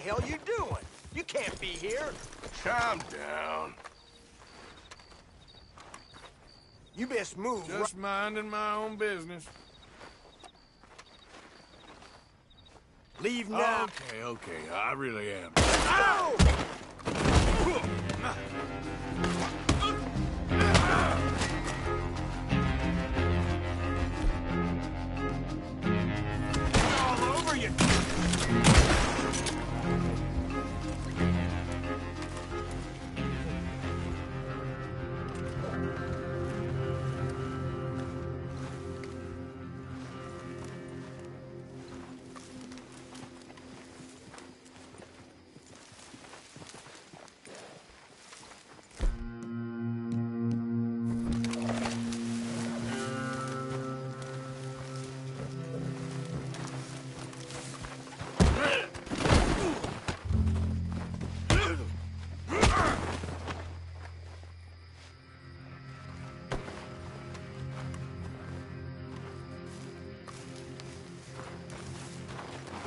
hell you doing? You can't be here. Calm down. You best move. Just minding my own business. Leave now. Okay, I really am. Ow! All over you.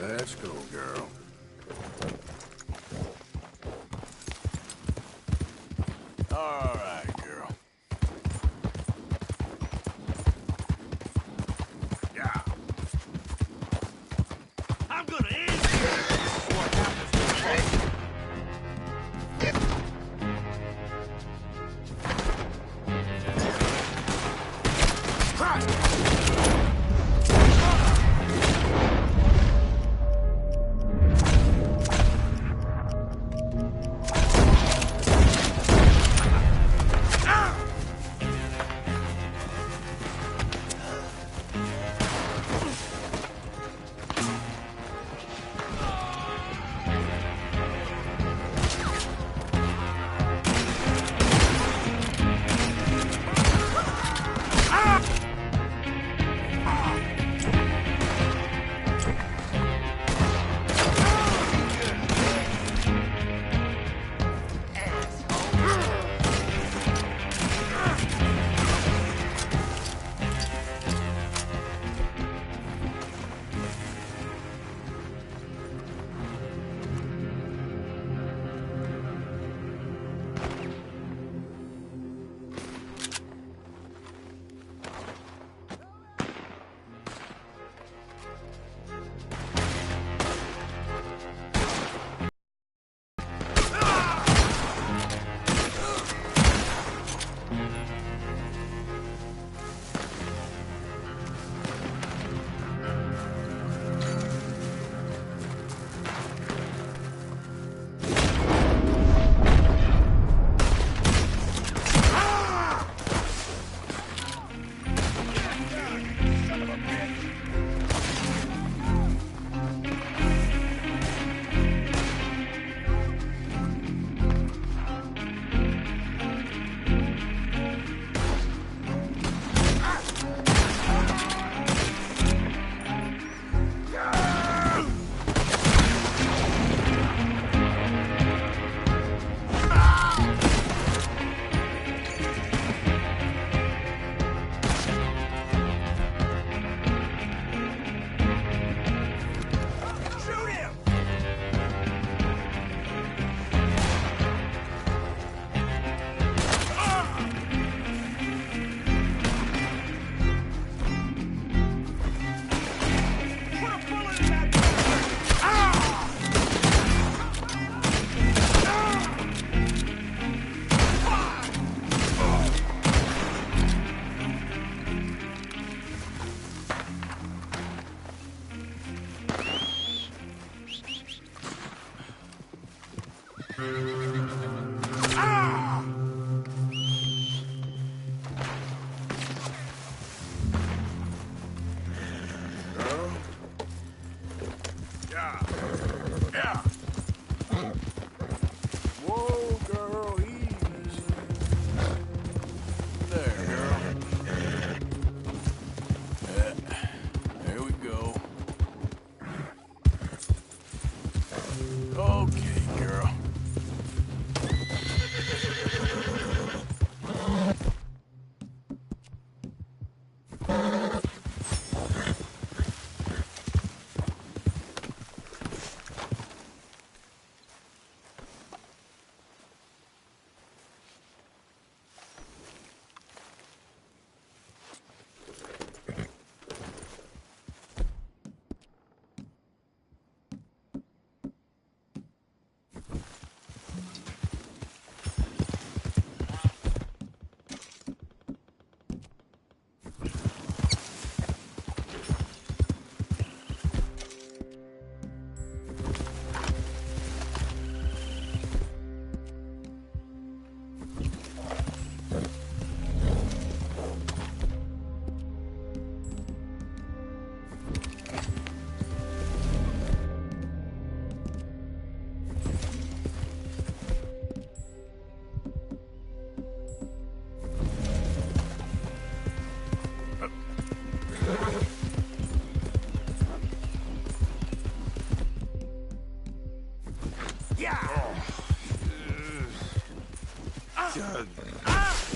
Let's go, girl. All right, girl. Yeah. I'm gonna end what happens to you.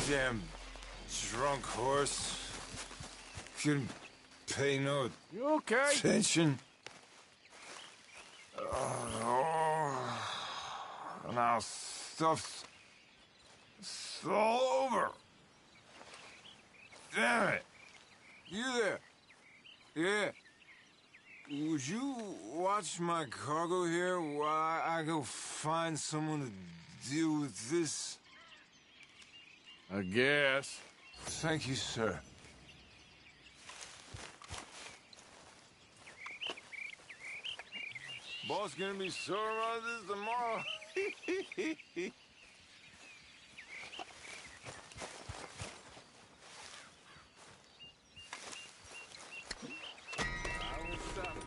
damn drunk horse. Couldn't pay no You okay? attention. Oh, now stuff's all over. Damn it. You there? Yeah. Would you watch my cargo here while I go find someone to deal with this? I guess. Thank you, sir. Boss gonna be sore about this tomorrow. I won't stop you.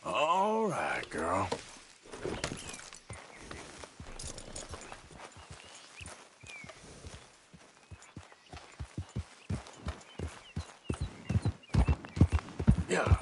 All right, girl. Yeah.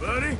Buddy?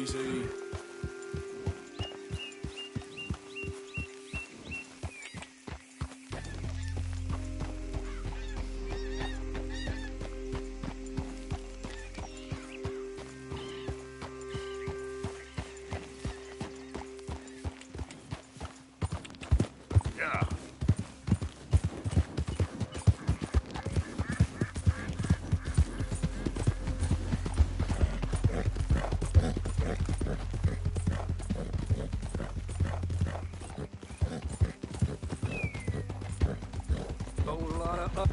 Easy. Yeah. Whole lot of up.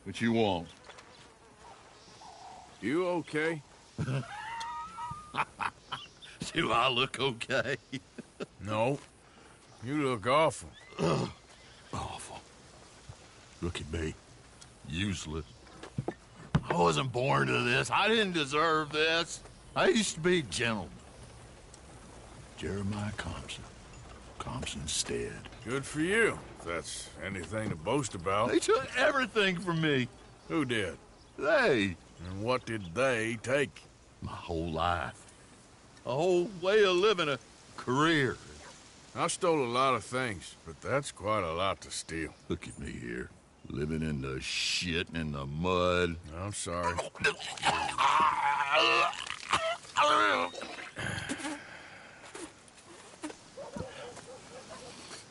What you want? You okay? Do I look okay? No. You look awful. Awful. Look at me. Useless. I wasn't born to this. I didn't deserve this. I used to be a gentleman. Jeremiah Compson. Compson Stead. Good for you, if that's anything to boast about. They took everything from me. Who did? They. And what did they take? My whole life. A whole way of living, a career. I stole a lot of things, but that's quite a lot to steal. Look at me here. Living in the shit and in the mud. I'm sorry.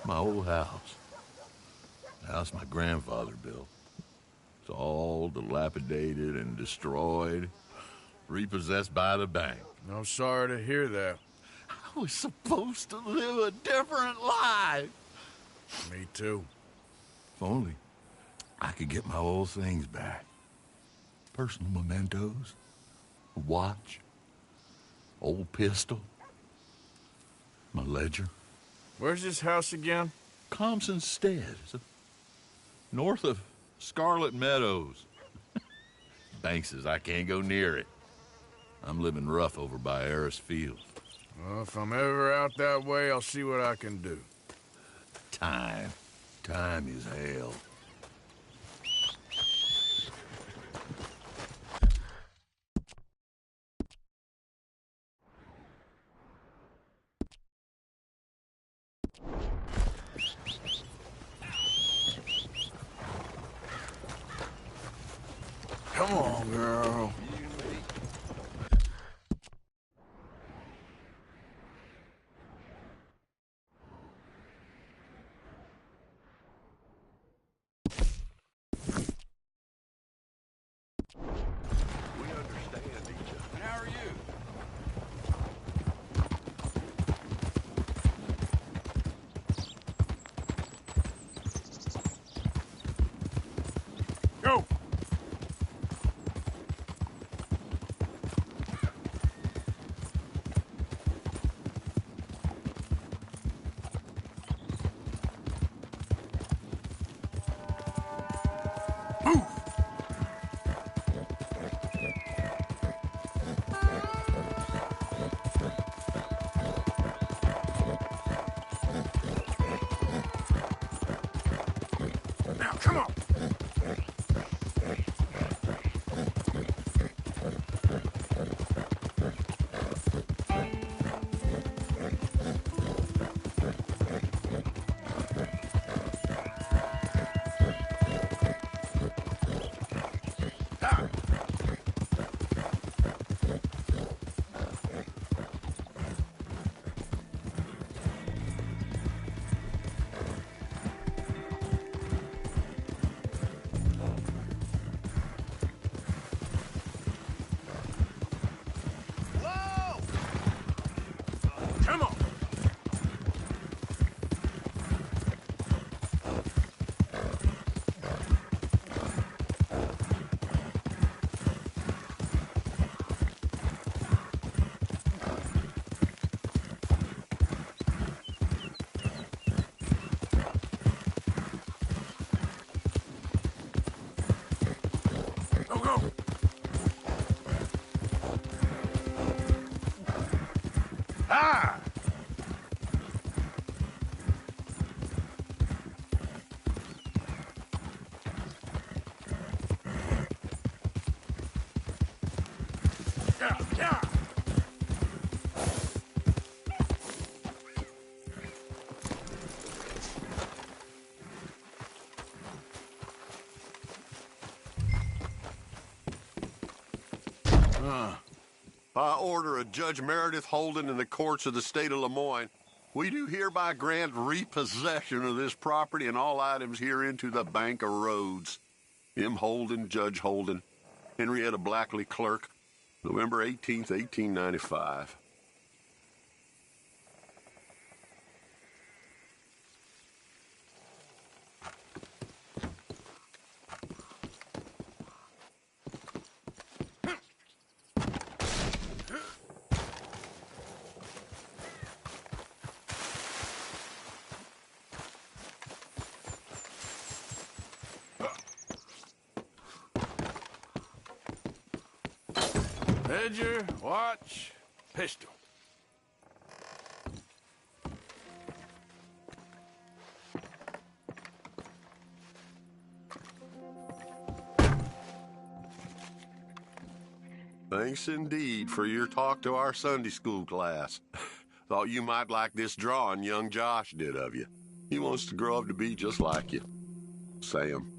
My old house. The house my grandfather built. It's all dilapidated and destroyed. Repossessed by the bank. I'm sorry to hear that. I was supposed to live a different life. Me too. If only I could get my old things back. Personal mementos. A watch. Old pistol. My ledger. Where's this house again? Compson Stead. North of Scarlet Meadows. Bank says I can't go near it. I'm living rough over by Harris Field. Well, if I'm ever out that way, I'll see what I can do. Time. Time is hell. Come on, girl. We understand each other. And how are you? Go! Now, come on! By order of Judge Meredith Holden in the courts of the state of Lemoyne, we do hereby grant repossession of this property and all items herein to the Bank of Rhodes. M. Holden, Judge Holden, Henrietta Blackley, Clerk, November 18th, 1895. Ledger, watch, pistol. Thanks indeed for your talk to our Sunday school class. Thought you might like this drawing young Josh did of you. He wants to grow up to be just like you. Sam.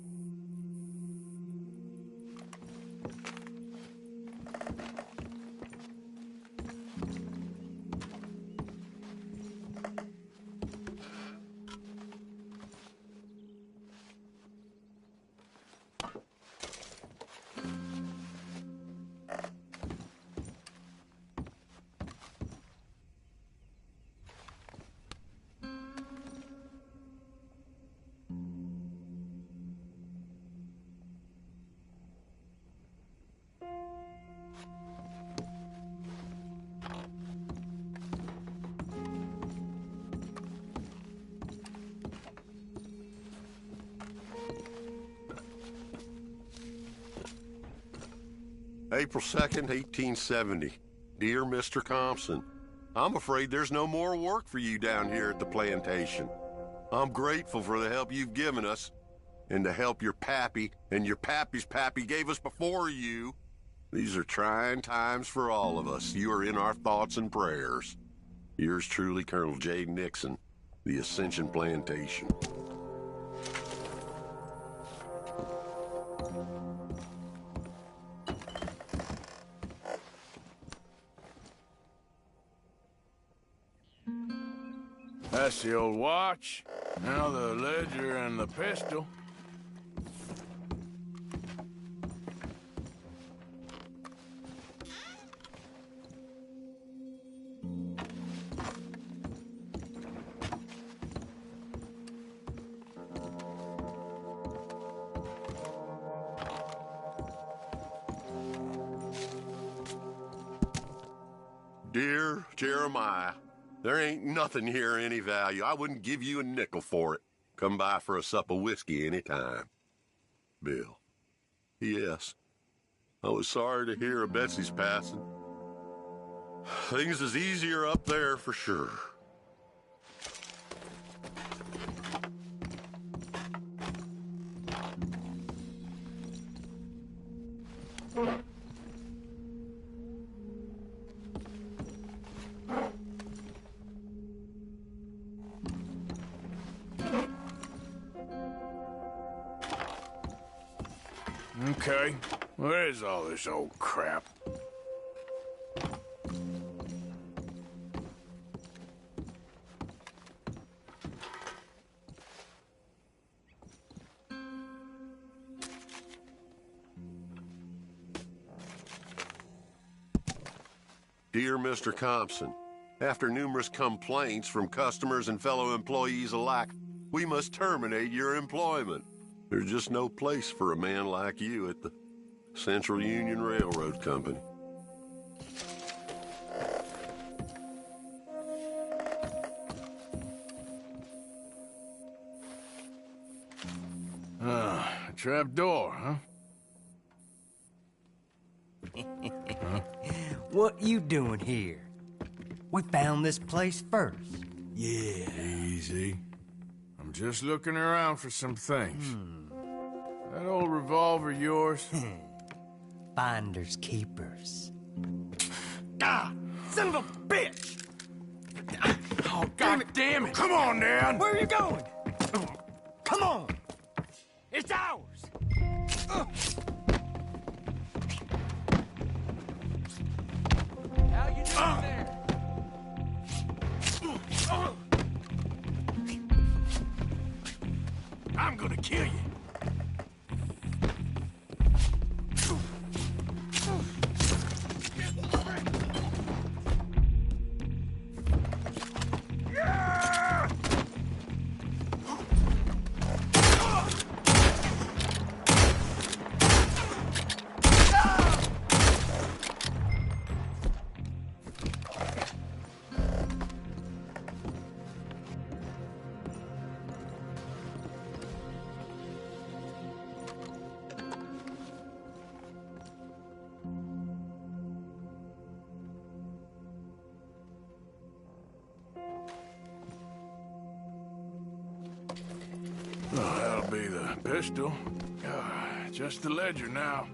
April 2nd, 1870. Dear Mr. Compson, I'm afraid there's no more work for you down here at the plantation. I'm grateful for the help you've given us, and the help your pappy and your pappy's pappy gave us before you. These are trying times for all of us. You are in our thoughts and prayers. Yours truly, Colonel J. Nixon, The Ascension Plantation. That's the old watch. Now the ledger and the pistol. Dear Jeremiah, there ain't nothing here of any value. I wouldn't give you a nickel for it. Come by for a sup of whiskey any time. Bill. P.S. I was sorry to hear of Betsy's passing. Things is easier up there for sure. Okay, where is all this old crap? Dear Mr. Compson, after numerous complaints from customers and fellow employees alike, we must terminate your employment. There's just no place for a man like you at the Central Union Railroad Company. A trap door, huh? What you doing here? We found this place first. Yeah. Easy. I'm just looking around for some things. That old revolver yours? Finders keepers. Ah! Son of a bitch! Oh, God damn it! Come on, Dan! Where are you going? Come on! It's ours! I'm gonna kill you. Oh, that'll be the pistol. Just the ledger now.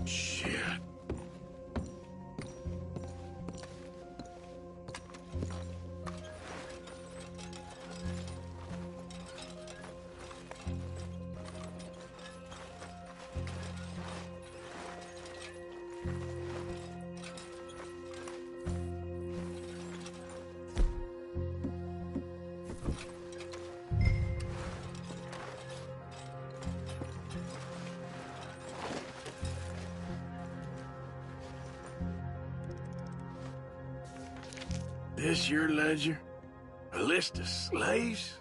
Shit. This your ledger? A list of slaves?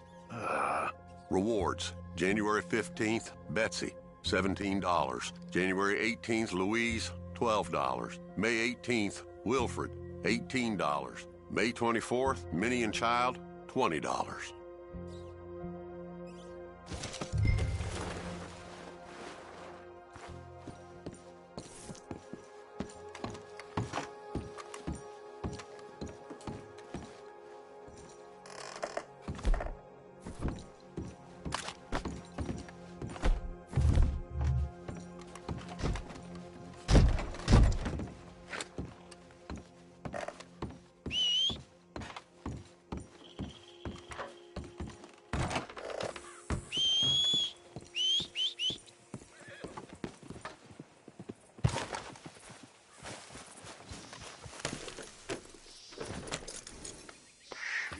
Rewards. January 15th, Betsy, $17. January 18th, Louise, $12. May 18th, Wilfred, $18. May 24th, Minnie and Child, $20.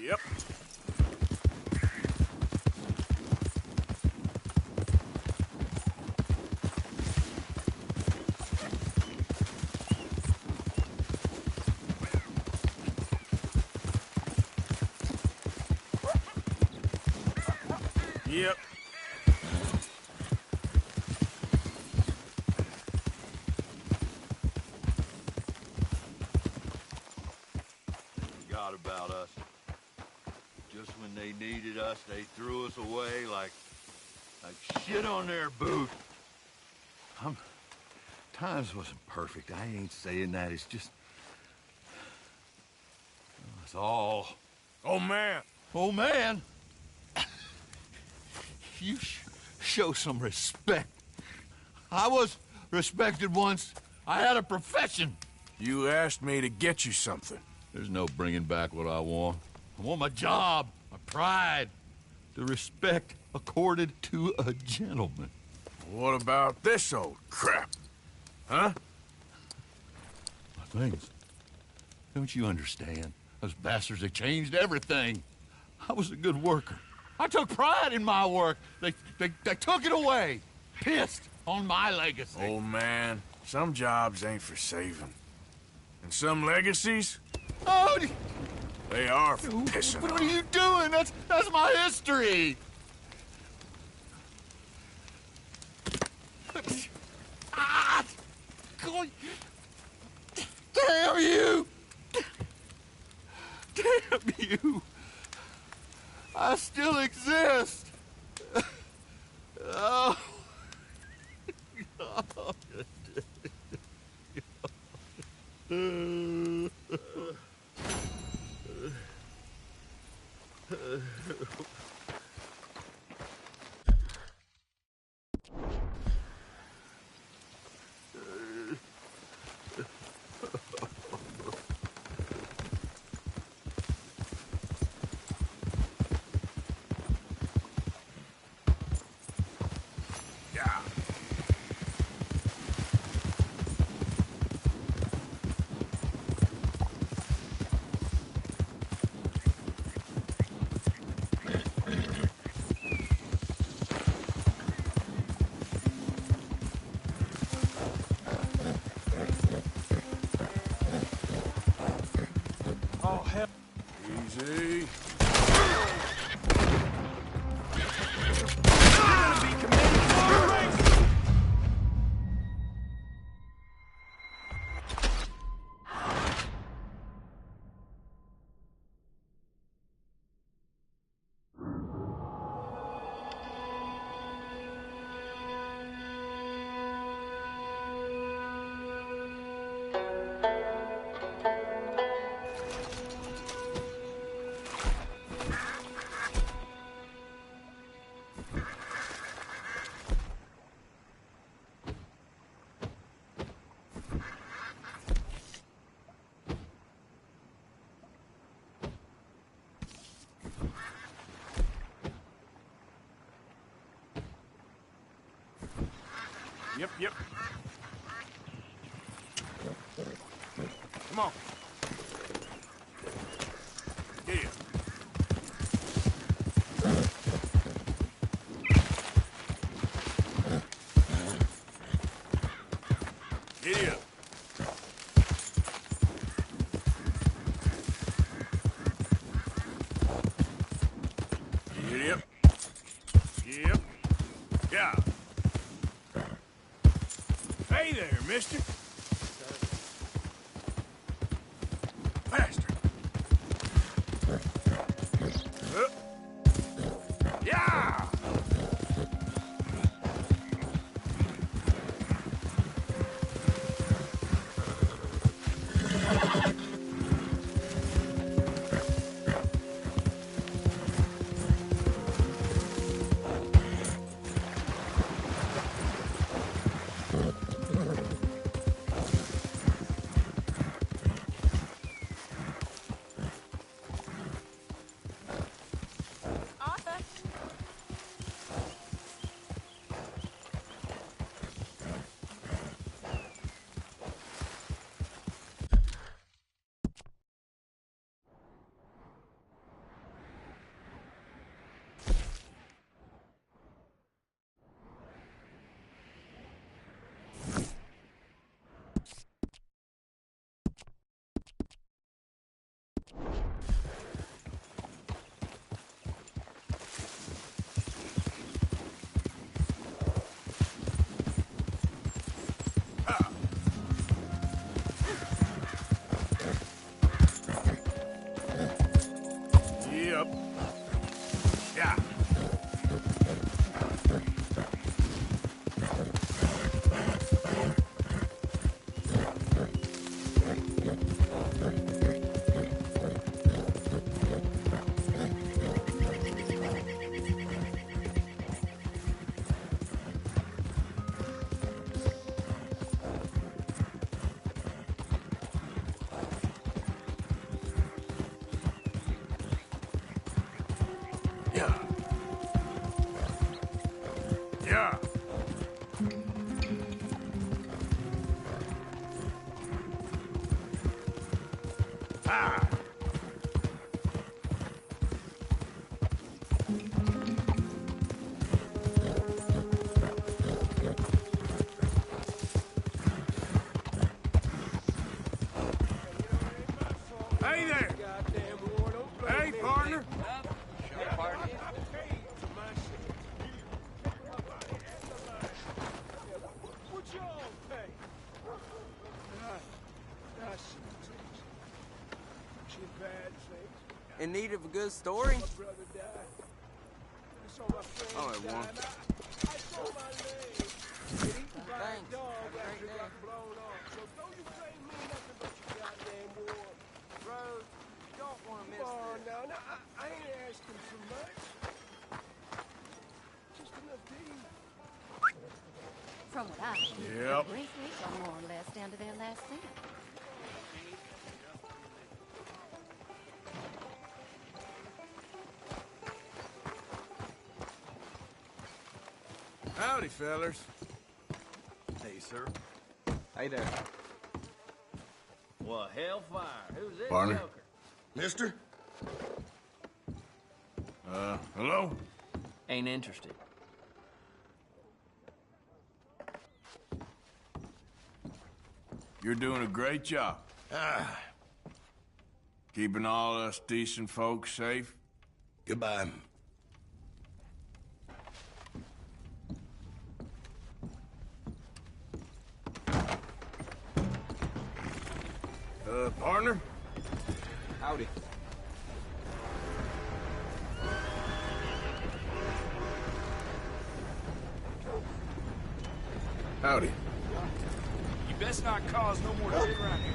Yep. Yep. Forgot about us. Just when they needed us, they threw us away like shit on their boot. Times wasn't perfect. I ain't saying that. It's just... It's all... Oh, man. Oh, man! You show some respect. I was respected once. I had a profession. You asked me to get you something. There's no bringing back what I want. I want my job, my pride, the respect accorded to a gentleman. What about this old crap? Huh? My things. Don't you understand? Those bastards, they changed everything. I was a good worker. I took pride in my work. They took it away. Pissed on my legacy. Old man, some jobs ain't for saving. And some legacies, Oh, they are for pissing what on. are you doing? That's my history. Ah! Damn you! Damn you! I still exist. Oh. Oh, hell. Easy. Yep. Come on. Yeah. Giddy up. Giddy up. Yep. Yeah. Hey there, mister. Faster. Yeah! Yep. Yeah. Yeah. Yeah. Ah. Hey there. Hey, partner. What y'all pay? She bad things. In need of a good story? My brother died. I saw my friend All right, Warren. I saw my leg. Thanks. Dog Have a after great it day. got blown off. So don't you blame me nothing but From what I hear, Yep. the Braithwaites are more or less down to their last cent. Howdy, fellers. Hey, sir. Hey there. Well, hellfire. Who's this Partner. joker? Mister? Hello? Ain't interested. You're doing a great job. Keeping all us decent folks safe. Goodbye. Partner? Howdy. Howdy. You best not cause no more shit around here.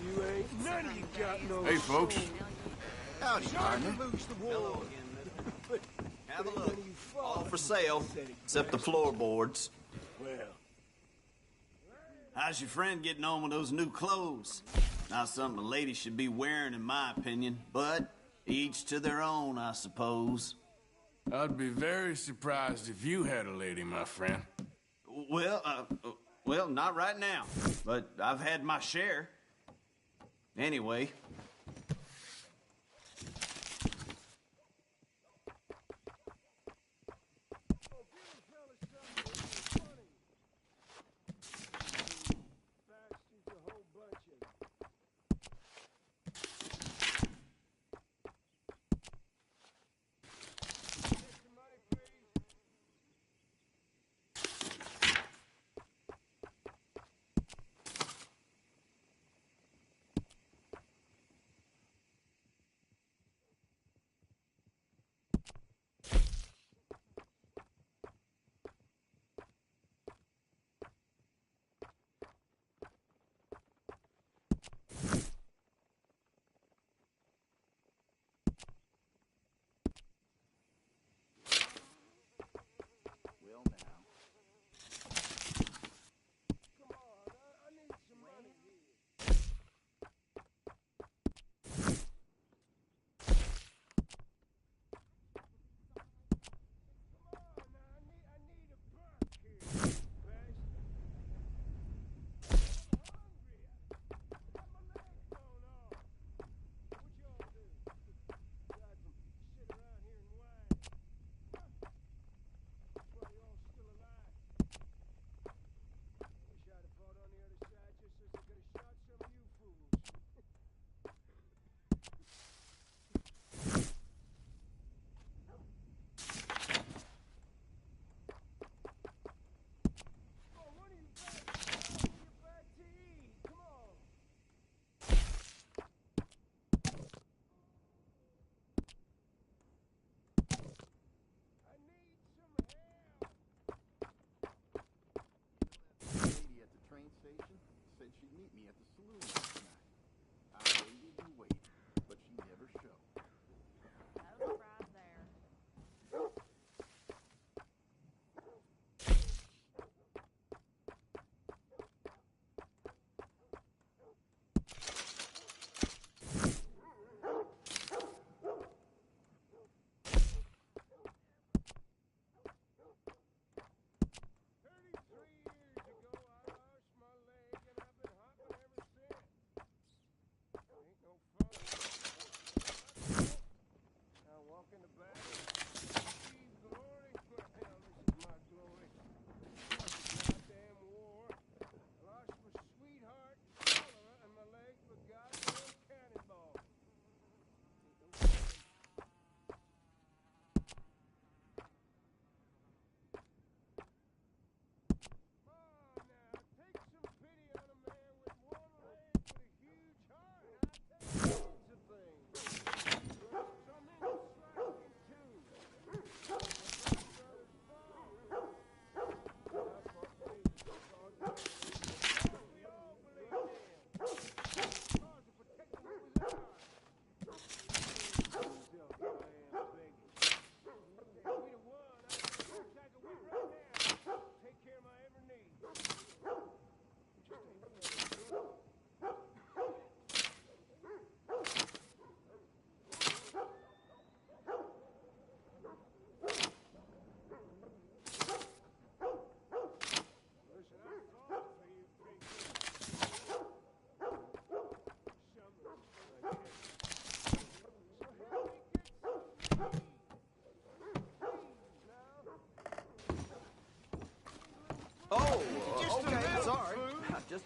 You ain't none of you got no. Hey, folks. Howdy, partner. Hello again. Have a look. All for sale, except the floorboards. Well, How's your friend getting on with those new clothes? Not something a lady should be wearing, in my opinion, but each to their own, I suppose. I'd be very surprised if you had a lady, my friend. Well, not right now, but I've had my share. Anyway.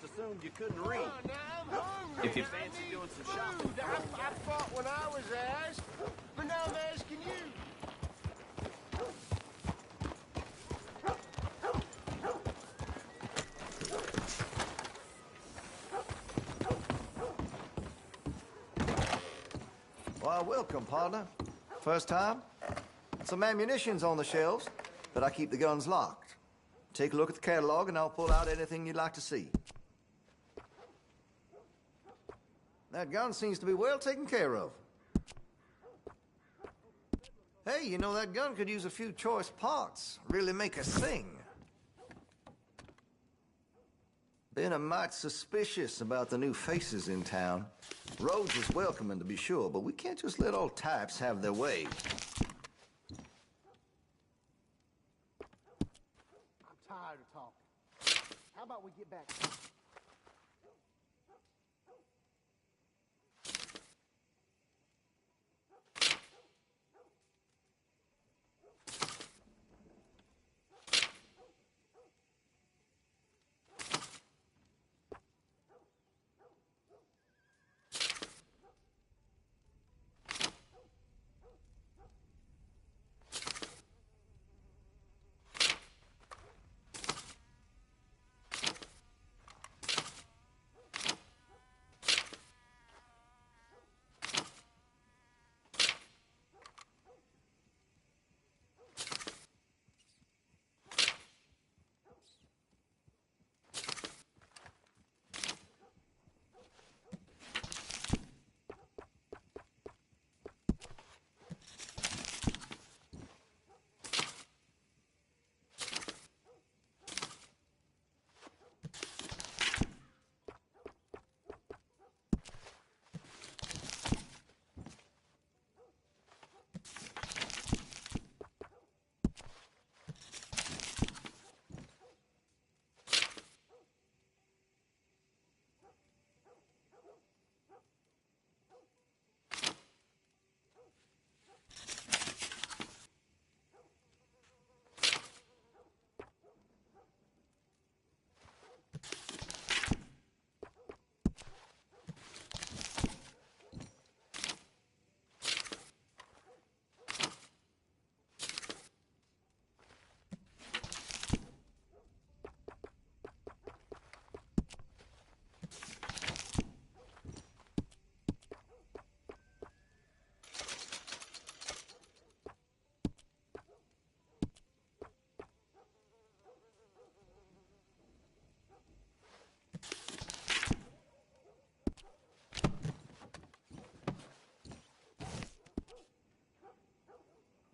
assumed you couldn't read. Now I'm hungry. If you fancy doing some shopping, Food. I fought when I was asked, but now I'm asking you. Why, welcome, partner. First time? Some ammunition's on the shelves, but I keep the guns locked. Take a look at the catalog and I'll pull out anything you'd like to see. That gun seems to be well taken care of. Hey, you know, that gun could use a few choice parts. Really make us sing. Been a mite suspicious about the new faces in town. Rhodes is welcoming, to be sure, but we can't just let old types have their way. I'm tired of talking. How about we get back?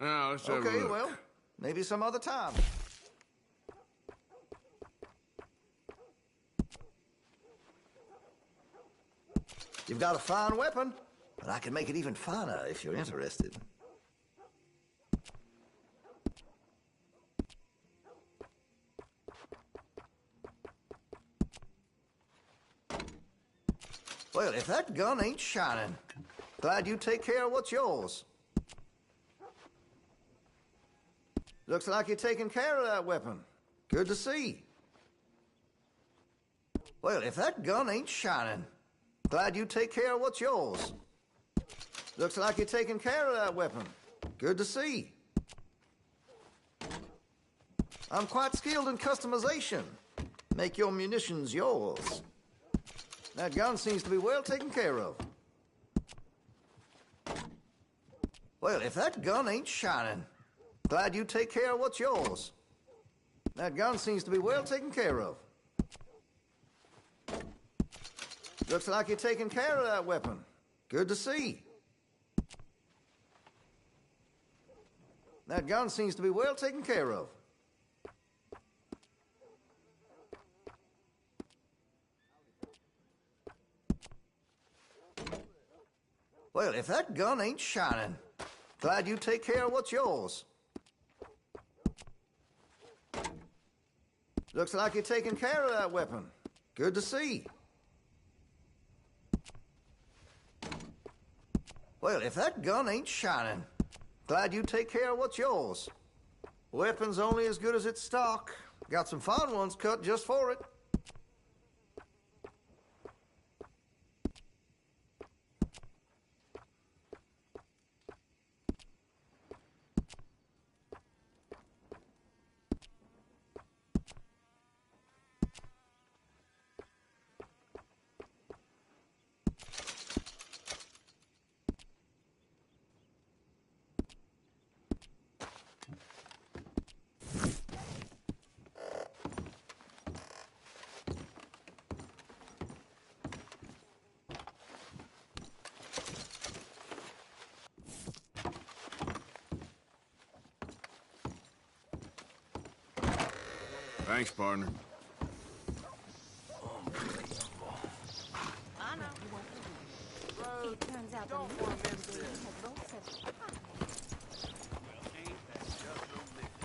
Now, let's have a Okay, look. well, maybe some other time. You've got a fine weapon, but I can make it even finer if you're interested. Well, if that gun ain't shining, glad you take care of what's yours. Looks like you're taking care of that weapon. Good to see. Well, if that gun ain't shining, glad you take care of what's yours. Looks like you're taking care of that weapon. Good to see. I'm quite skilled in customization. Make your munitions yours. That gun seems to be well taken care of. Well, if that gun ain't shining, glad you take care of what's yours. That gun seems to be well taken care of. Looks like you're taking care of that weapon. Good to see. That gun seems to be well taken care of. Well, if that gun ain't shining, glad you take care of what's yours. Looks like you're taking care of that weapon. Good to see. Well, if that gun ain't shining, glad you take care of what's yours. Weapon's only as good as its stock. Got some fine ones cut just for it. Thanks, partner. I know. It turns out Don't the want to new miss lady this. has both sets of pockets. Well, ain't that just romantic?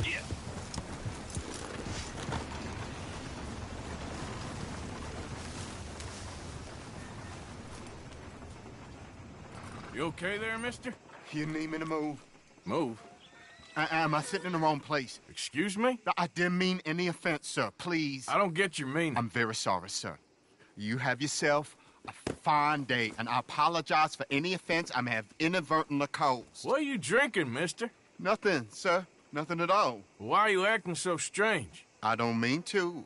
Yeah. You okay there, mister? You need me to move? Move. Am I sitting in the wrong place? Excuse me? I didn't mean any offense, sir. Please. I don't get your meaning. I'm very sorry, sir. You have yourself a fine day, and I apologize for any offense I may have inadvertently caused. What are you drinking, mister? Nothing, sir. Nothing at all. Why are you acting so strange? I don't mean to.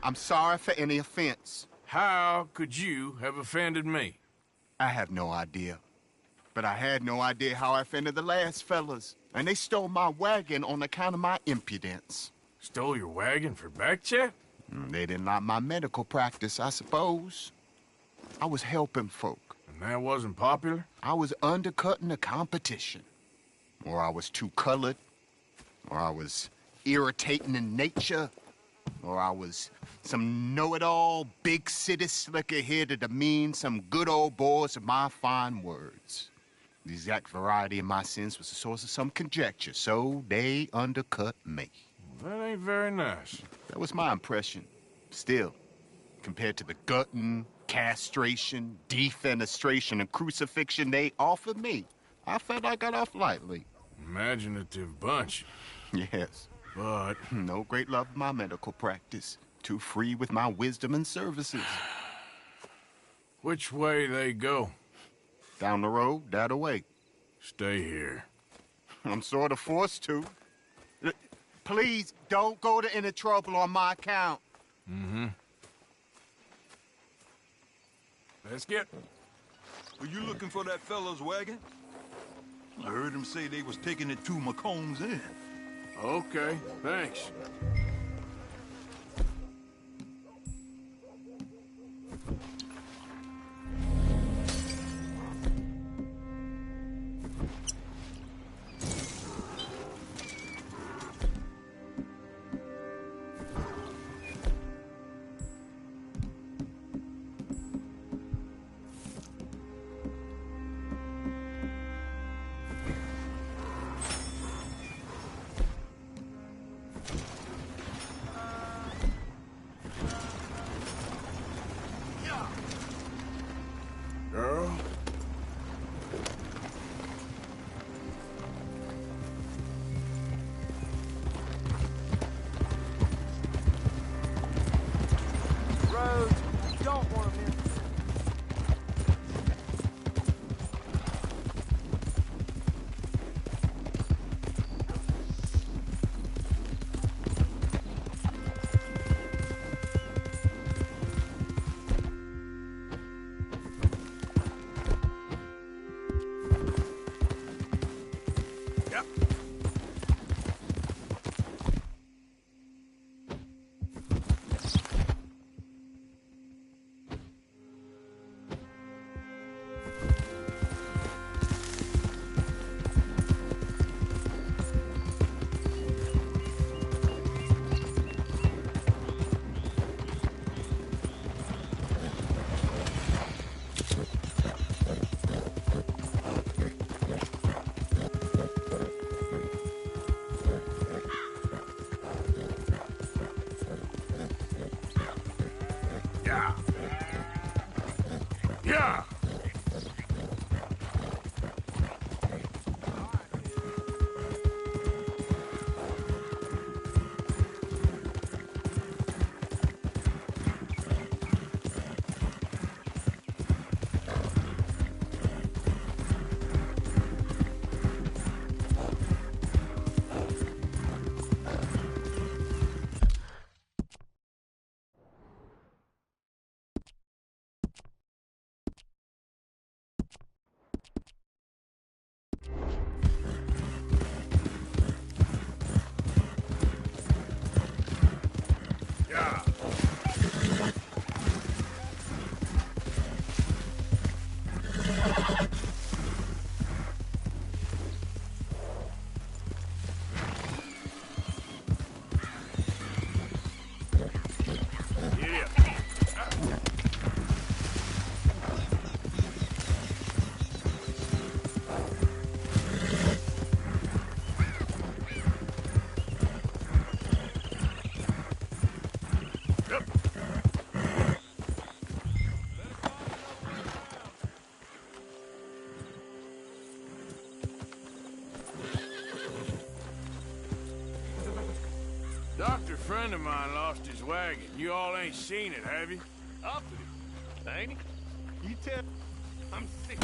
I'm sorry for any offense. How could you have offended me? I have no idea. But I had no idea how I offended the last fellas. And they stole my wagon on account of my impudence. Stole your wagon for back check? They didn't like my medical practice, I suppose. I was helping folk. And that wasn't popular? I was undercutting the competition. Or I was too colored. Or I was irritating in nature. Or I was some know-it-all, big city slicker here to demean some good old boys of my fine words. The exact variety of my sins was the source of some conjecture, so they undercut me. That ain't very nice. That was my impression. Still, compared to the gutting, castration, defenestration, and crucifixion they offered me, I felt I got off lightly. Imaginative bunch. Yes. But no great love of my medical practice. Too free with my wisdom and services. which way they go? Down the road, that away. Stay here. I'm sort of forced to. Please, don't go to any trouble on my account. Mm-hmm. Let's get... Were you looking for that fellow's wagon? I heard him say they was taking it to McComb's Inn. Okay, thanks. Girl? Road, you don't want to miss. Yeah. Yeah. Yeah. Yeah. Doctor friend of mine lost his wagon. You all ain't seen it, have you? Up with it, ain't he? You tell... I'm sick.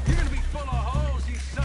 You're gonna be full of holes, you son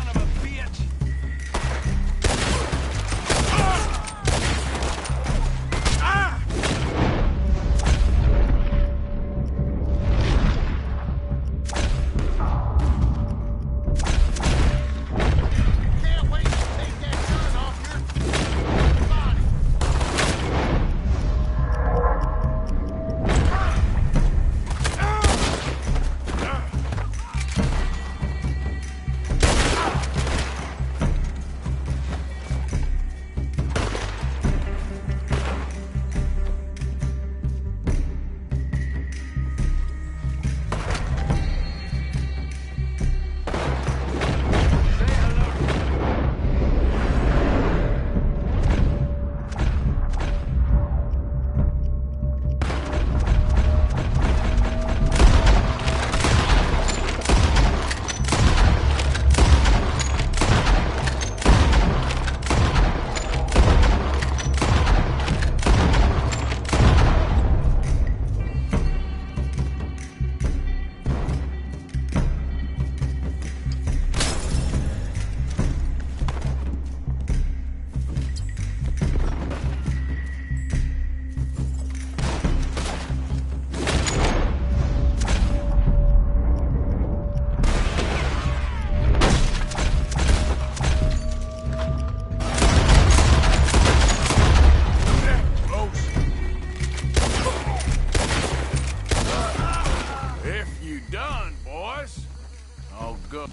I'll go.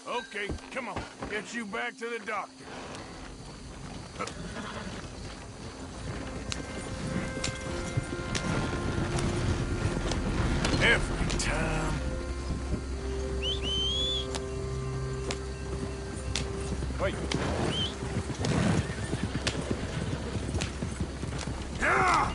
Okay, come on. Get you back to the doctor. Every time. Wait. Ah!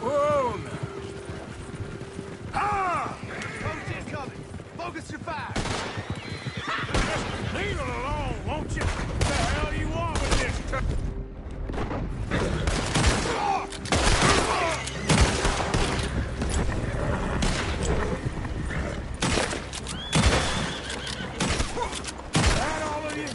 Whoa, now. Ah! Coach incoming! Focus your fire! Just leave it alone, won't you? What the hell do you want with this? That all of you?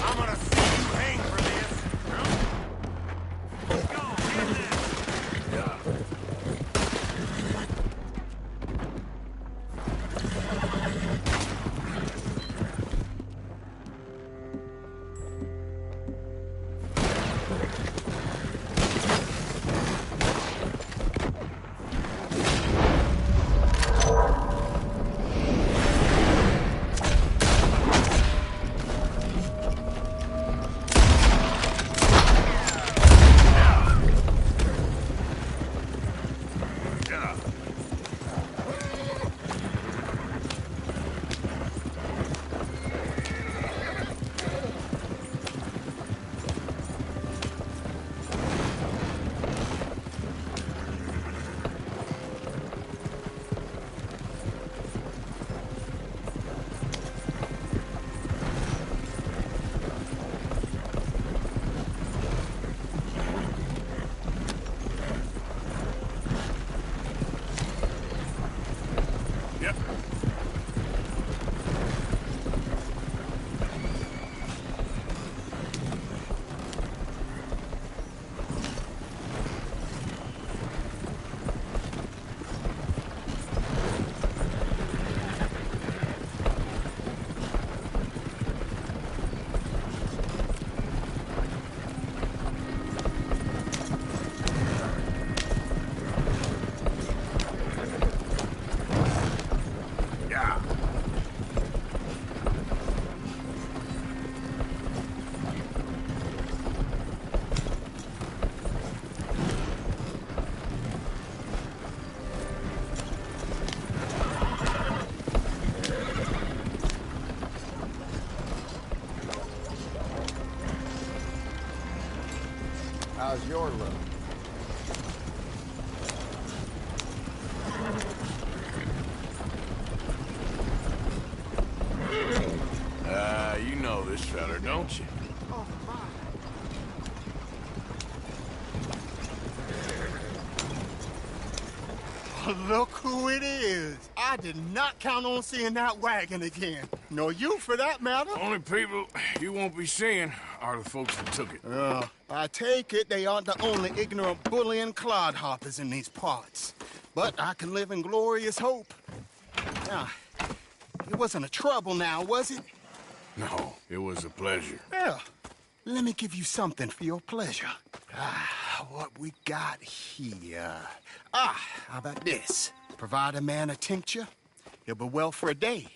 I'm gonna see you hang for this. Go, in there! Yep. Yeah. How's your look? You know this fella, don't you? Look who it is. I did not count on seeing that wagon again. Nor you, for that matter. Only people you won't be seeing are the folks that took it. I take it they aren't the only ignorant bullying clodhoppers in these parts. But I can live in glorious hope. Now, it wasn't a trouble now, was it? No, it was a pleasure. Yeah. Let me give you something for your pleasure. What we got here? How about this? Provide a man a tincture, he'll be well for a day.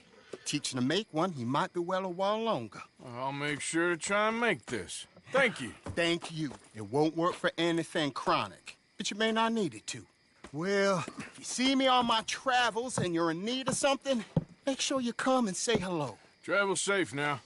Teach him to make one, he might be well a while longer. I'll make sure to try and make this. Thank you. Thank you. It won't work for anything chronic, but you may not need it to. Well, if you see me on my travels and you're in need of something, make sure you come and say hello. Travel safe now.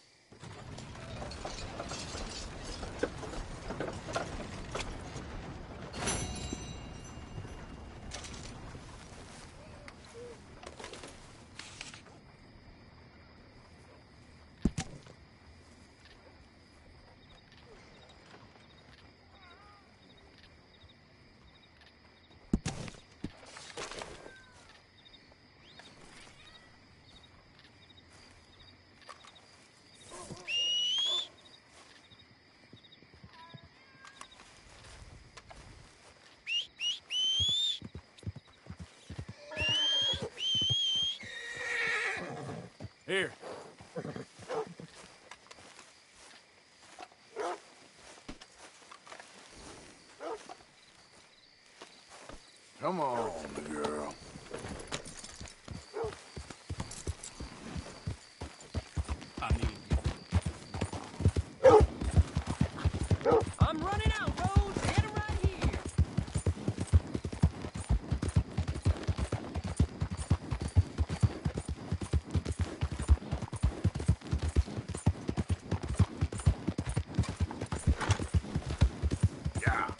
Come on, girl. I mean... I'm running out, Rose! Get him right here! Yeah.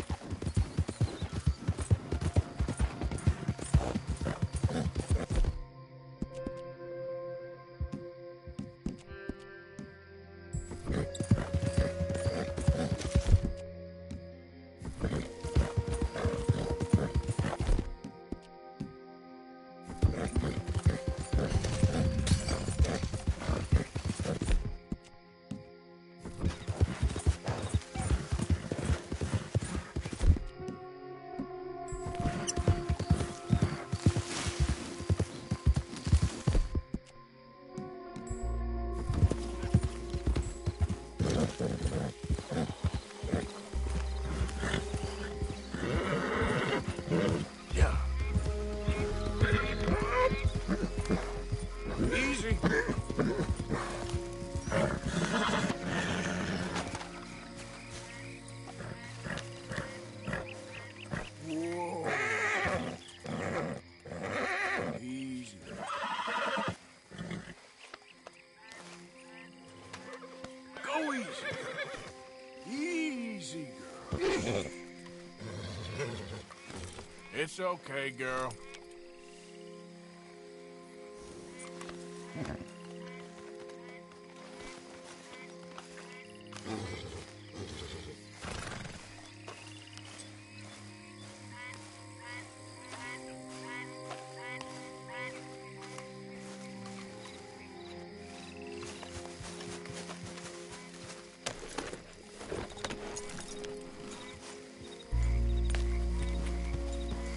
Yeah. Easy. Whoa. Easy. Go easy. Easy, girl. It's okay, girl.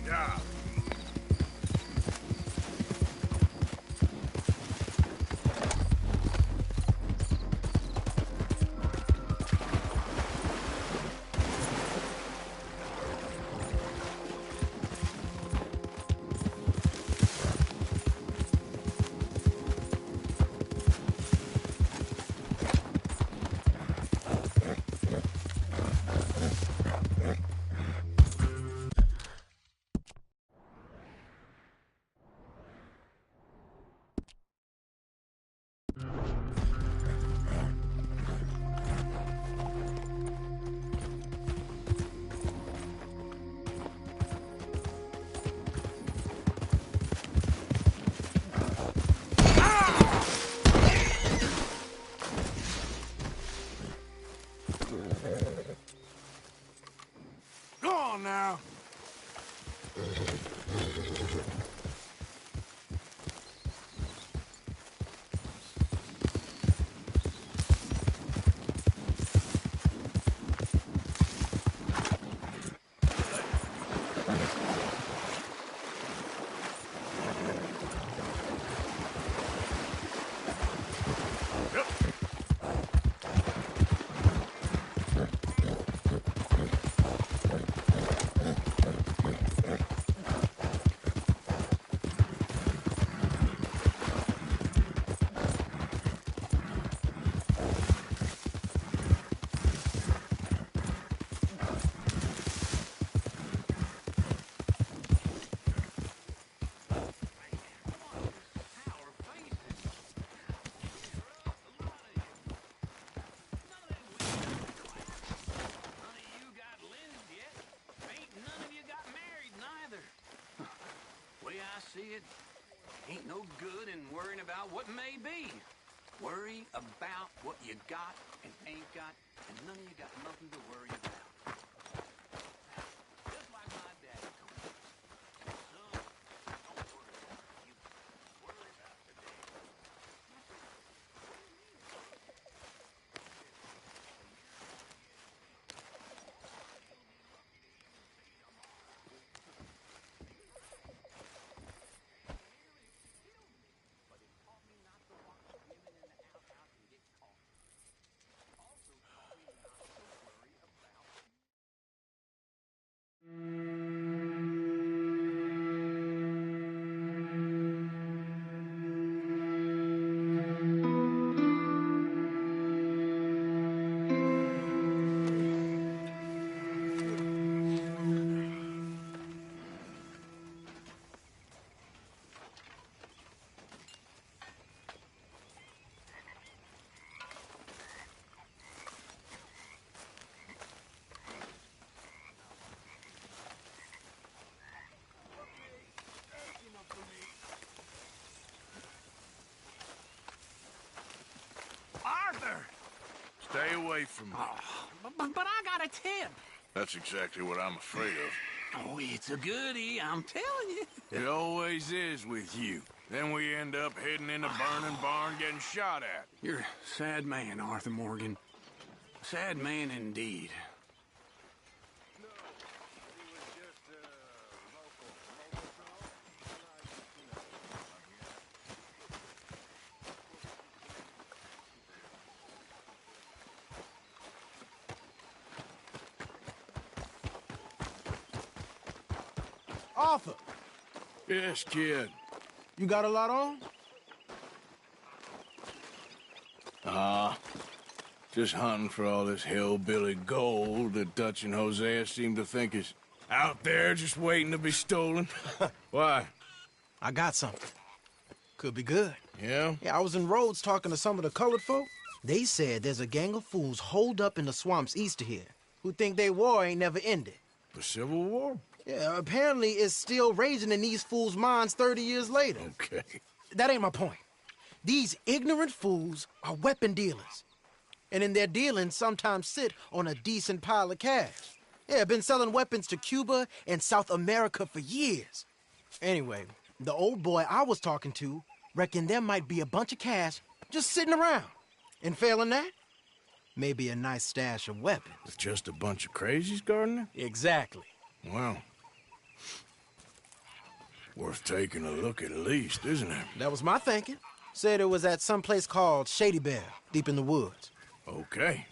Yeah. Go on now. See it? Ain't no good in worrying about what may be. Worry about what you got and ain't got, and none of you got nothing to worry about. Just like my daddy told me. Son, don't worry about you. Worry about today. Also taught me not to worry about Stay away from me. But I got a tip. That's exactly what I'm afraid of. Oh, it's a goodie, I'm telling you. It always is with you. Then we end up heading in a burning barn getting shot at. You're a sad man, Arthur Morgan. Sad man indeed. Arthur, Yes, kid. you got a lot on? Just hunting for all this hillbilly gold that Dutch and Hosea seem to think is out there just waiting to be stolen. Why? I got something. Could be good. Yeah? Yeah, I was in Rhodes talking to some of the colored folk. They said there's a gang of fools holed up in the swamps east of here who think their war ain't never ended. The Civil War? Yeah, apparently it's still raging in these fools' minds 30 years later. Okay. That ain't my point. These ignorant fools are weapon dealers. And in their dealings sometimes sit on a decent pile of cash. Yeah, been selling weapons to Cuba and South America for years. Anyway, the old boy I was talking to reckoned there might be a bunch of cash just sitting around. And failing that, maybe a nice stash of weapons. With just a bunch of crazies, Gardner? Exactly. Well, worth taking a look at least, isn't it? That was my thinking. Said it was at some place called Shady Bear, deep in the woods. Okay.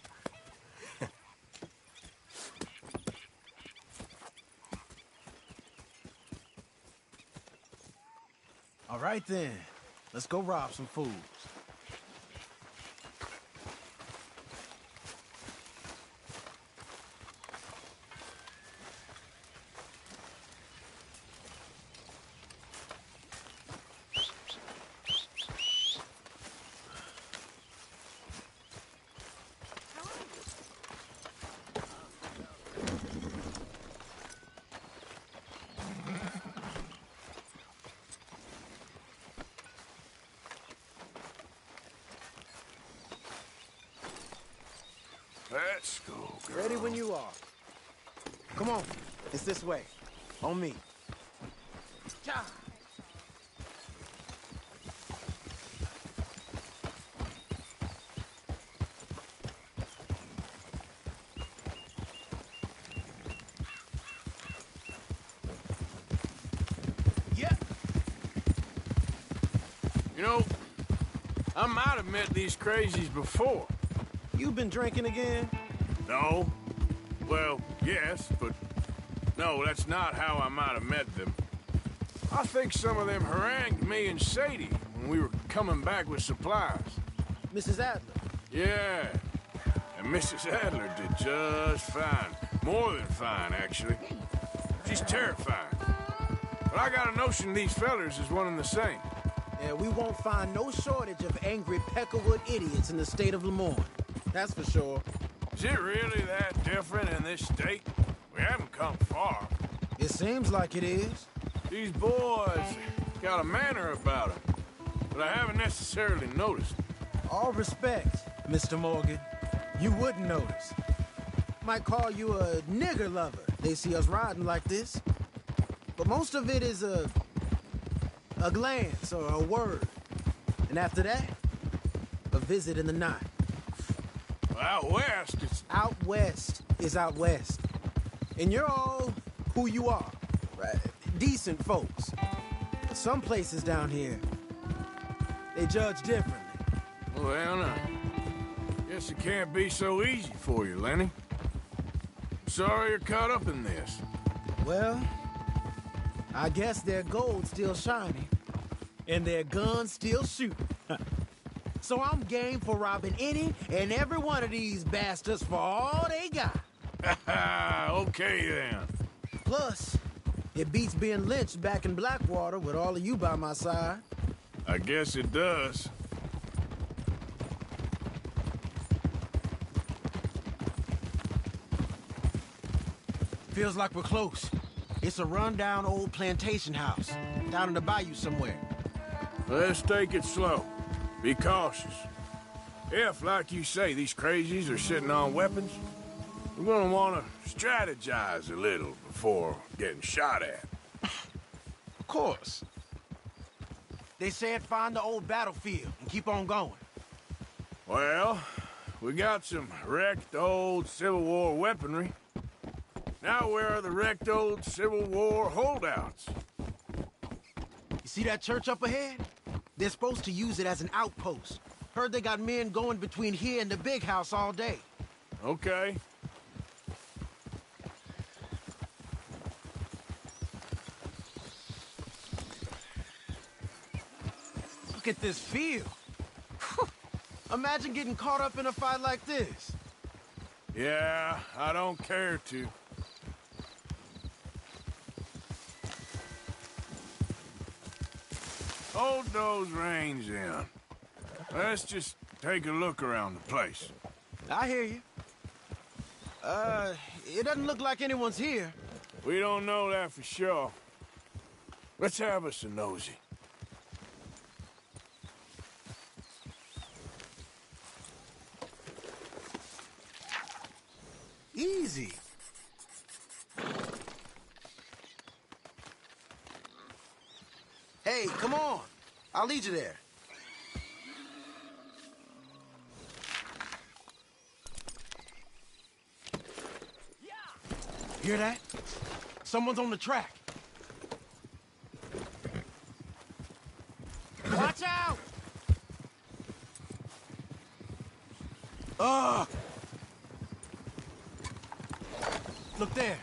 All right then, let's go rob some fools. Let's go, girl. Ready when you are. Come on, it's this way. On me. Cha! Yeah. You know, I might have met these crazies before. You been drinking again? No. Well, yes, but no, that's not how I might have met them. I think some of them harangued me and Sadie when we were coming back with supplies. Mrs. Adler. Yeah, and Mrs. Adler did just fine. More than fine, actually. She's terrifying. But I got a notion these fellers is one and the same. Yeah, we won't find no shortage of angry Peckerwood idiots in the state of Lemoyne. That's for sure. Is it really that different in this state? We haven't come far. It seems like it is. These boys got a manner about them, but I haven't necessarily noticed. All respect, Mr. Morgan. You wouldn't notice. Might call you a nigger lover. They see us riding like this. But most of it is a glance or a word. And after that, a visit in the night. Out west, it's... Out west is out west. And you're all who you are. Right? Decent folks. But some places down here, they judge differently. Well, now, guess it can't be so easy for you, Lenny. Sorry you're caught up in this. Well, I guess their gold's still shining. And their guns still shooting. So I'm game for robbing any and every one of these bastards for all they got. Okay, then. Plus, it beats being lynched back in Blackwater with all of you by my side. I guess it does. Feels like we're close. It's a rundown old plantation house, down in the bayou somewhere. Let's take it slow. Be cautious. If, like you say, these crazies are sitting on weapons, we're gonna want to strategize a little before getting shot at. Of course. They said find the old battlefield and keep on going. Well, we got some wrecked old Civil War weaponry. Now where are the wrecked old Civil War holdouts? You see that church up ahead? They're supposed to use it as an outpost. Heard they got men going between here and the big house all day. Okay. Look at this field. Imagine getting caught up in a fight like this. Yeah, I don't care to. Hold those reins in. Let's just take a look around the place. I hear you. It doesn't look like anyone's here. We don't know that for sure. Let's have us a nosy. Easy. Hey, come on. I'll lead you there. Hear that? Someone's on the track. Watch out! Look there,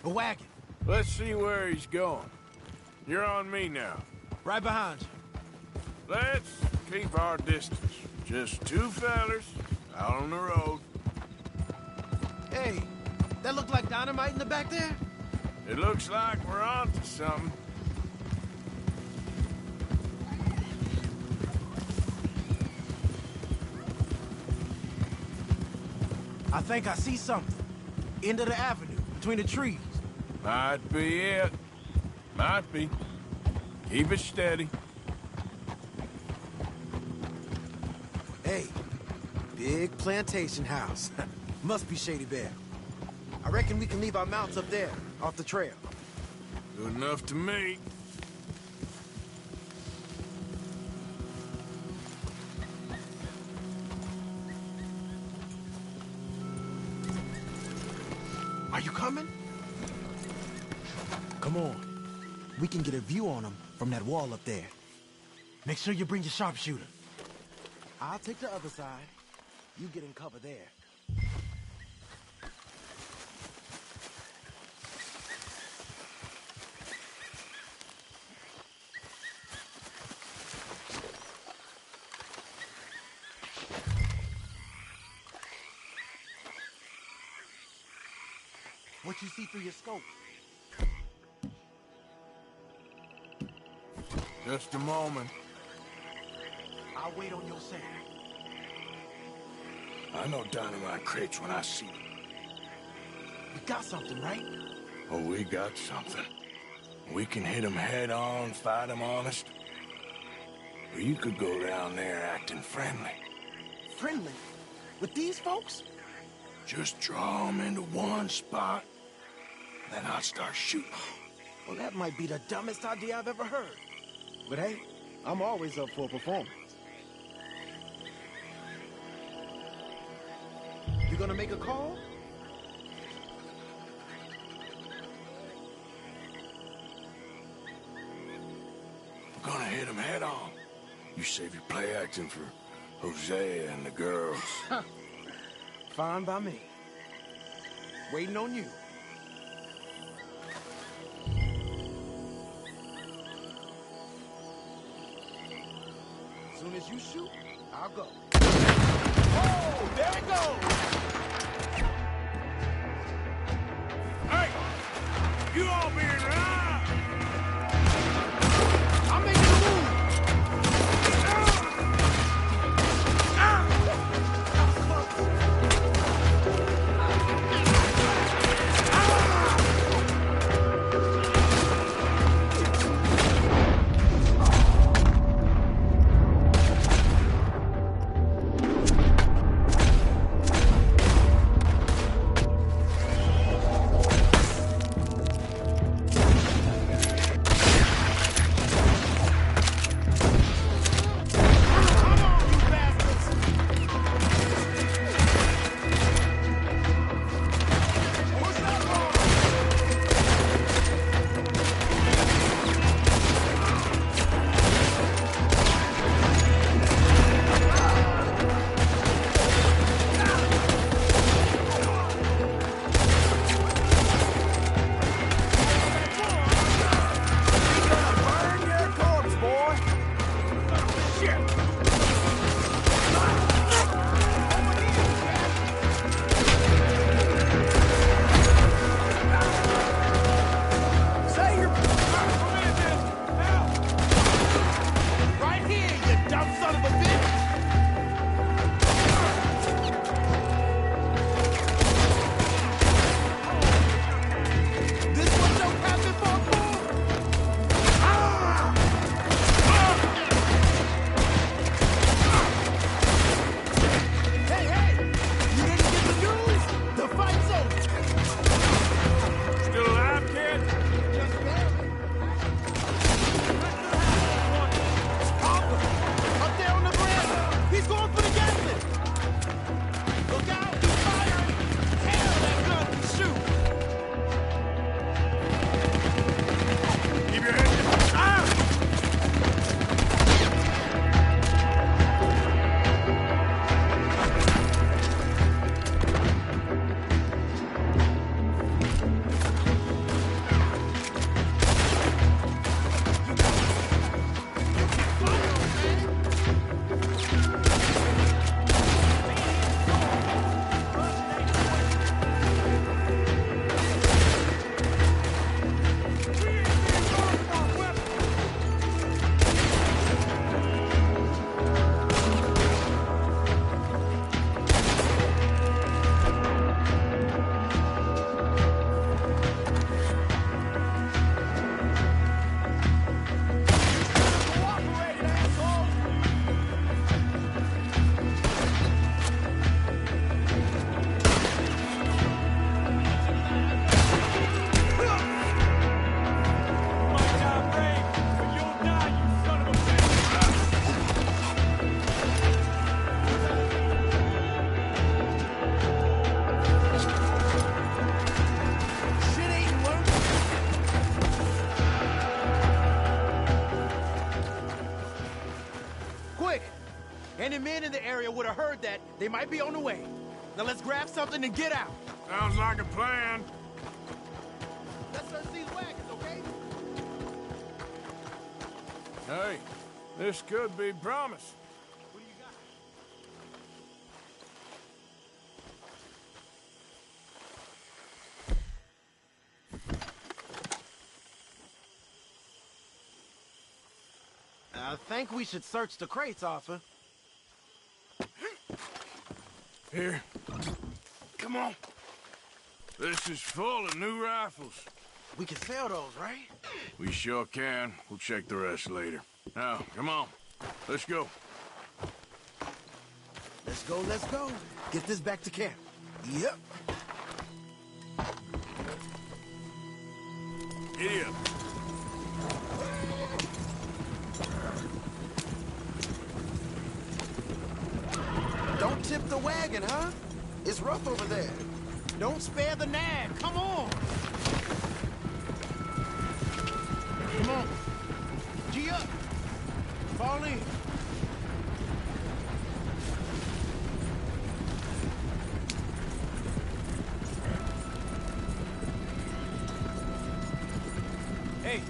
a wagon. Let's see where he's going. You're on me now. Right behind you. Let's keep our distance. Just two fellers out on the road. Hey, that looked like dynamite in the back there? It looks like we're onto something. I think I see something. End of the avenue, between the trees. Might be it. Might be. Keep it steady. Hey, big plantation house. Must be Shady Bear. I reckon we can leave our mounts up there, off the trail. Good enough to me. Are you coming? Come on. We can get a view on them from that wall up there. Make sure you bring your sharpshooter. I'll take the other side. You get in cover there. What you see through your scope? Just a moment. I'll wait on your side. I know dynamite crates when I see them. We got something, right? Oh, we got something. We can hit them head on, fight them honest. Or you could go down there acting friendly. Friendly? With these folks? Just draw them into one spot, then I'll start shooting. Well, that might be the dumbest idea I've ever heard. But hey, I'm always up for a performance. You gonna make a call? I'm gonna hit them head on. You save your play acting for Hosea and the girls. Fine by me. Waiting on you. As soon as you shoot, I'll go. Oh, there it goes! Hey! You all being right! I'm making a move! area would have heard that, they might be on the way. Now let's grab something and get out. Sounds like a plan. Let's search these wagons, okay? Hey, this could be promise. What do you got? I think we should search the crates, Arthur. Here. Come on. This is full of new rifles. We can sell those, right? We sure can. We'll check the rest later. Now, come on. Let's go. Let's go, let's go. Get this back to camp. Yep. Giddy up. Don't tip the wagon, huh? It's rough over there. Don't spare the nag. Come on. Come on. G up. Fall in. Hey,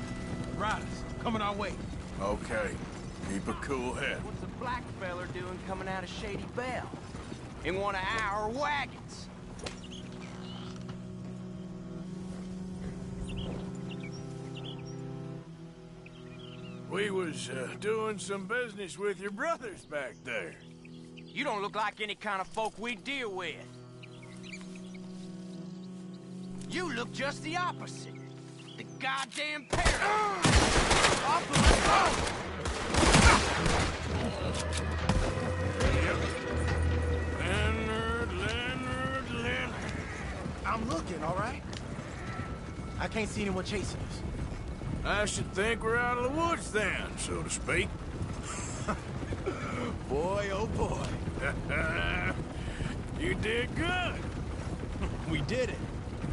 riders, coming our way. Okay. Keep a cool head. What's a black feller doing coming out of Shady Belle? In one of our wagons? We was doing some business with your brothers back there. You don't look like any kind of folk we deal with. You look just the opposite. The goddamn pair. Leonard. I'm looking, all right? I can't see anyone chasing us. I should think we're out of the woods then, so to speak. Boy, oh boy. You did good. We did it.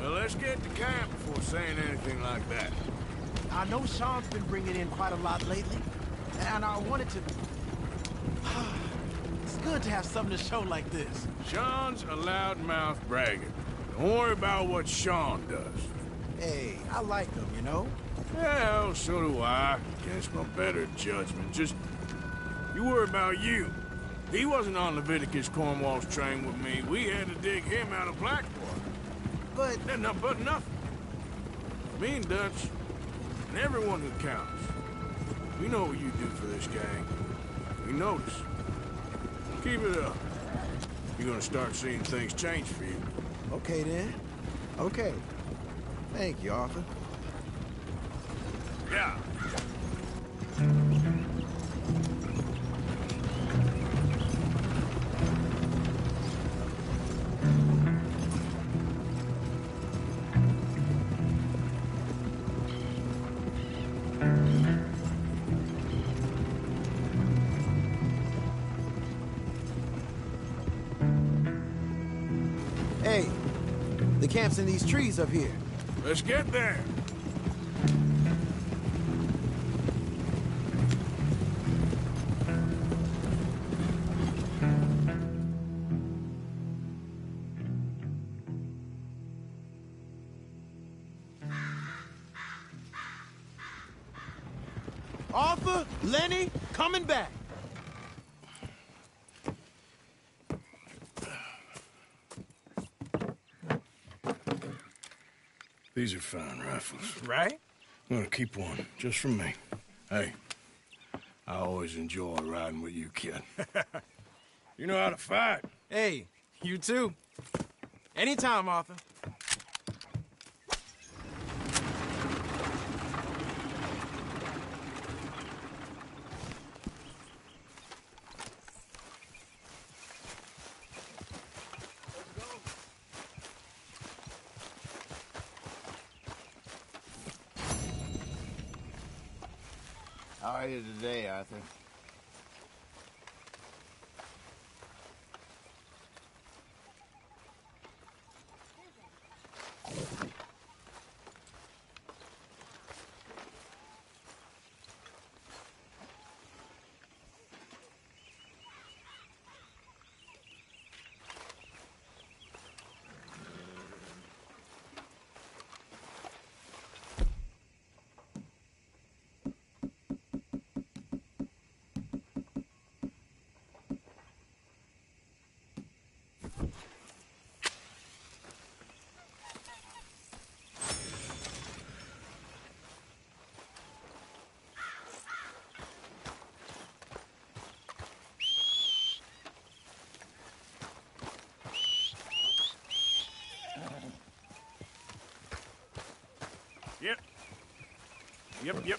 Well, let's get to camp before saying anything like that. I know Sean's been bringing in quite a lot lately, and I wanted to... It's good to have something to show like this. Sean's a loudmouth bragger. Don't worry about what Sean does. Hey, I like him, you know? Well, so do I. Against my better judgment. Just, you worry about you. He wasn't on Leviticus Cornwall's train with me. We had to dig him out of Blackwater. But nothing. Me and Dutch, and everyone who counts. We know what you do for this gang. We notice. Keep it up. You're gonna start seeing things change for you. okay then. Okay. Thank you, Arthur. Yeah. Hey, the camp's in these trees up here. Let's get there. Arthur, Lenny, coming back. These are fine rifles. Right? I'm gonna keep one, just for me. Hey, I always enjoy riding with you, kid. You know how to fight. Hey, you too. Anytime, Arthur. How are you today, Arthur? Yep. Yep. Yeah.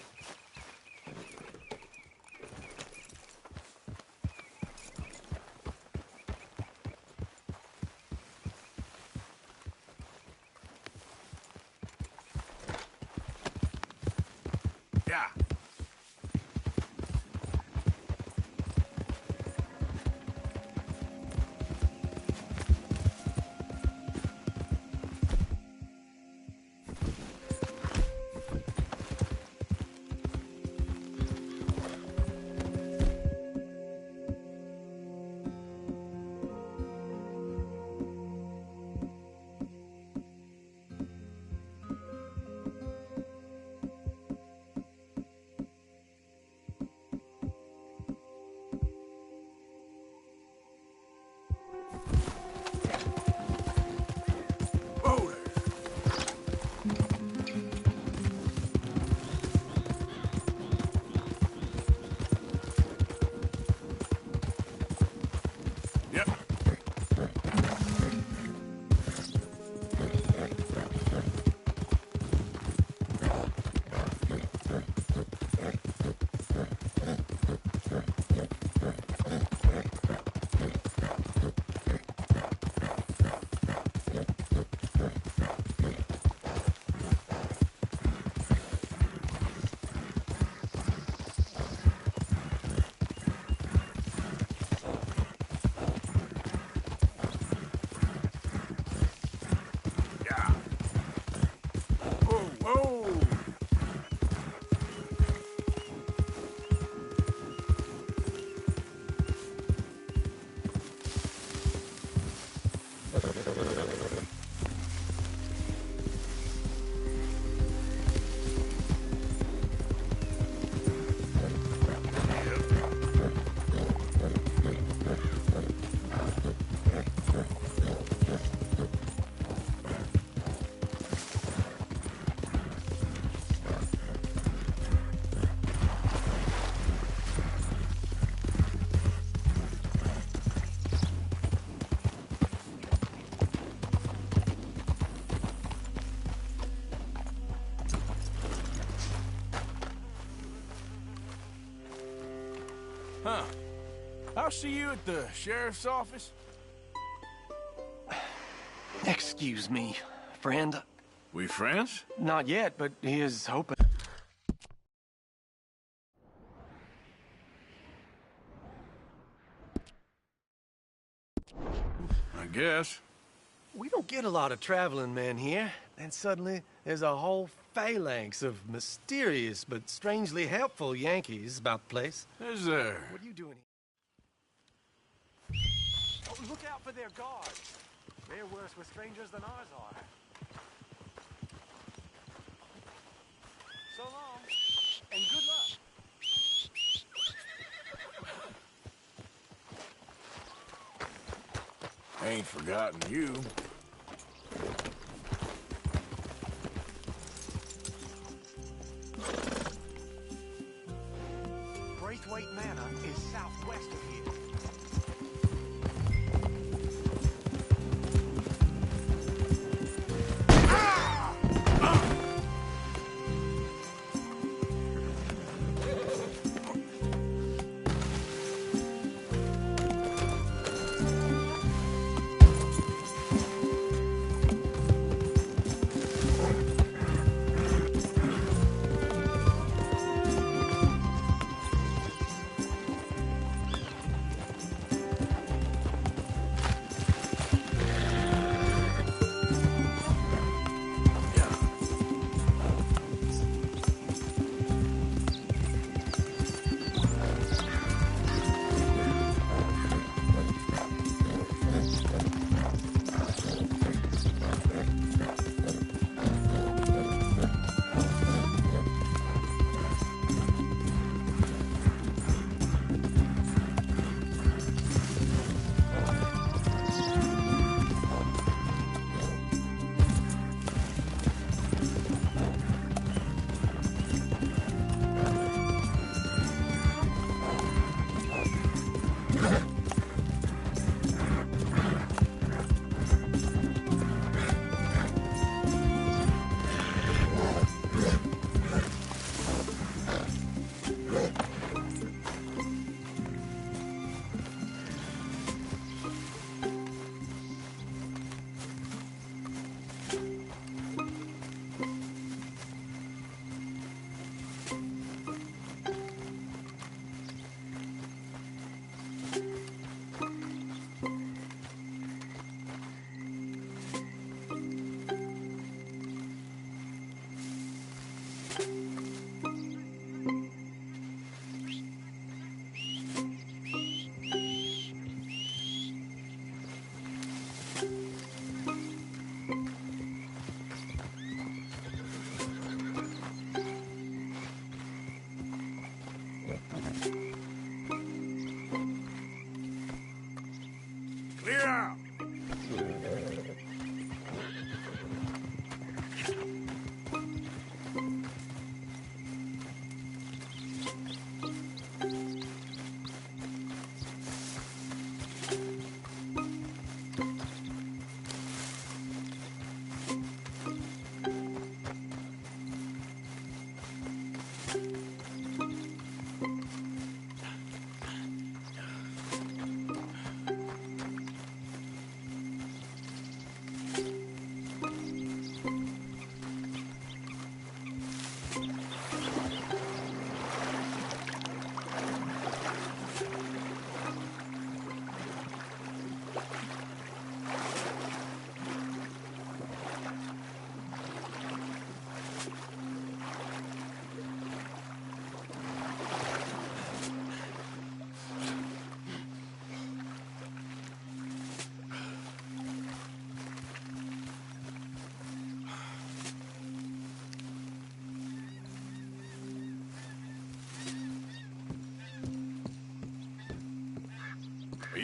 Huh. I'll see you at the sheriff's office. Excuse me, friend. We friends? Not yet, but he is hoping. I guess. We don't get a lot of traveling men here, and suddenly there's a whole phalanx of mysterious but strangely helpful Yankees about the place. Is there? What are you doing here? Oh, look out for their guards. They're worse with strangers than ours are. So long, and good luck. Ain't forgotten you. Braithwaite Manor is southwest of here.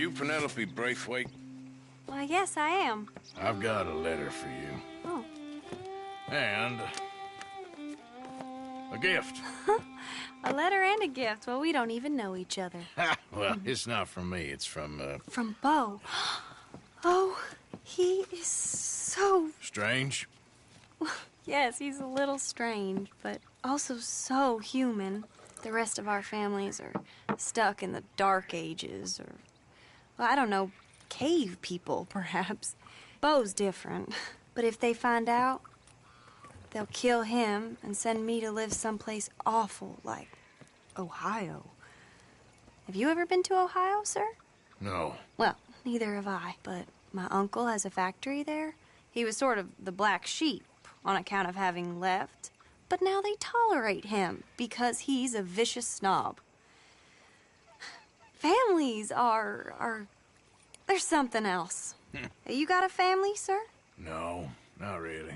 you Penelope Braithwaite? Why, yes, I am. I've got a letter for you. Oh. And a gift. A letter and a gift. Well, we don't even know each other. Well, it's not from me. It's from, From Bo. Oh, he is so... Strange? Yes, he's a little strange, but also so human. The rest of our families are stuck in the Dark Ages, or, well, I don't know, cave people, perhaps. Bo's different. But if they find out, they'll kill him and send me to live someplace awful like Ohio. Have you ever been to Ohio, sir? No. Well, neither have I, but my uncle has a factory there. He was sort of the black sheep on account of having left, but now they tolerate him because he's a vicious snob. Families are there's something else. You got a family, sir? No, not really.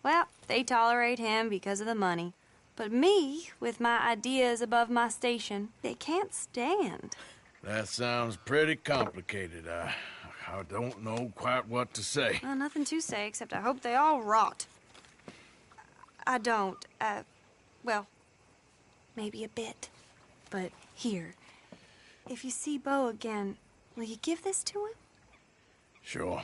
Well, they tolerate him because of the money. But me, with my ideas above my station, they can't stand. That sounds pretty complicated. I don't know quite what to say. Well, nothing to say, except I hope they all rot. I don't, well, maybe a bit. But here, if you see Bo again, will you give this to him? Sure.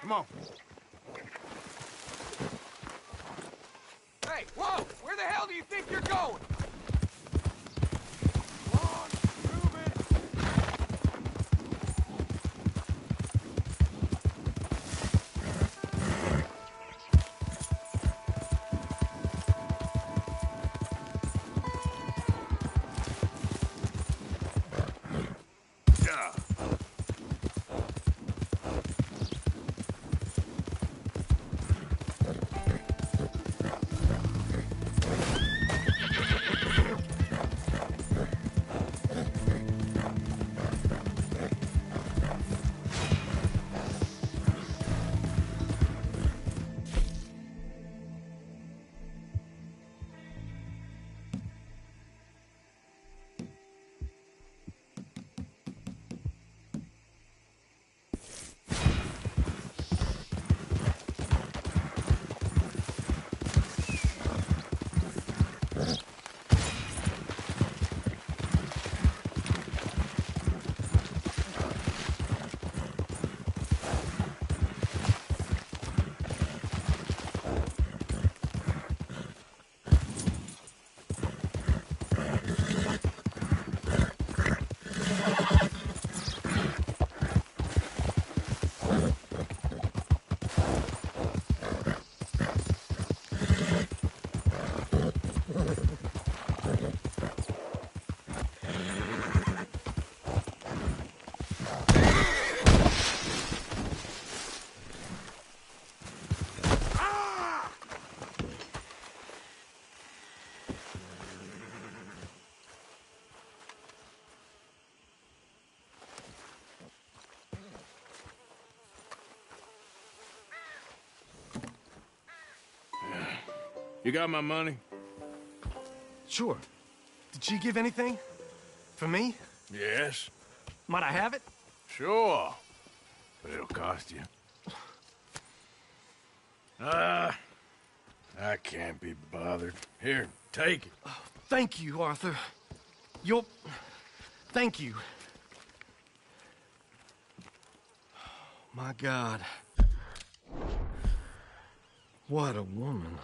Come on. Hey, whoa! Where the hell do you think you're going? Come on, move it. Yeah. You got my money? Sure. Did she give anything? For me? Yes. Might I have it? Sure. But it'll cost you. I can't be bothered. Here, take it. Thank you, Arthur. Thank you. My God. What a woman.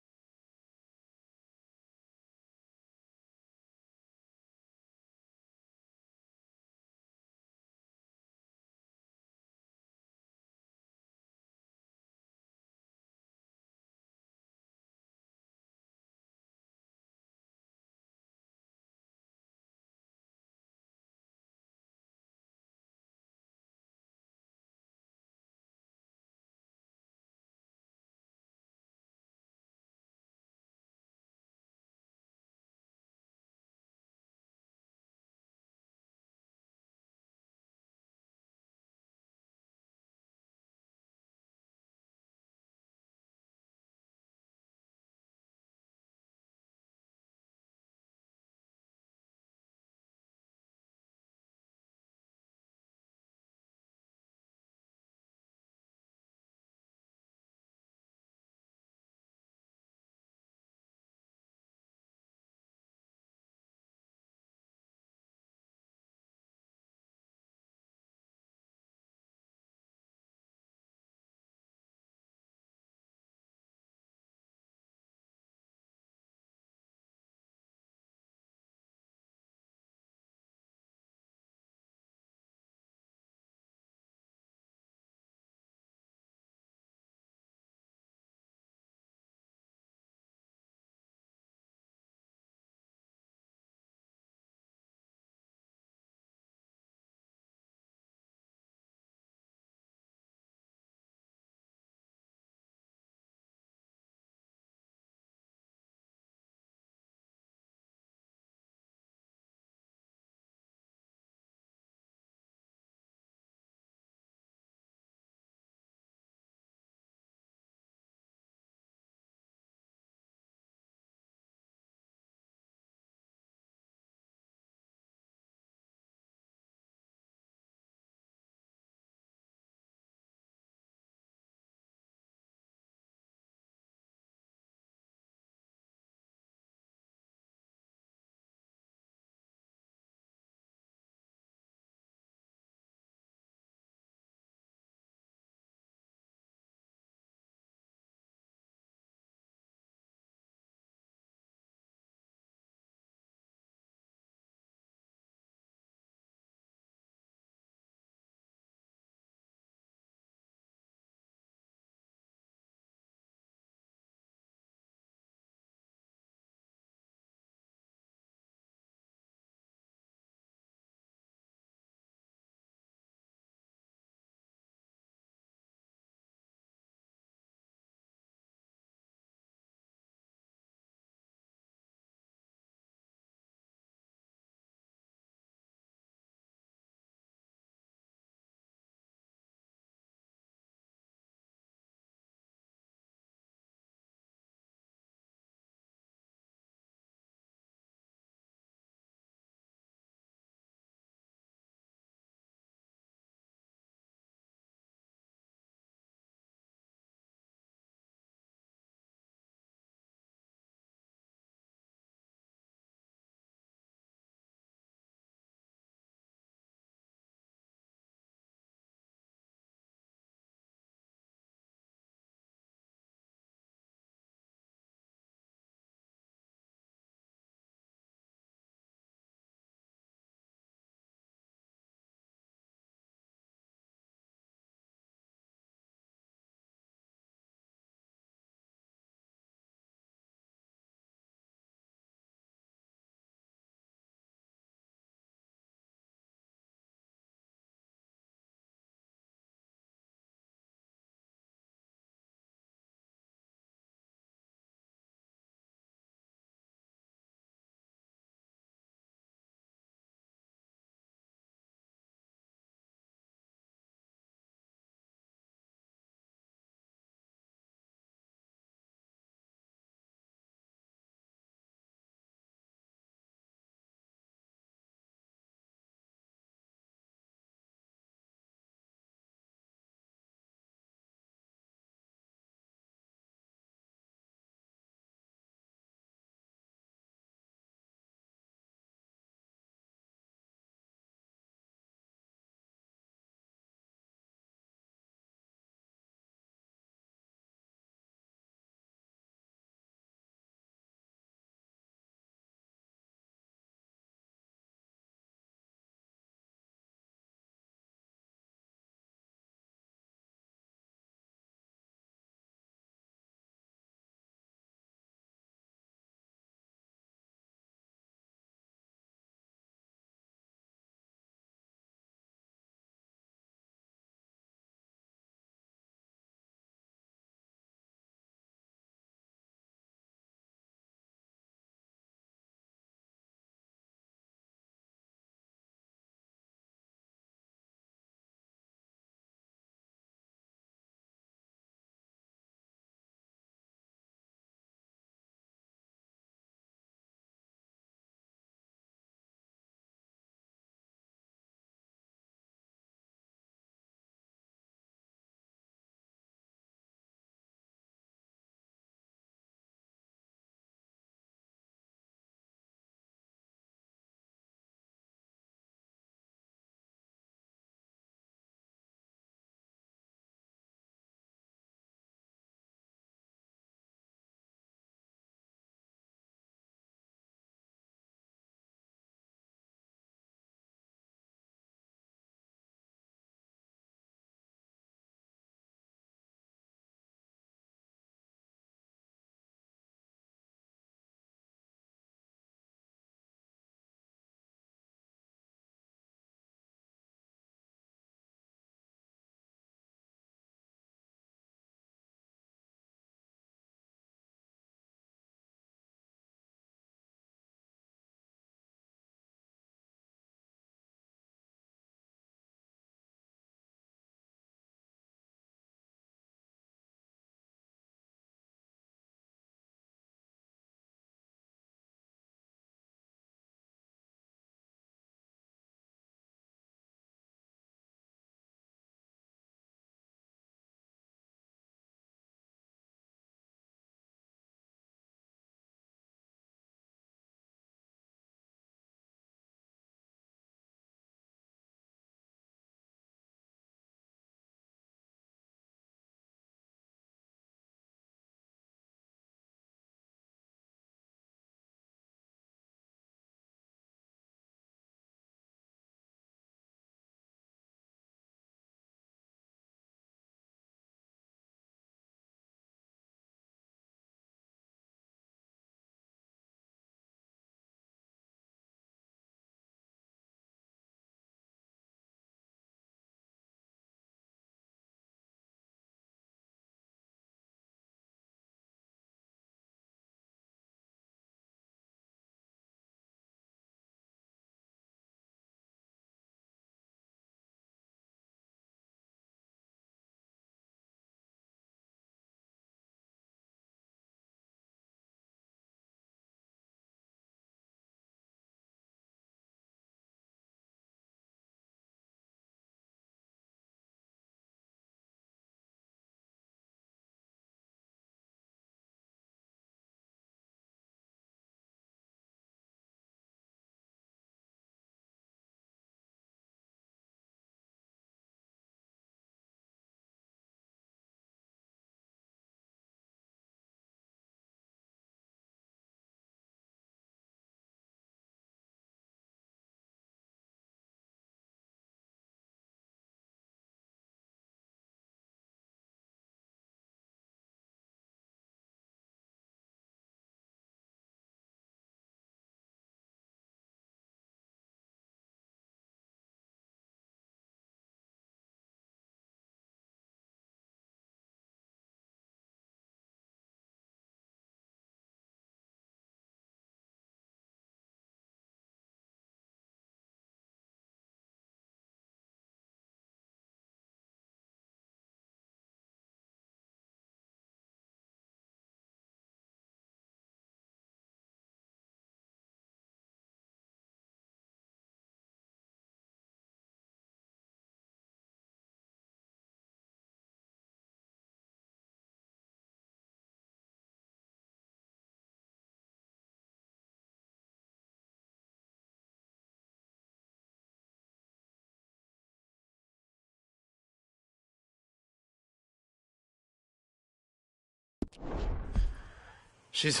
She's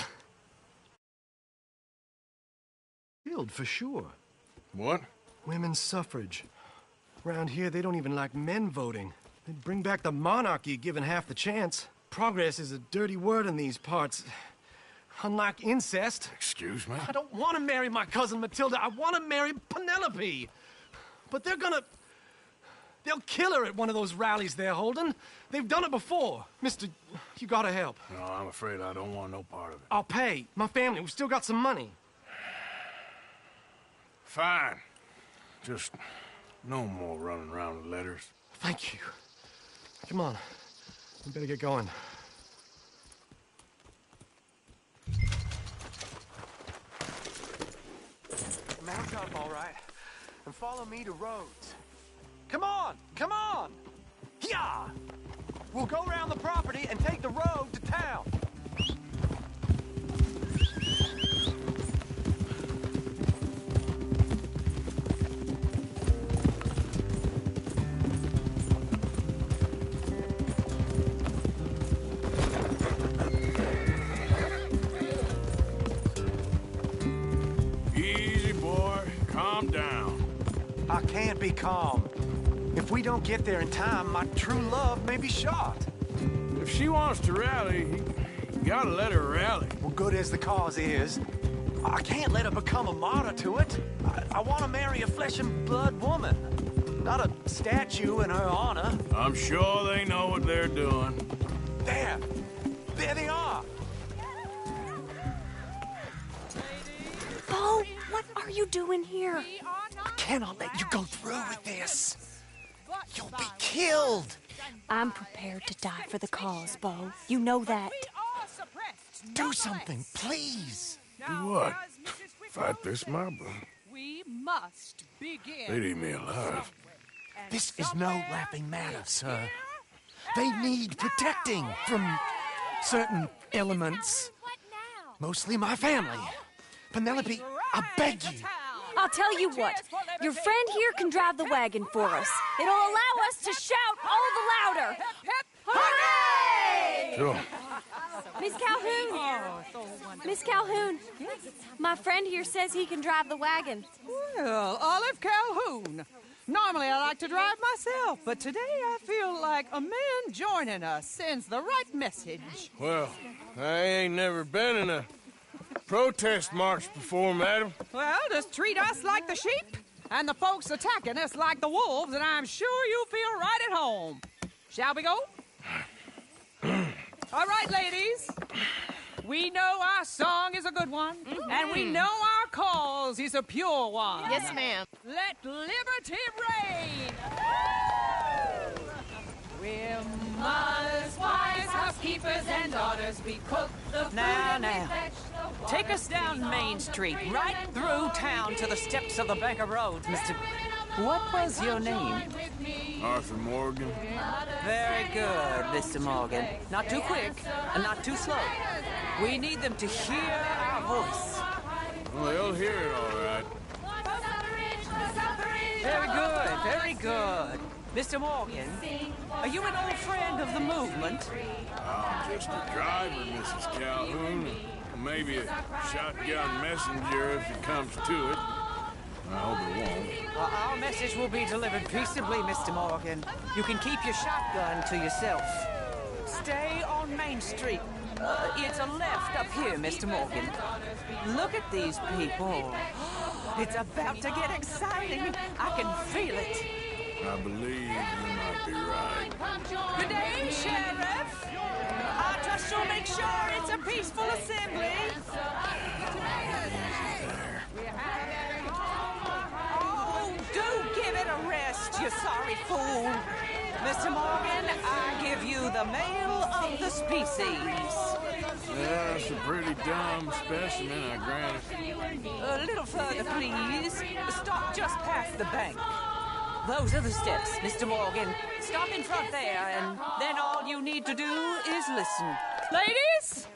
killed for sure. What? Women's suffrage. Around here, they don't even like men voting. They'd bring back the monarchy given half the chance. Progress is a dirty word in these parts. Unlike incest. Excuse me? I don't want to marry my cousin Matilda. I want to marry Penelope. But they'll kill her at one of those rallies they're holding. They've done it before. Mister, you gotta help. No, I'm afraid I don't want no part of it. I'll pay. My family, we've still got some money. Fine. Just no more running around with letters. Thank you. Come on. We better get going. Mount up, all right, and follow me to Rhodes. Come on! Come on! Yeah! We'll go around the property and take the road to town. Easy, boy. Calm down. I can't be calm. If we don't get there in time, my true love may be shot. If she wants to rally, you gotta let her rally. Well, good as the cause is, I can't let her become a martyr to it. I want to marry a flesh and blood woman, not a statue in her honor. I'm sure they know what they're doing. There! There they are! Bo, what are you doing here? I cannot let you go through with this. You'll be killed. I'm prepared to die for the cause, Bo. You know that. Do something, please. Do what? Fight this mob? We must begin. They'd eat me alive. This is no laughing matter, sir. They need protecting from certain elements. Mostly my family. Penelope, I beg you. I'll tell you what. Your friend here can drive the wagon for us. It'll allow us to shout all the louder. Hooray! Sure. Miss Calhoun. Miss Calhoun. My friend here says he can drive the wagon. Well, Olive Calhoun. Normally I like to drive myself, but today I feel like a man joining us sends the right message. Well, I ain't never been in a protest march before, madam. Well, just treat us like the sheep, and the folks attacking us like the wolves, and I'm sure you'll feel right at home. Shall we go? All right, ladies. We know our song is a good one, and we know our cause is a pure one. Yes, ma'am. Let liberty reign. We're mothers, wives, housekeepers, and daughters. We cook the food and we fetch the water. Take us down Main Street, right through town to the steps of the Bank of Rhodes, Mr. What was your name? Arthur Morgan. Very good, Mr. Morgan. Not too quick, and not too slow. We need them to hear our voice. Well, they'll hear it all right. Very good, very good. Mr. Morgan, are you an old friend of the movement? I'm just a driver, Mrs. Calhoun. Maybe a shotgun messenger if it comes to it. I hope it won't. Our message will be delivered peaceably, Mr. Morgan. You can keep your shotgun to yourself. Stay on Main Street. It's a left up here, Mr. Morgan. Look at these people. It's about to get exciting. I can feel it. I believe you might be right. Good day, Sheriff. I trust you'll make sure it's a peaceful assembly. Oh, do give it a rest, you sorry fool. Mr. Morgan, I give you the male of the species. Yeah, that's a pretty dumb specimen, I grant it. A little further, please. Stop just past the bank. Those are the steps, Mr. Morgan. Stop in front there, and then all you need to do is listen. Ladies,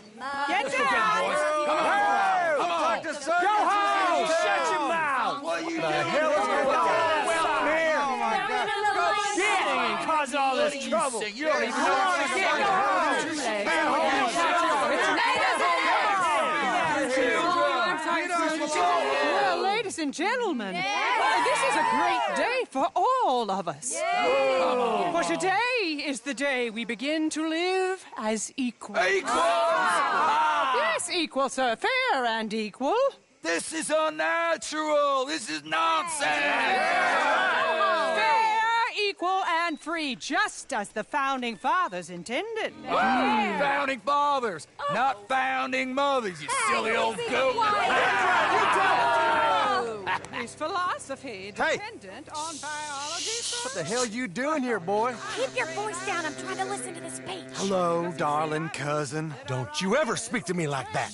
get down! Come on! Go home! Shut your mouth! What are you The hell is going on? Well, here! Oh, my God. Shit! And cause all this trouble. You don't even know what you're getting. Ladies and Ladies and gentlemen, this is a great day for all of us. For today is the day we begin to live as equals. Yes, equal, sir. Fair and equal. This is unnatural. This is nonsense. Fair, equal, and free, just as the Founding Fathers intended. Founding fathers, not founding mothers, you silly old goat. Is philosophy dependent on biology? What the hell you doing here, boy? Keep your voice down. I'm trying to listen to the speech. Hello, darling cousin. Don't you ever speak to me like that.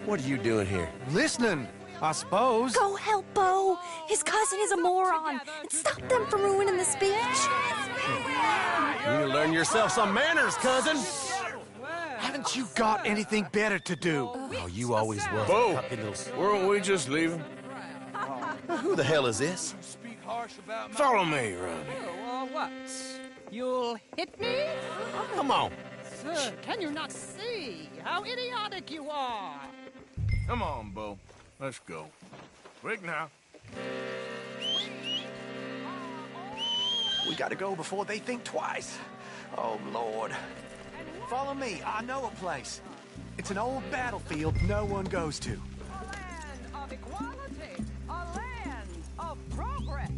What are you doing here? Listening, I suppose. Go help Bo. His cousin is a moron. And stop them from ruining the speech. You need to learn yourself some manners, cousin. Haven't you got anything better to do? Oh, you always was. Bo, weren't we just leaving? Who the hell is this? Follow me, Ronnie. What? You'll hit me? Come on. Sir, can you not see how idiotic you are? Come on, Bo. Let's go. Quick now. We gotta go before they think twice. Oh, Lord. Follow me. I know a place. It's an old battlefield no one goes to. A land of equality. A land of progress.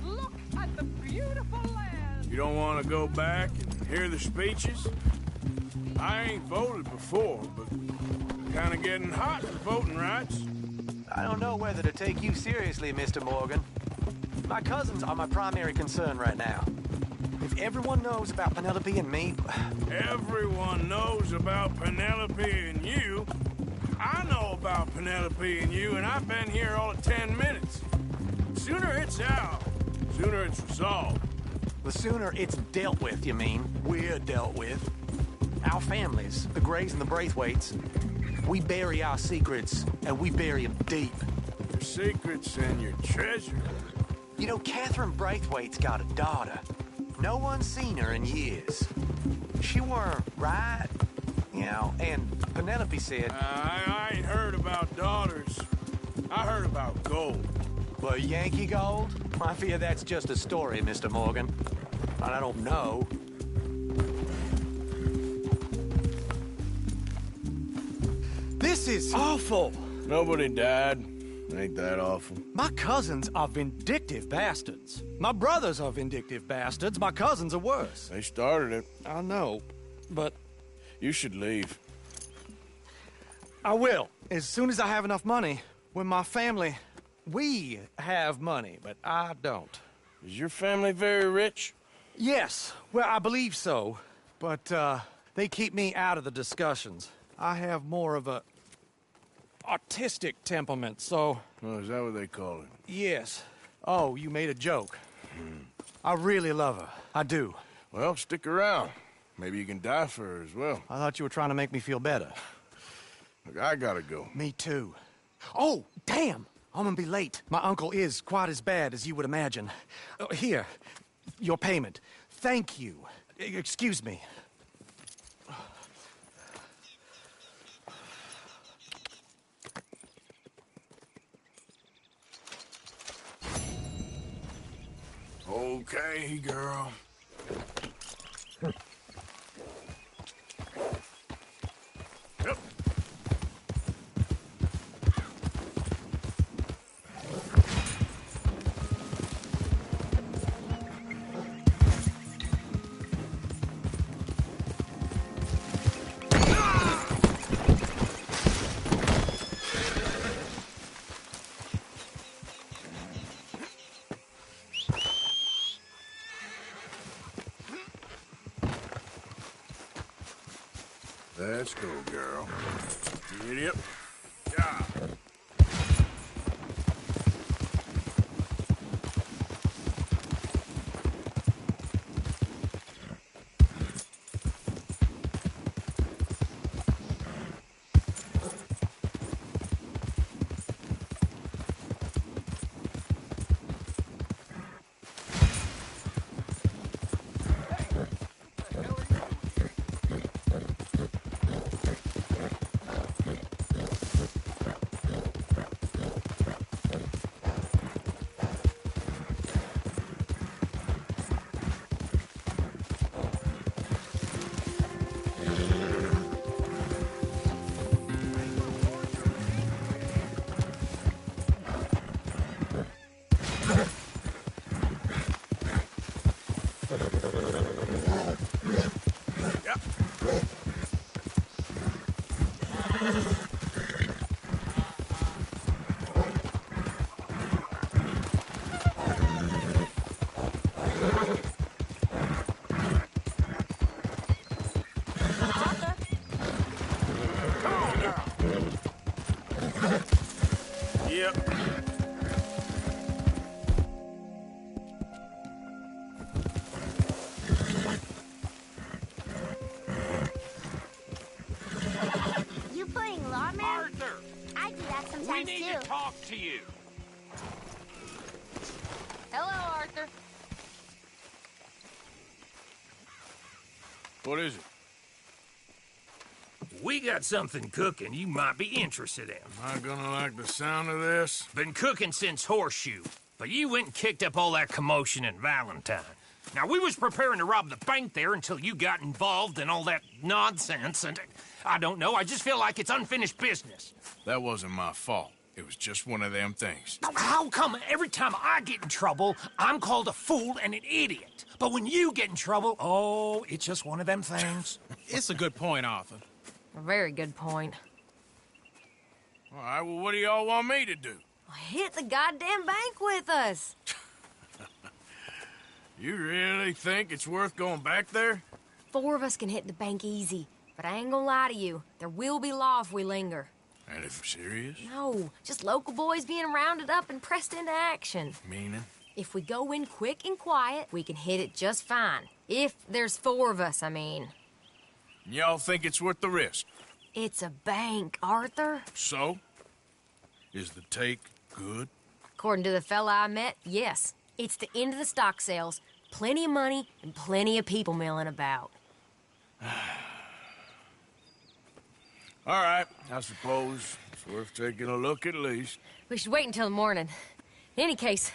Look at the beautiful land. You don't want to go back and hear the speeches? I ain't voted before, but kind of getting hot for voting rights. I don't know whether to take you seriously, Mr. Morgan. My cousins are my primary concern right now. If everyone knows about Penelope and me... Everyone knows about Penelope and you. I know about Penelope and you, and I've been here all of 10 minutes. Sooner it's out, sooner it's resolved. The sooner it's dealt with, you mean? We're dealt with. Our families, the Grays and the Braithwaites, we bury our secrets, and we bury them deep. Your secrets and your treasure. You know, Catherine Braithwaite's got a daughter. No one's seen her in years. She weren't right, you know, and Penelope said... I ain't heard about daughters. I heard about gold. Well, Yankee gold? I fear that's just a story, Mr. Morgan. And I don't know. This is awful. Nobody died. Ain't that awful? My cousins are vindictive bastards. My brothers are vindictive bastards. My cousins are worse. They started it. I know, but... You should leave. I will, as soon as I have enough money. When my family... We have money, but I don't. Is your family very rich? Yes, well, I believe so. But, they keep me out of the discussions. I have more of a... artistic temperament, so... Oh, is that what they call it? Yes. Oh, you made a joke. I really love her. I do. Well, stick around. Maybe you can die for her as well. I thought you were trying to make me feel better. Look, I gotta go. Me too. Oh, damn! I'm gonna be late. My uncle is quite as bad as you would imagine. Here, your payment. Thank you. Excuse me. Okay, girl. Yep. Let's go, girl. Idiot. Yeah. Yep. You playing lawman? Arthur! I do that sometimes We need too. to talk to you. Hello, Arthur. What is it? We got something cooking you might be interested in. Am I gonna like the sound of this? Been cooking since Horseshoe, but you went and kicked up all that commotion in Valentine. Now, we was preparing to rob the bank there until you got involved in all that nonsense, and I don't know, I just feel like it's unfinished business. That wasn't my fault. It was just one of them things. How come every time I get in trouble, I'm called a fool and an idiot? But when you get in trouble, oh, it's just one of them things. It's a good point, Arthur. A very good point. All right, well, what do y'all want me to do? Hit the goddamn bank with us. You really think it's worth going back there? 4 of us can hit the bank easy, but I ain't gonna lie to you. There will be law if we linger. And if serious? No, just local boys being rounded up and pressed into action. Meaning? If we go in quick and quiet, we can hit it just fine. If there's 4 of us, I mean. Y'all think it's worth the risk? It's a bank, Arthur. So? Is the take good? According to the fella I met, yes. It's the end of the stock sales. Plenty of money and plenty of people milling about. All right, I suppose it's worth taking a look at least. We should wait until the morning. In any case,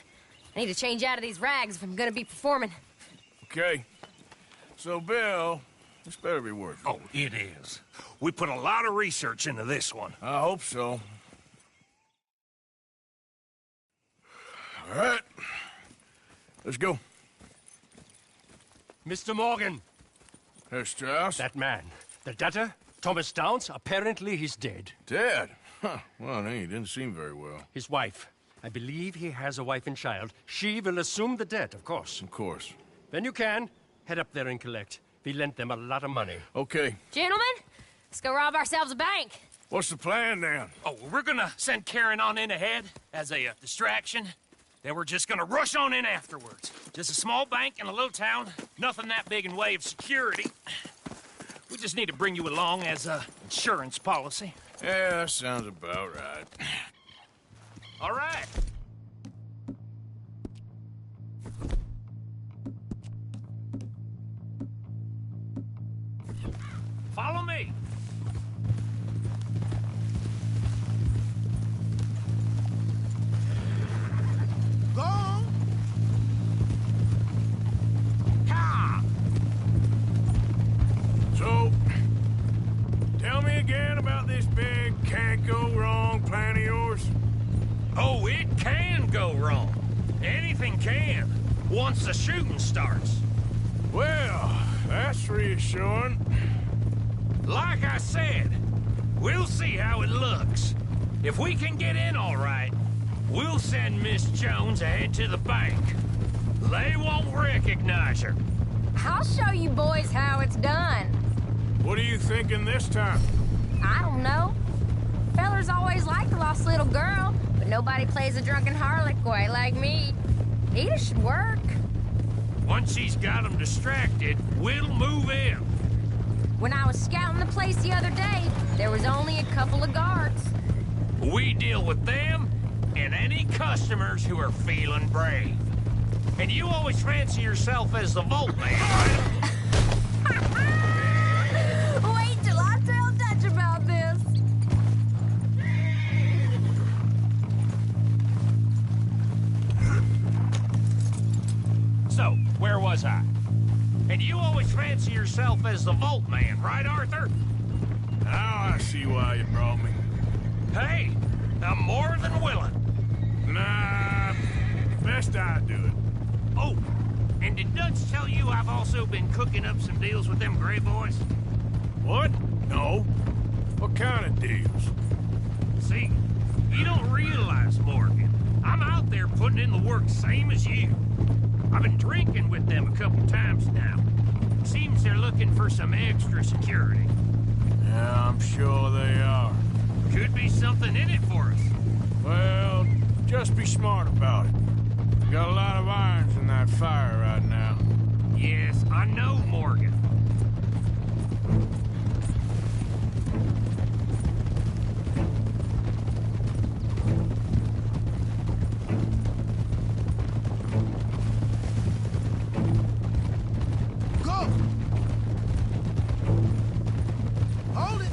I need to change out of these rags if I'm gonna be performing. Okay. So, Bill, this better be worth it. Oh, it is. We put a lot of research into this one. I hope so. All right. Let's go. Mr. Morgan. Herr Strauss? That man. The debtor, Thomas Downs, apparently he's dead. Dead? Huh. Well, he didn't seem very well. His wife. I believe he has a wife and child. She will assume the debt, of course. Of course. When you can, head up there and collect. We lent them a lot of money. Okay. Gentlemen, let's go rob ourselves a bank. What's the plan, then? Oh, we're gonna send Karen on in ahead as a distraction. Then we're just gonna rush on in afterwards. Just a small bank in a little town. Nothing that big in way of security. We just need to bring you along as a insurance policy. Yeah, that sounds about right. All right. Follow me. Go on. Ha! So, tell me again about this big can't-go-wrong plan of yours. Oh, it can go wrong. Anything can, once the shooting starts. Well, that's reassuring. Like I said, we'll see how it looks. If we can get in all right, we'll send Miss Jones ahead to the bank. They won't recognize her. I'll show you boys how it's done. What are you thinking this time? I don't know. Fellers always liked the lost little girl, but nobody plays a drunken harlot quite like me. It should work. Once she's got them distracted, we'll move in. When I was scouting the place the other day, there was only a couple of guards. We deal with them and any customers who are feeling brave. And you always fancy yourself as the vault man, right? Wait till I tell Dutch about this. So, where was I? And you always fancy yourself as the vault man, right, Arthur? Now I see why you brought me. Hey, I'm more than willing. Nah, best I do it. Oh, and did Dutch tell you I've also been cooking up some deals with them Gray Boys? What? No. What kind of deals? See, you don't realize, Morgan. I'm out there putting in the work same as you. I've been drinking with them a couple times now. Seems they're looking for some extra security. Yeah, I'm sure they are. Could be something in it for us. Well, just be smart about it. Got a lot of irons in that fire right now. Yes, I know, Morgan. Go! Hold it!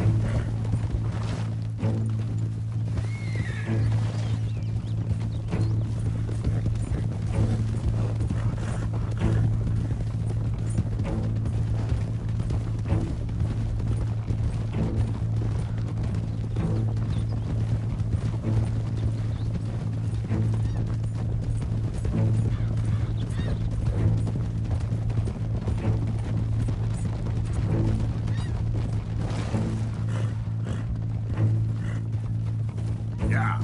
Yeah.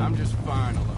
I'm just fine alone.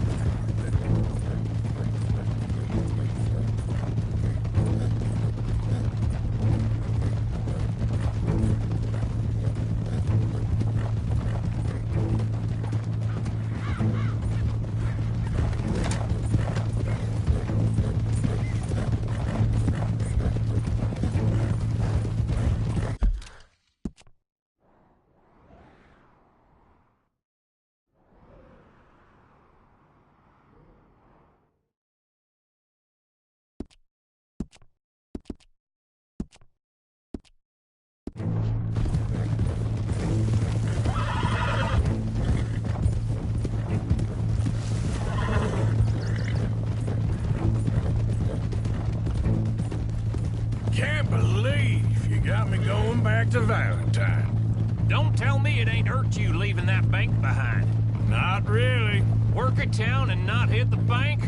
Can't believe you got me going back to Valentine. Don't tell me it ain't hurt you leaving that bank behind. Not really. Work a town and not hit the bank?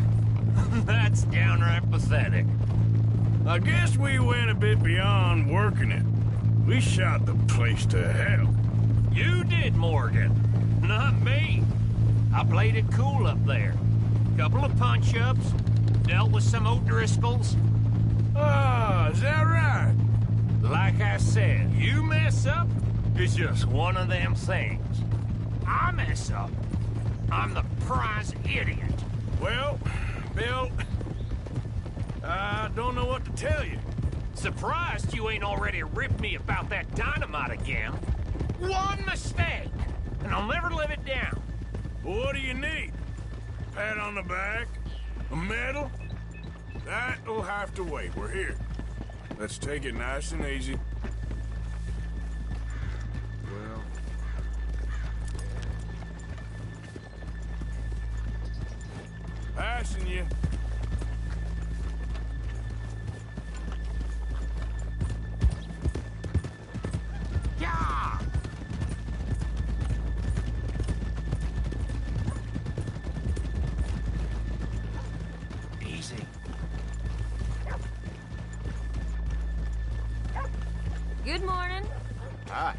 That's downright pathetic. I guess we went a bit beyond working it. We shot the place to hell. You did, Morgan. Not me. I played it cool up there. Couple of punch-ups, dealt with some O'Driscolls. Ah, is that right? Like I said, you mess up, it's just one of them things. I mess up, I'm the prize idiot. Well, Bill, I don't know what to tell you. Surprised you ain't already ripped me about that dynamite again. One mistake, and I'll never live it down. Well, what do you need? Pat on the back? A medal? That'll have to wait. We're here. Let's take it nice and easy. Well... Passing you. Yeah! Easy. Good morning. Hi.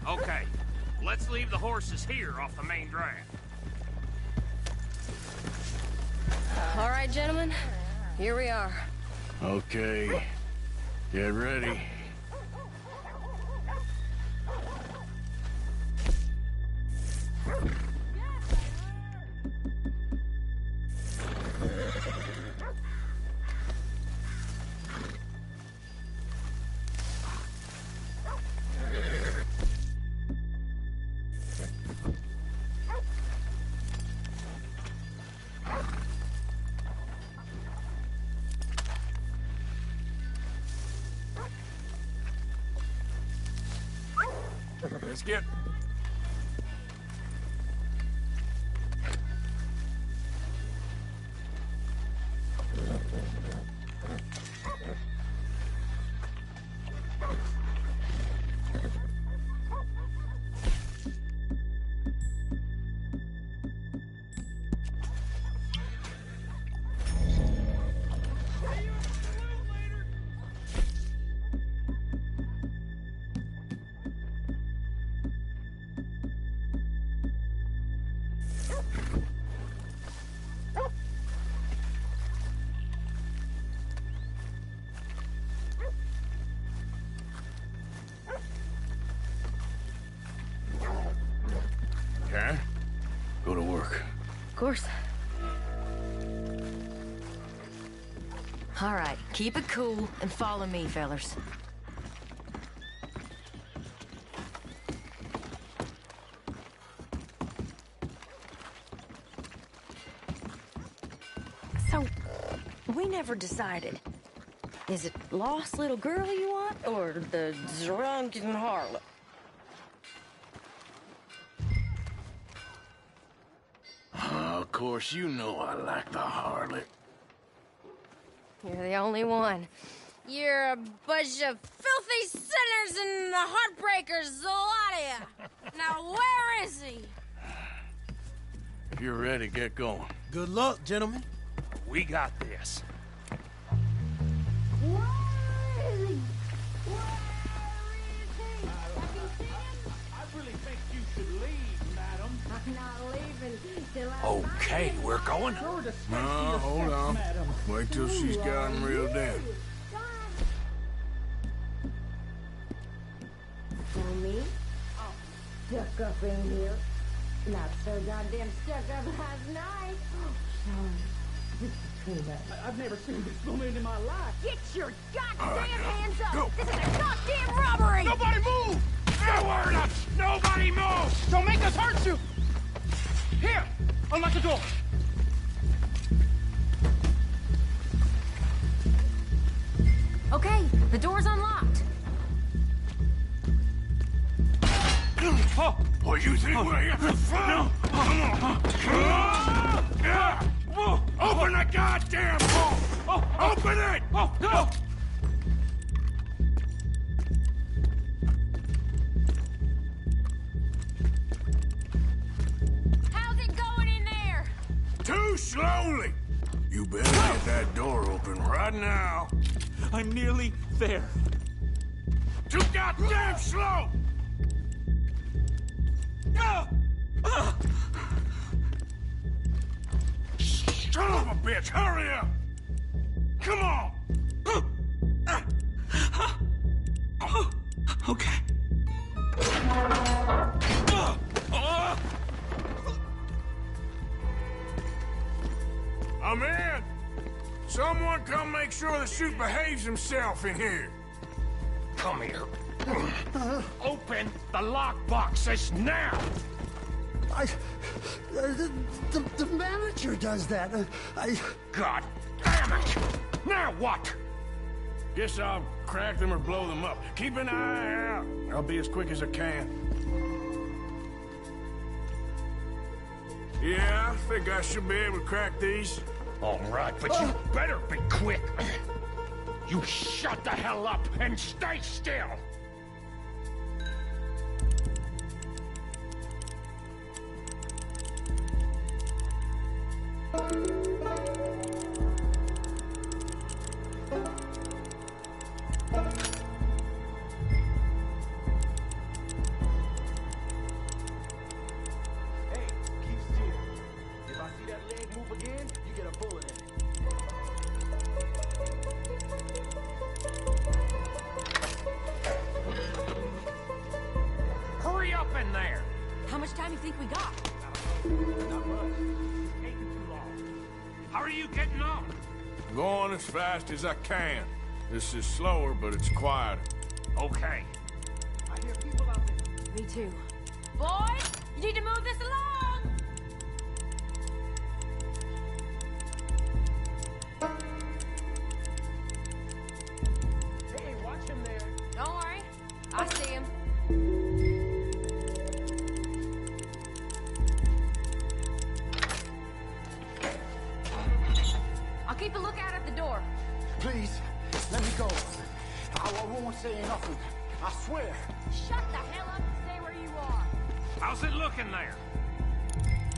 Okay, let's leave the horses here off the main drag. All right, gentlemen. Here we are. Okay. Get ready. Let's get... Karen, go to work. Of course. All right, keep it cool and follow me, fellers. So, we never decided. Is it lost little girl you want, or the drunken harlot? Of course, you know I like the harlot. You're the only one. You're a bunch of filthy sinners and heartbreakers, the lot of you. Now, where is he? If you're ready, get going. Good luck, gentlemen. We got this. Okay, we're going. No, hold on. Wait till she's gotten real dead. For me? Stuck up in here. Not so goddamn stuck up last night. I've never seen this woman in my life. Get your goddamn hands up! Go. This is a goddamn robbery! Nobody move! Nowhere else! Nobody move! Don't make us hurt you! Here! Unlock the door! Okay, the door's unlocked. Oh! What you think we're here for fun? Come on! Open the goddamn door! Open it! Oh, no! How's it going in there? Too slowly! You better get that door open right now. I'm nearly there. Too goddamn slow! Son of a bitch, hurry up! Come on! Okay. I'm in! Someone come make sure the chute behaves himself in here. Come here. Open the lockboxes now! The manager does that. God damn it! Now what? Guess I'll crack them or blow them up. Keep an eye out. I'll be as quick as I can. Yeah, I think I should be able to crack these. All right, but you better be quick. You shut the hell up and stay still! Hurry up in there! How much time do you think we got? Not much. Taking too long. How are you getting on? Going as fast as I can. This is slower, but it's quieter. Okay. I hear people out there. Me too. Boys, you need to move this along! Hey, watch him there. Don't worry. I see him. saying nothing. I swear. Shut the hell up and stay where you are. How's it looking there?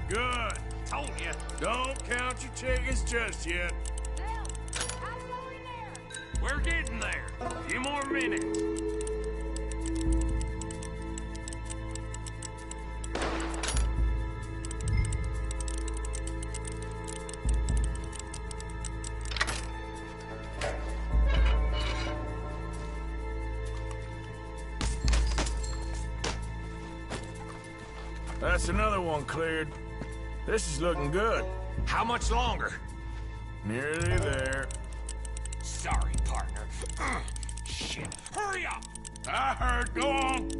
Good. Told you. Don't count your chickens just yet. We're getting there. A few more minutes. That's another one cleared. This is looking good. How much longer? Nearly there. Sorry, partner. Shit. Hurry up! I heard. Go on.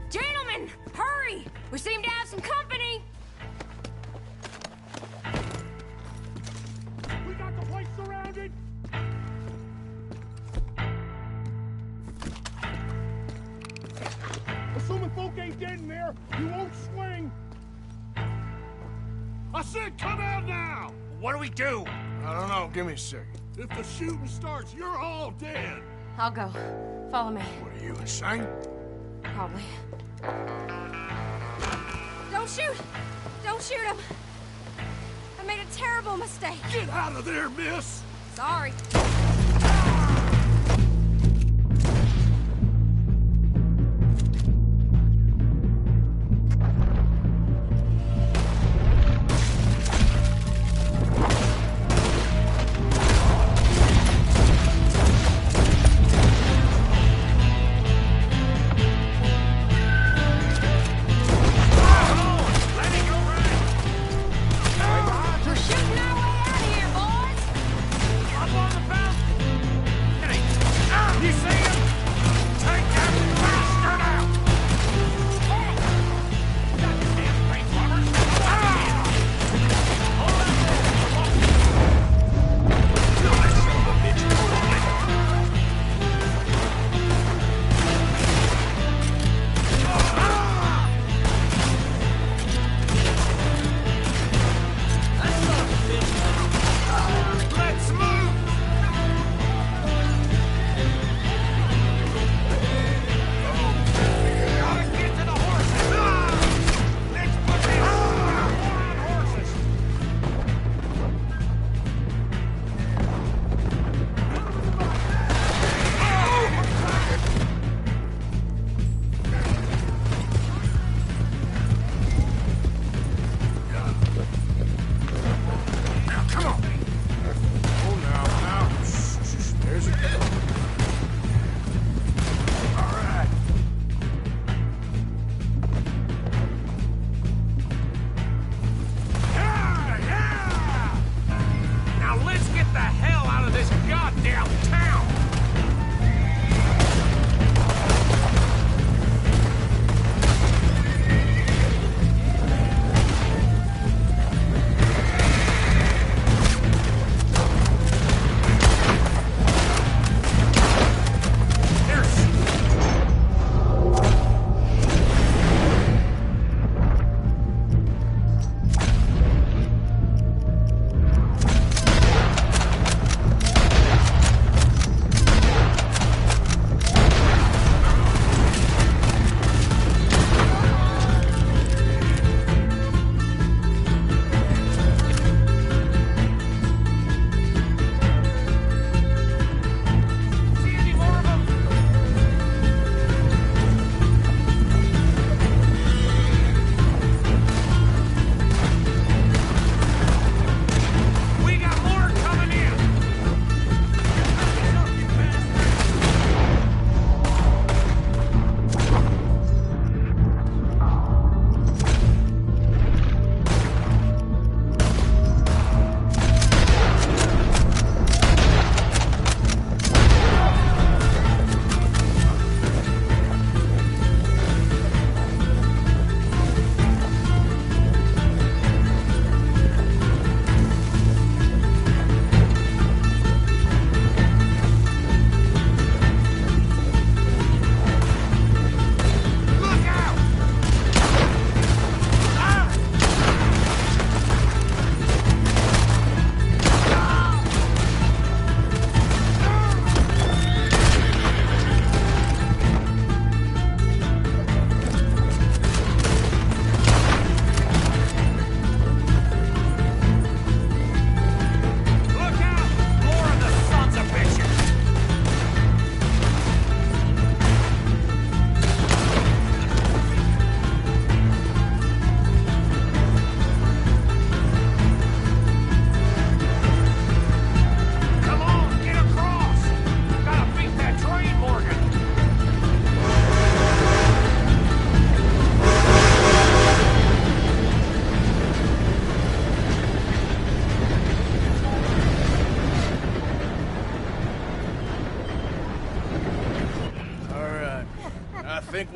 Gentlemen, hurry! We seem to have some company. We got the place surrounded. Assuming folk ain't dead in there, you won't swing. I said come out now! What do we do? I don't know. Give me a second. If the shooting starts, you're all dead. I'll go. Follow me. What are you, insane? Probably. Don't shoot! Don't shoot him! I made a terrible mistake. Get out of there, miss! Sorry. We're shooting our way out of here, boys! Up on the fountain!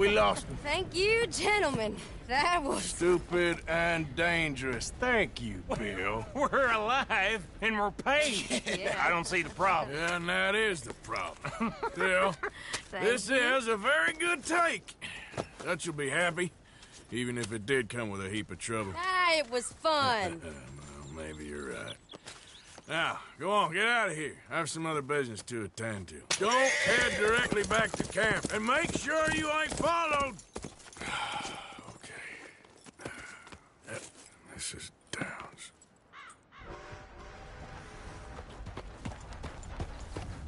we lost him. Thank you, gentlemen. That was... Stupid and dangerous. Thank you, Bill. We're alive and we're paid. Yeah. I don't see the problem. Yeah, and that is the problem. Still, Thank this you. is a very good take. Dutch will be happy, even if it did come with a heap of trouble. Ah, it was fun. Well, maybe you're right. Now, go on, get out of here. I have some other business to attend to. Don't head directly back to camp, and make sure you ain't followed. Okay. Yep, this is Downs.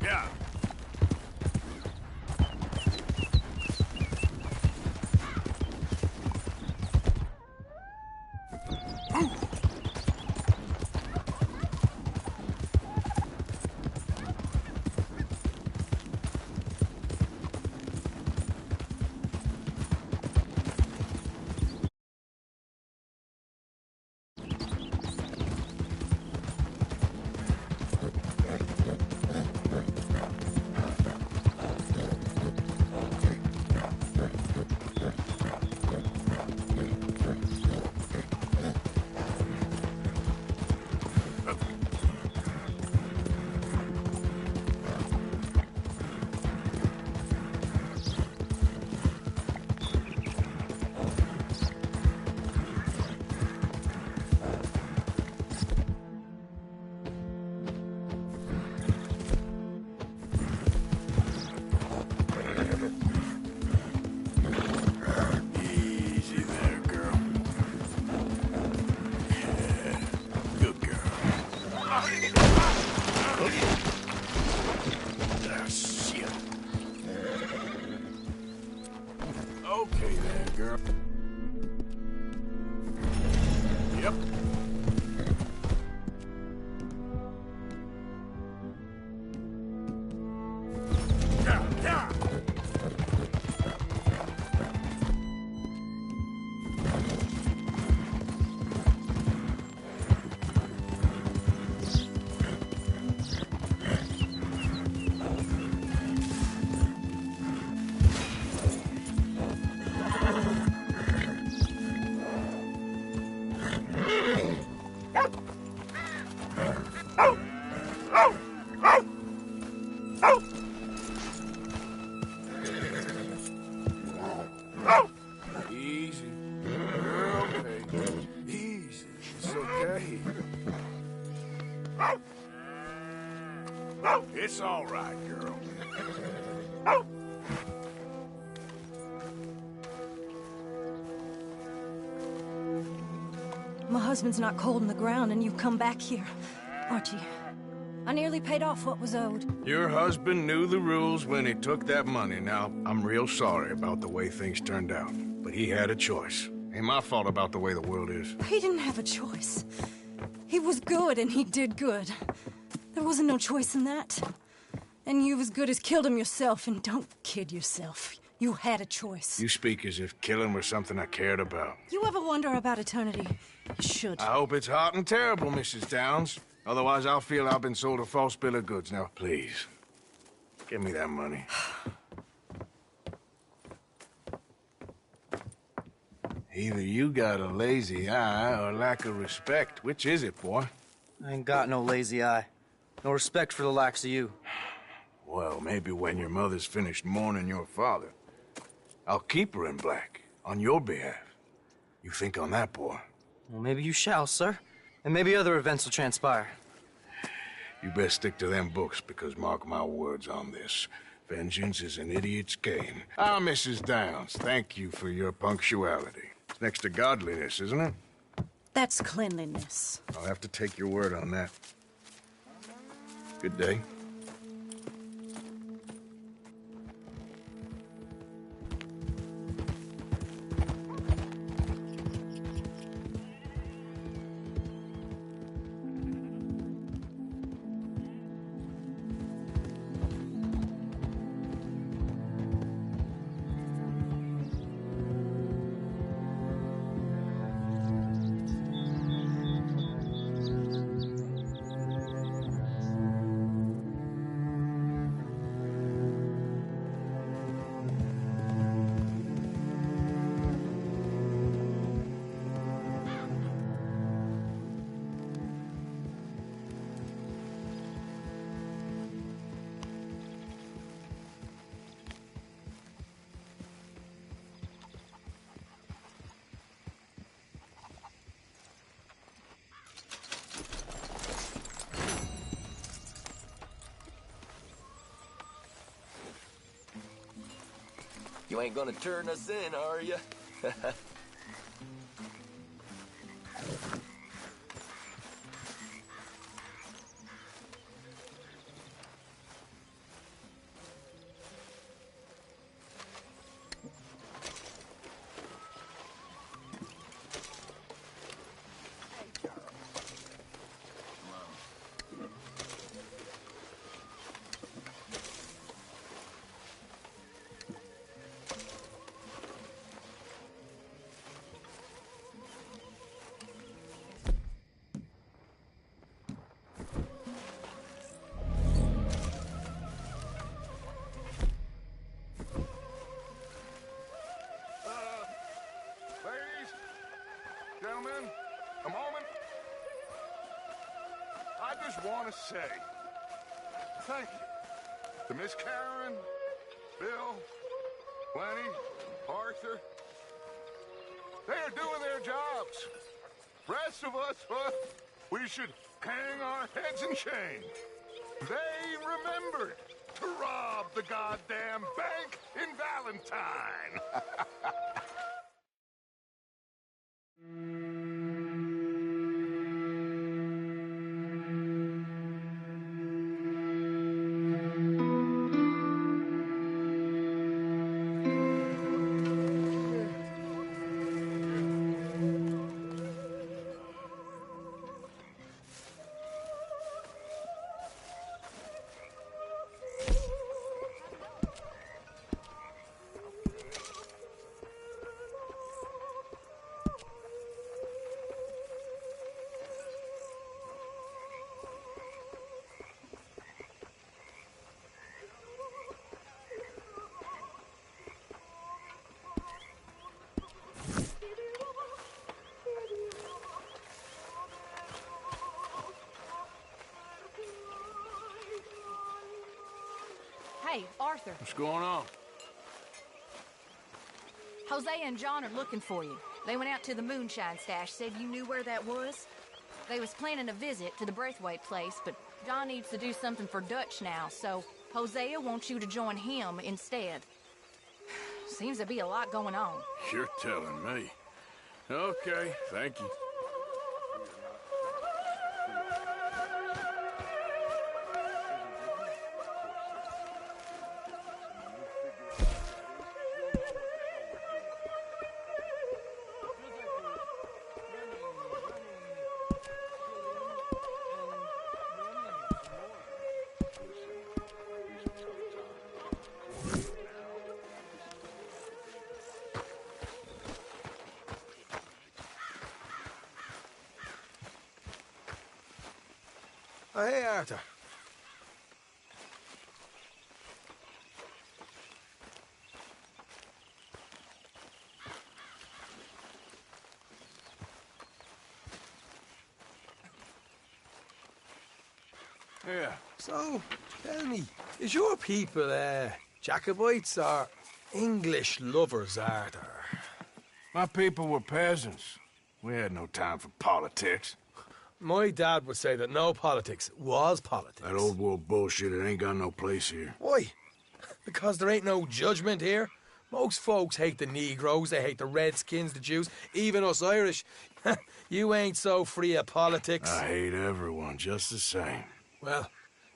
Yeah. Easy there, girl. Yeah, good girl. Ah, shit. Okay then, girl. Yep. Yeah, yeah. Easy. You're okay. Easy. It's okay. It's all right, girl. My husband's not cold in the ground, and you've come back here. Archie, I nearly paid off what was owed. Your husband knew the rules when he took that money. Now, I'm real sorry about the way things turned out. But he had a choice. Ain't my fault about the way the world is. He didn't have a choice. He was good, and he did good. There wasn't no choice in that. And you've as good as killed him yourself, and don't kid yourself. You had a choice. You speak as if killing was something I cared about. You ever wonder about eternity? You should. I hope it's hot and terrible, Mrs. Downs. Otherwise, I'll feel I've been sold a false bill of goods. Now, please, give me that money. Either you got a lazy eye or lack of respect. Which is it, boy? I ain't got no lazy eye. No respect for the likes of you. Well, maybe when your mother's finished mourning your father, I'll keep her in black on your behalf. You think on that, boy? Well, maybe you shall, sir. And maybe other events will transpire. You best stick to them books, because mark my words on this. Vengeance is an idiot's game. Ah, Mrs. Downs, thank you for your punctuality. It's next to godliness, isn't it? That's cleanliness. I'll have to take your word on that. Good day. You ain't gonna turn us in, are you? Ladies, gentlemen, a moment. I just want to say thank you to Miss Karen, Bill, Lenny, Arthur. They are doing their jobs. Rest of us, we should hang our heads in shame. They remembered to rob the goddamn bank in Valentine. Hey, Arthur. What's going on? Jose and John are looking for you. They went out to the moonshine stash, said you knew where that was. They was planning a visit to the Braithwaite place, but John needs to do something for Dutch now, so Hosea wants you to join him instead. Seems to be a lot going on. You're telling me. Okay, thank you. Oh, hey, Arthur. Yeah. So, tell me, is your people, Jacobites or English lovers, Arthur? My people were peasants. We had no time for politics. My dad would say that no politics was politics. That old world bullshit, it ain't got no place here. Why? Because there ain't no judgment here. Most folks hate the Negroes, they hate the Redskins, the Jews, even us Irish. You ain't so free of politics. I hate everyone just the same. Well,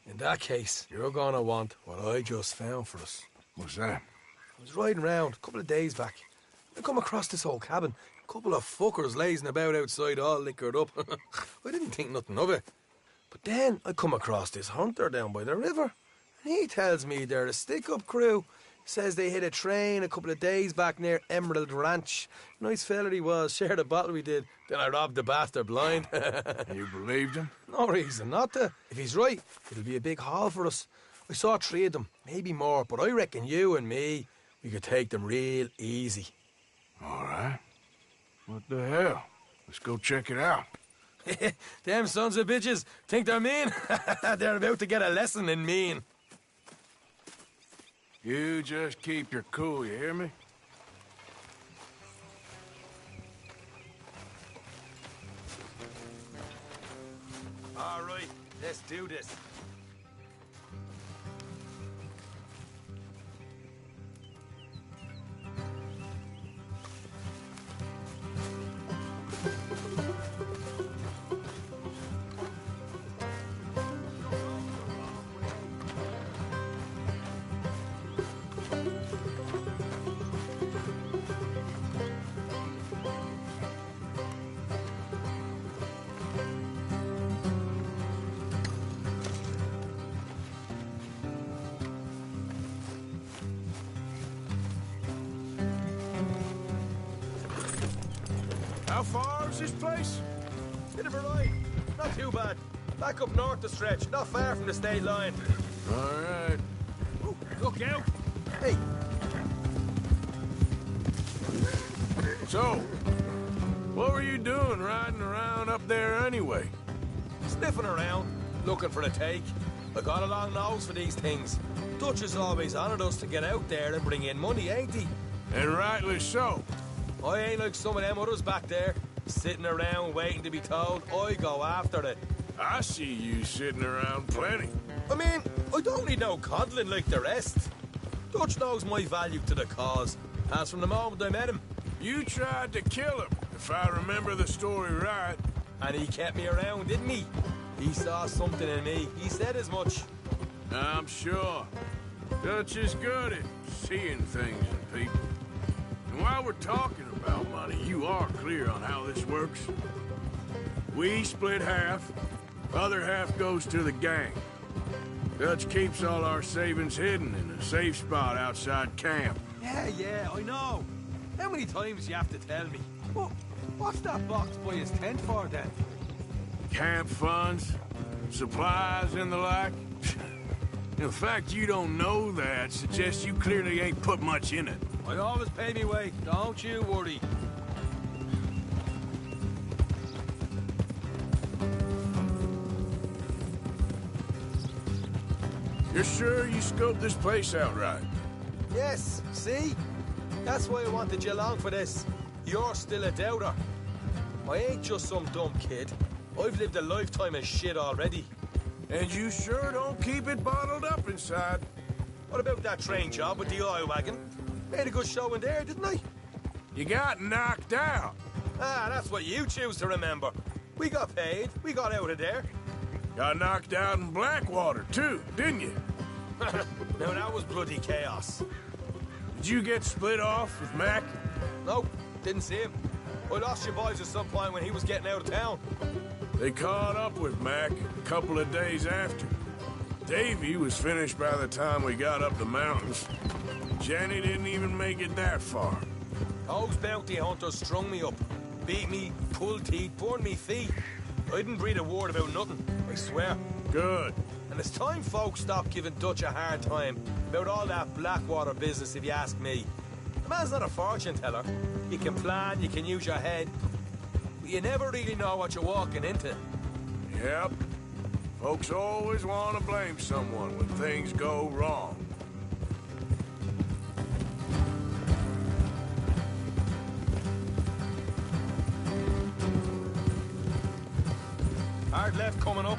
in that case, you're gonna want what I just found for us. What's that? I was riding around a couple of days back. I come across this old cabin. A couple of fuckers lazing about outside all liquored up. I didn't think nothing of it. But then I come across this hunter down by the river. And he tells me they're a stick-up crew. Says they hit a train a couple of days back near Emerald Ranch. Nice fella he was, shared a bottle we did. Then I robbed the bastard blind. You believed him? No reason not to. If he's right, it'll be a big haul for us. I saw 3 of them, maybe more, but I reckon you and me, we could take them real easy. All right. What the hell? Let's go check it out. Them sons of bitches think they're mean. They're about to get a lesson in mean. You just keep your cool, you hear me? All right, let's do this. far is this place? Bit of a ride. Not too bad. Back up north the stretch, not far from the state line. All right. Ooh, look out! Hey. So, what were you doing riding around up there anyway? Sniffing around, looking for a take. I got a long nose for these things. Dutch has always honoured us to get out there and bring in money, ain't he? And rightly so. I ain't like some of them others back there, sitting around waiting to be told. I go after it. I see you sitting around plenty. I mean, I don't need no coddling like the rest. Dutch knows my value to the cause, as from the moment I met him. You tried to kill him, if I remember the story right. And he kept me around, didn't he? He saw something in me. He said as much. I'm sure. Dutch is good at seeing things in people. And while we're talking about money, you are clear on how this works. We split half, other half goes to the gang. Dutch keeps all our savings hidden in a safe spot outside camp. Yeah, I know. How many times you have to tell me? What's that box by his tent for, then? Camp funds, supplies, and the like. The fact you don't know that suggests you clearly ain't put much in it. I always pay me way, don't you worry. You're sure you scoped this place out right? Yes, see? That's why I wanted you along for this. You're still a doubter. I ain't just some dumb kid. I've lived a lifetime of shit already. And you sure don't keep it bottled up inside. What about that train job with the oil wagon? Made a good show in there, didn't I? You got knocked out. Ah, that's what you choose to remember. We got paid. We got out of there. Got knocked out in Blackwater, too, didn't you? Now, that was bloody chaos. Did you get split off with Mac? Nope, didn't see him. I lost your boys at some point when he was getting out of town. They caught up with Mac a couple of days after. Davy was finished by the time we got up the mountains. Jenny didn't even make it that far. Those bounty hunters strung me up. Beat me, pulled teeth, burned me feet. I didn't breathe a word about nothing, I swear. Good. And it's time folks stopped giving Dutch a hard time about all that Blackwater business, if you ask me. The man's not a fortune teller. You can plan, you can use your head, but you never really know what you're walking into. Yep. Folks always want to blame someone when things go wrong. Hard left coming up.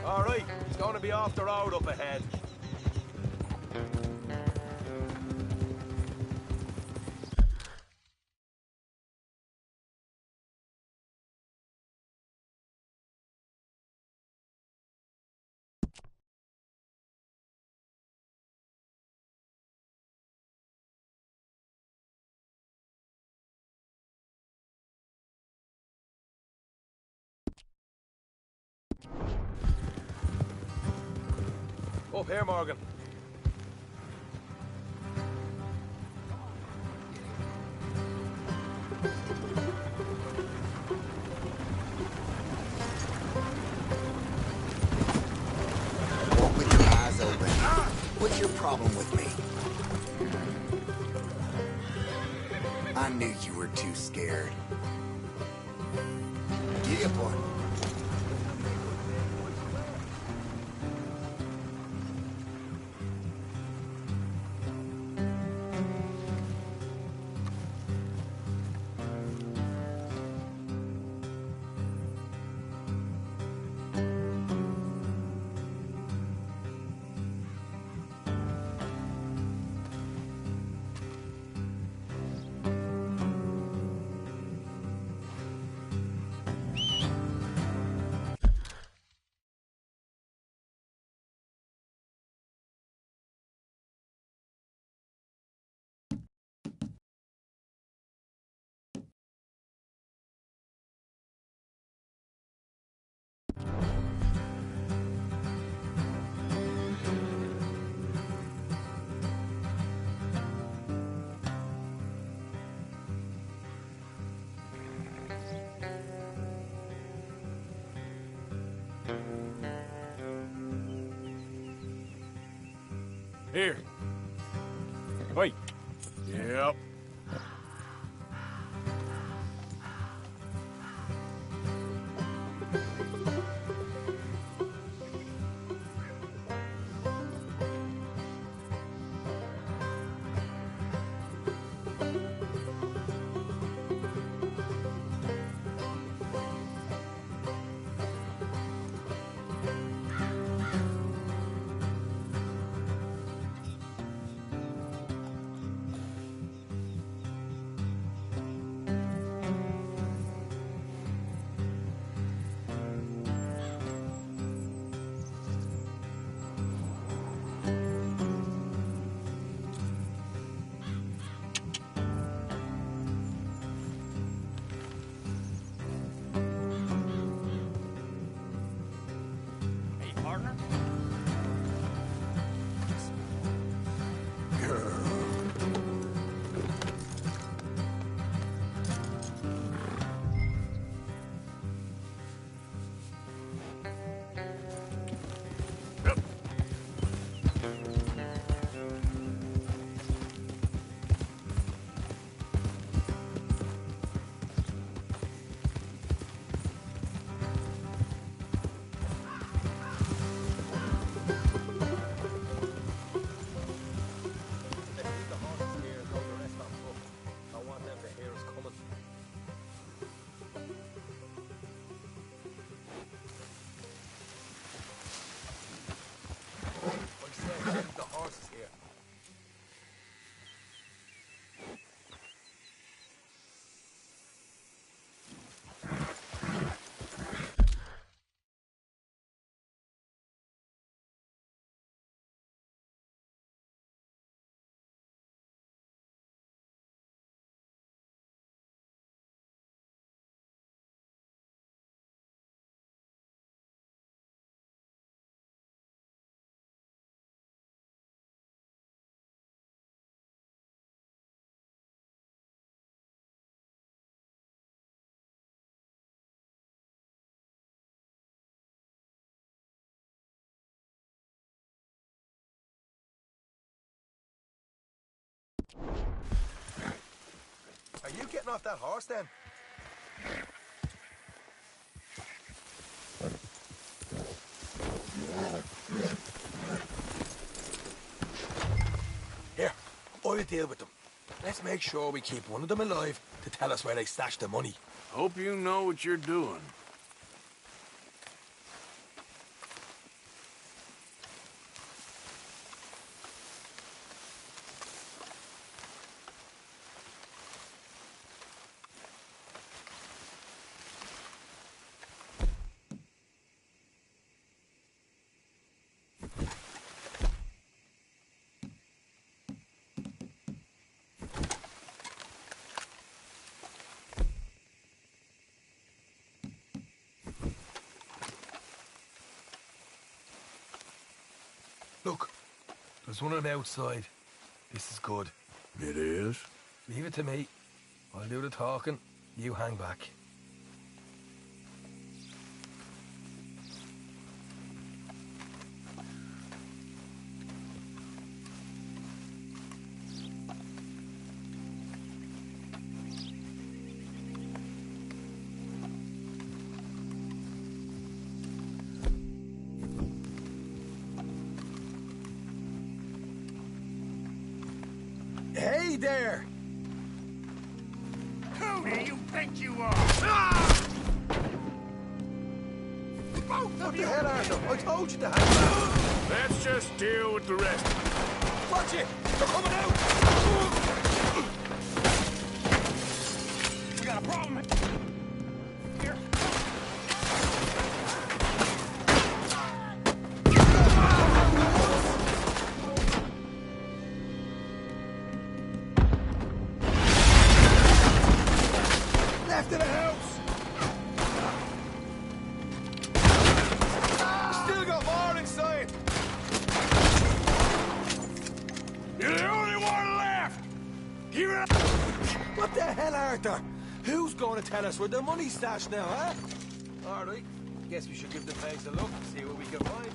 All right, it's going to be off the road up ahead. Up here, Morgan. Walk with your eyes open. What's your problem with me? I knew you were too scared. Giddy up one. Here. Wait. Yep. Are you getting off that horse then? Here, I'll deal with them. Let's make sure we keep one of them alive to tell us where they stashed the money. Hope you know what you're doing. Look, there's one of them outside. This is good. It is? Leave it to me. I'll do the talking. You hang back. Hey there! Who do you think you are? Ah! Both What of the you! hell, Arthur? I told you to hang back. Let's just deal with the rest. Watch it! They're coming out! We got a problem here. Left of the house! Still got more inside! You're the only one left! Give it up! What the hell, Arthur? Who's going to tell us where the money's stashed now, huh? All right. Guess we should give the place a look, see what we can find.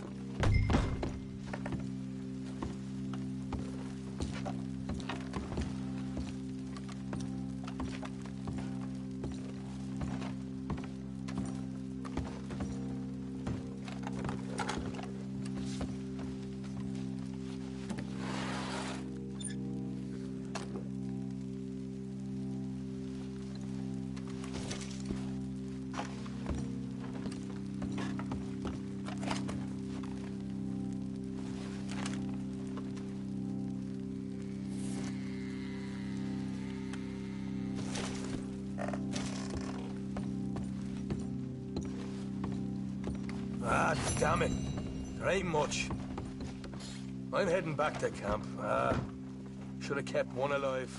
Ah, damn it. There ain't much. I'm heading back to camp. Should have kept one alive.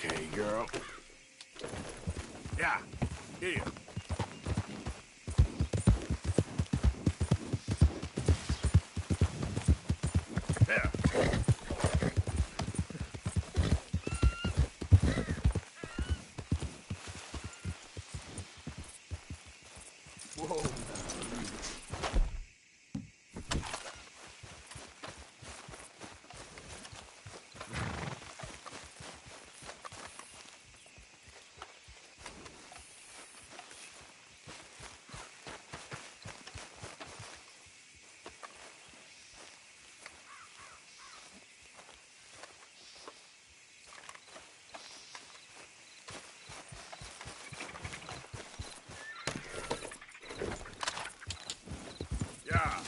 Okay, girl. Yeah, here. There. Whoa. Yeah.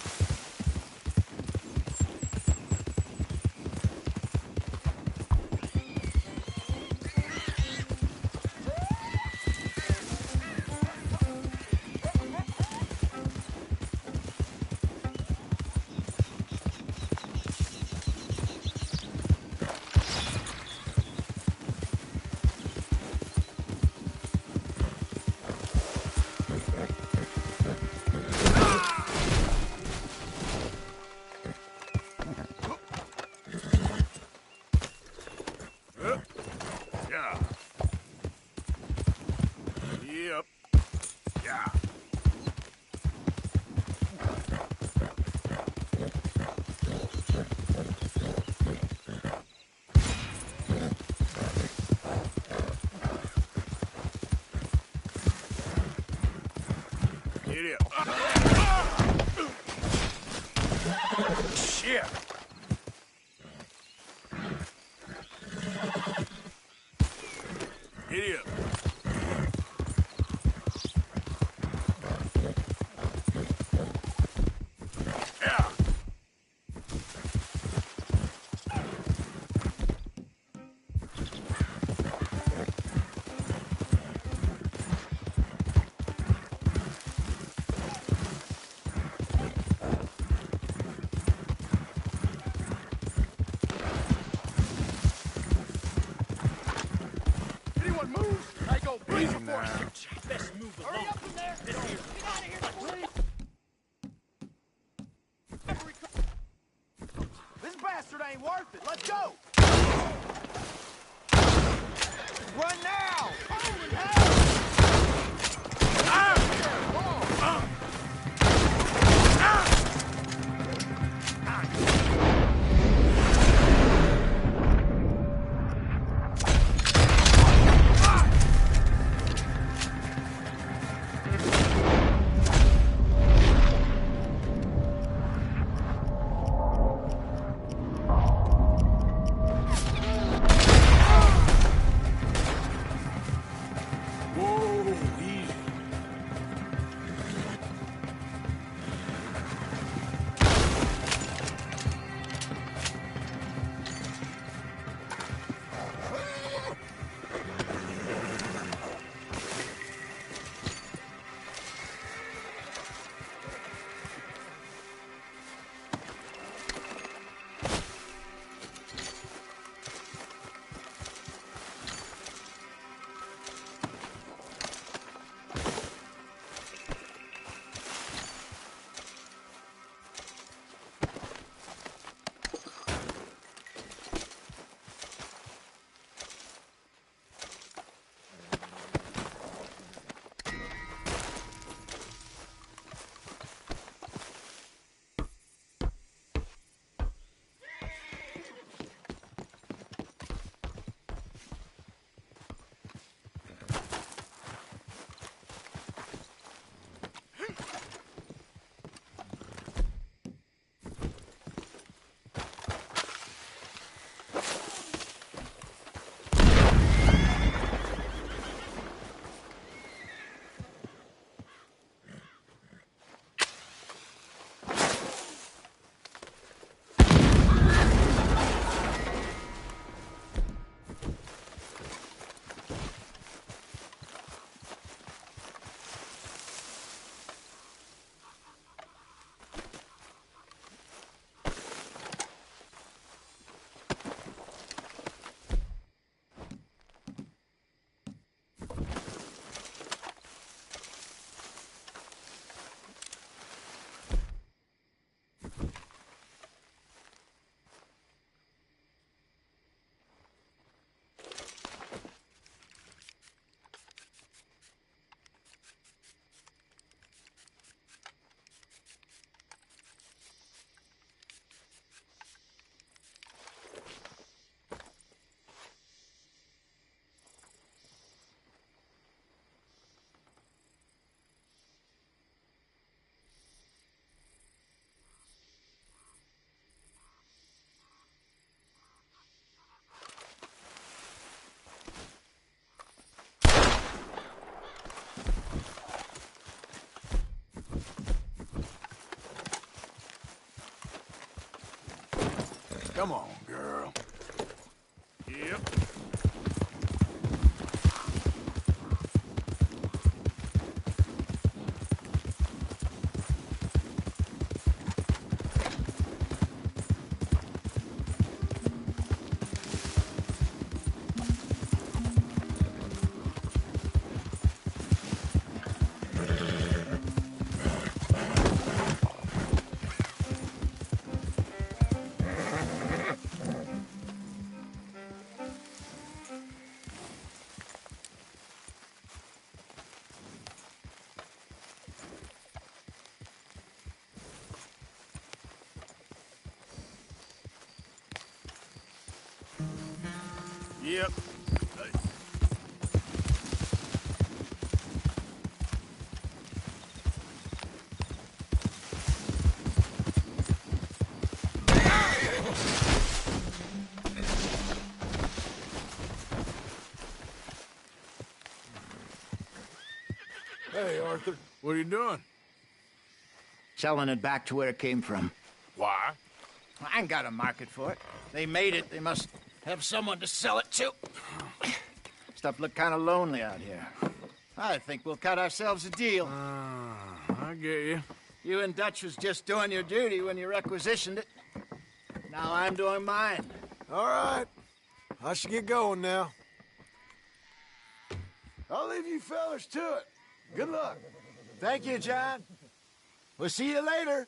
Yeah. Yep. Yeah. Idiot. Shit. Idiot. Yeah. Anyone moves, I go break Easy before now. Let's move along. Hurry up in there. Get out of here, please. This bastard ain't worth it. Let's go. Run now. Holy hell. Come on, girl. Yep. Yep. Hey, Arthur. What are you doing? Selling it back to where it came from. Why? I ain't got a market for it. They made it. They must have someone to sell it to. Stuff look kind of lonely out here. I think we'll cut ourselves a deal. I get you. You and Dutch was just doing your duty when you requisitioned it. Now I'm doing mine. All right. I should get going now. I'll leave you fellas to it. Good luck. Thank you, John. We'll see you later.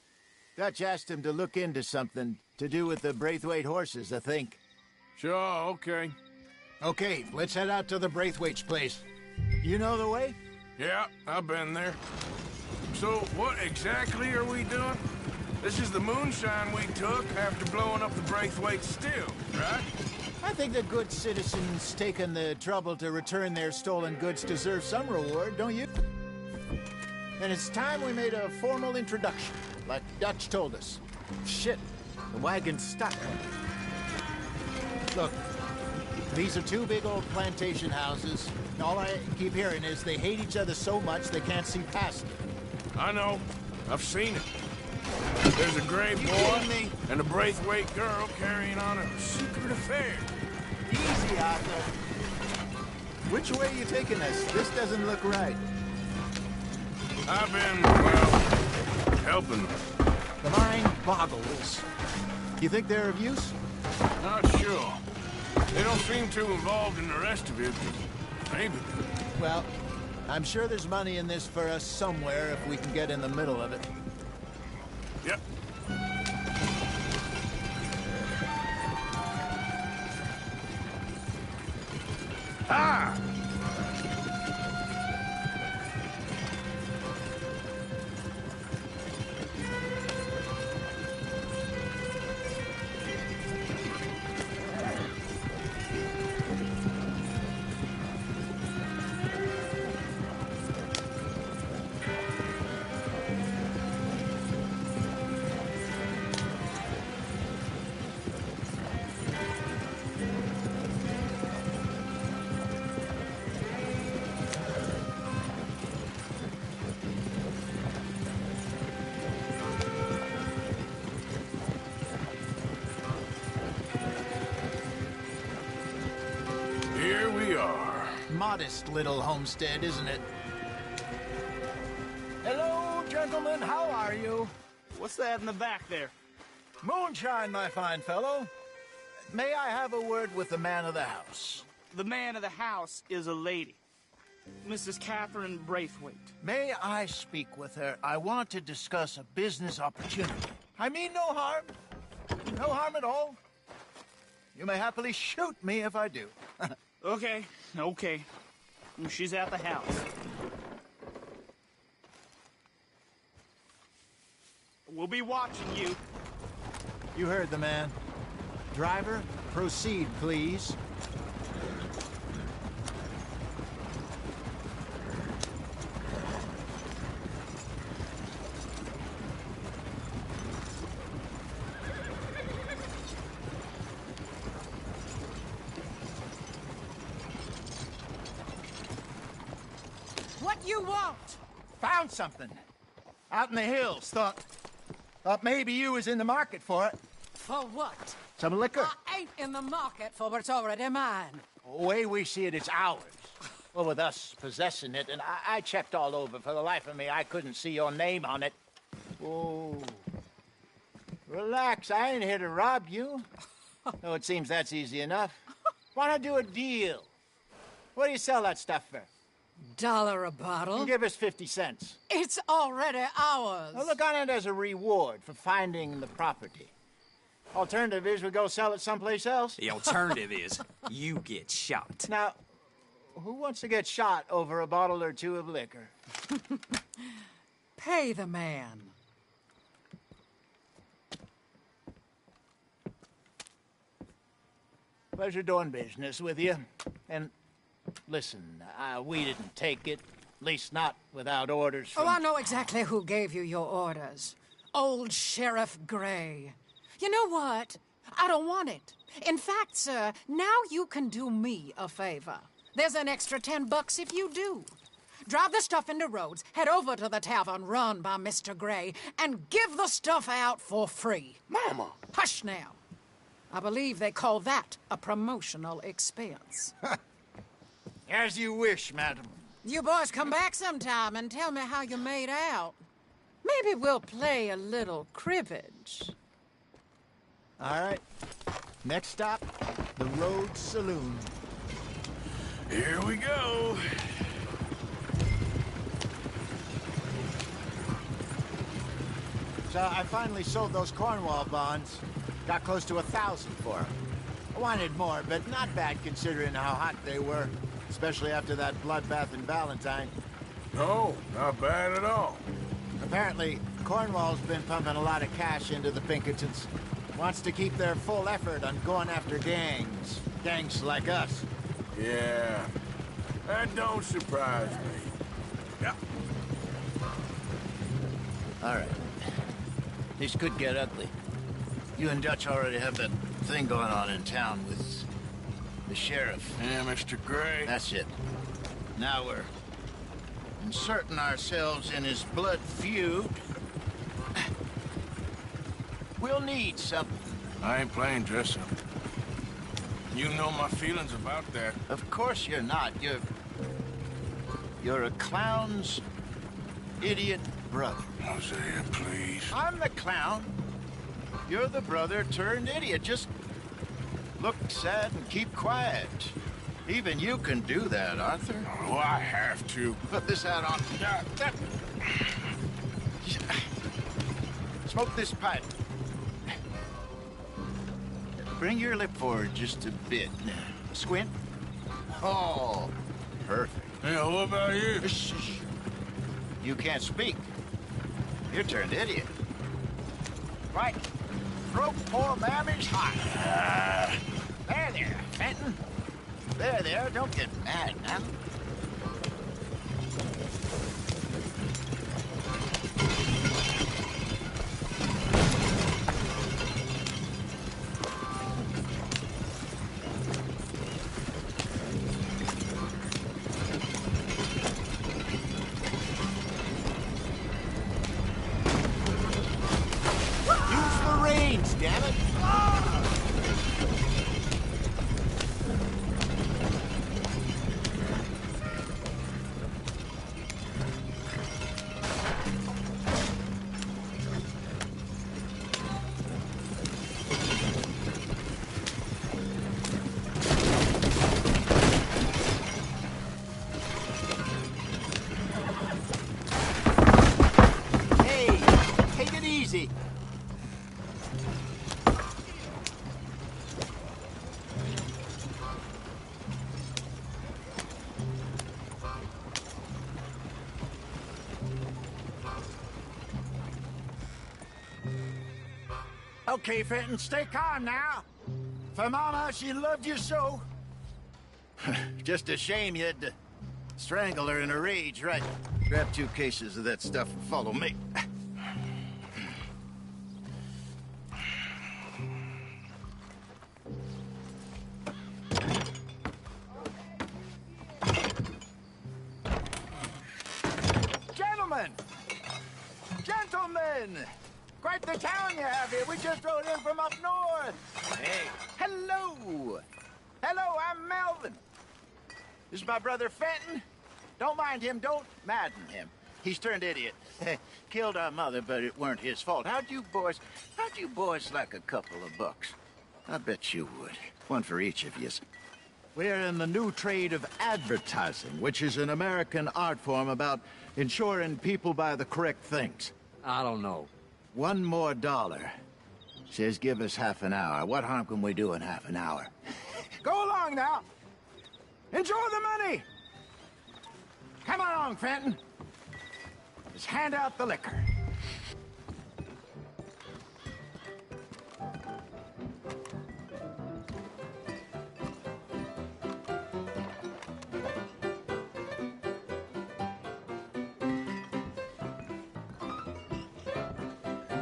Dutch asked him to look into something to do with the Braithwaite horses, I think. Sure, okay. Okay, let's head out to the Braithwaite's place. You know the way? Yeah, I've been there. So, what exactly are we doing? This is the moonshine we took after blowing up the Braithwaite still, right? I think the good citizens taking the trouble to return their stolen goods deserve some reward, don't you? And it's time we made a formal introduction, like Dutch told us. Shit, the wagon's stuck. Look, these are two big old plantation houses. All I keep hearing is they hate each other so much they can't see past it. I know. I've seen it. There's a gray boy and a Braithwaite girl carrying on a secret affair. Easy, Arthur. Which way are you taking us? This doesn't look right. I've been, well, helping them. The mind boggles. You think they're of use? Not sure. They don't seem too involved in the rest of it. Maybe. Well, I'm sure there's money in this for us somewhere if we can get in the middle of it. Yep. Ah! Here we are. Modest little homestead, isn't it? Hello, gentlemen. How are you? What's that in the back there? Moonshine, my fine fellow. May I have a word with the man of the house? The man of the house is a lady. Mrs. Catherine Braithwaite. May I speak with her? I want to discuss a business opportunity. I mean no harm. No harm at all. You may happily shoot me if I do. Okay. She's at the house. We'll be watching you. You heard the man. Driver, proceed, please. What you want? Found something. Out in the hills. Thought maybe you was in the market for it. For what? Some liquor? I ain't in the market for what's already mine. The way we see it, it's ours. Well, with us possessing it, and I checked all over. For the life of me, I couldn't see your name on it. Oh. Relax, I ain't here to rob you. No, it seems that's easy enough. Wanna do a deal? What do you sell that stuff for? $1 a bottle? Give us 50 cents. It's already ours. Well, look on it as a reward for finding the property. Alternative is we go sell it someplace else. The alternative is you get shot. Now, who wants to get shot over a bottle or two of liquor? Pay the man. Pleasure doing business with you. And listen, we didn't take it. At least not without orders from... Oh, I know exactly who gave you your orders. Old Sheriff Gray. You know what? I don't want it. In fact, sir, now you can do me a favor. There's an extra $10 if you do. Drive the stuff into Rhodes, head over to the tavern run by Mr. Gray, and give the stuff out for free. Mama! Hush now. I believe they call that a promotional expense. As you wish, madam. You boys come back sometime and tell me how you made out. Maybe we'll play a little cribbage. All right. Next stop, the Rhodes Saloon. Here we go. So I finally sold those Cornwall bonds. Got close to 1,000 for them. I wanted more, but not bad considering how hot they were, especially after that bloodbath in Valentine. No, not bad at all. Apparently, Cornwall's been pumping a lot of cash into the Pinkertons. Wants to keep their full effort on going after gangs. Gangs like us. Yeah, that don't surprise me. Yeah. All right. This could get ugly. You and Dutch already have that thing going on in town with the sheriff. Yeah, Mr. Gray. That's it. Now we're inserting ourselves in his blood feud. We'll need something. I ain't playing dress up. You know my feelings about that. Of course you're not. You're a clown's idiot brother. Hosea, please. I'm the clown. You're the brother turned idiot. Just look sad and keep quiet. Even you can do that, Arthur. Oh, I have to. Put this hat on. Smoke this pipe. Bring your lip forward just a bit. Squint. Oh, perfect. Yeah, what about you? You can't speak. You're turned idiot. Right. Throat poor mammy's hot. There, Fenton. There, don't get mad now. Use the reins, damn it. Hey, take it easy. Okay, Fenton, stay calm now. For Mama, she loved you so. Just a shame you had to strangle her in a rage, right? Grab 2 cases of that stuff and follow me. Gentlemen! Gentlemen! Quite the town you have here. We just rode in from up north. gentlemen. Hey. Hello. Hello, I'm Melvin. This is my brother Fenton. Don't mind him. Don't madden him. He's turned idiot. Killed our mother, but it weren't his fault. How'd you boys like a couple of bucks? I bet you would. One for each of yous. We're in the new trade of advertising, which is an American art form about ensuring people buy the correct things. I don't know. $1 more. Says give us half an hour. What harm can we do in half an hour? Go along now. Enjoy the money. Come along, Fenton. Just hand out the liquor.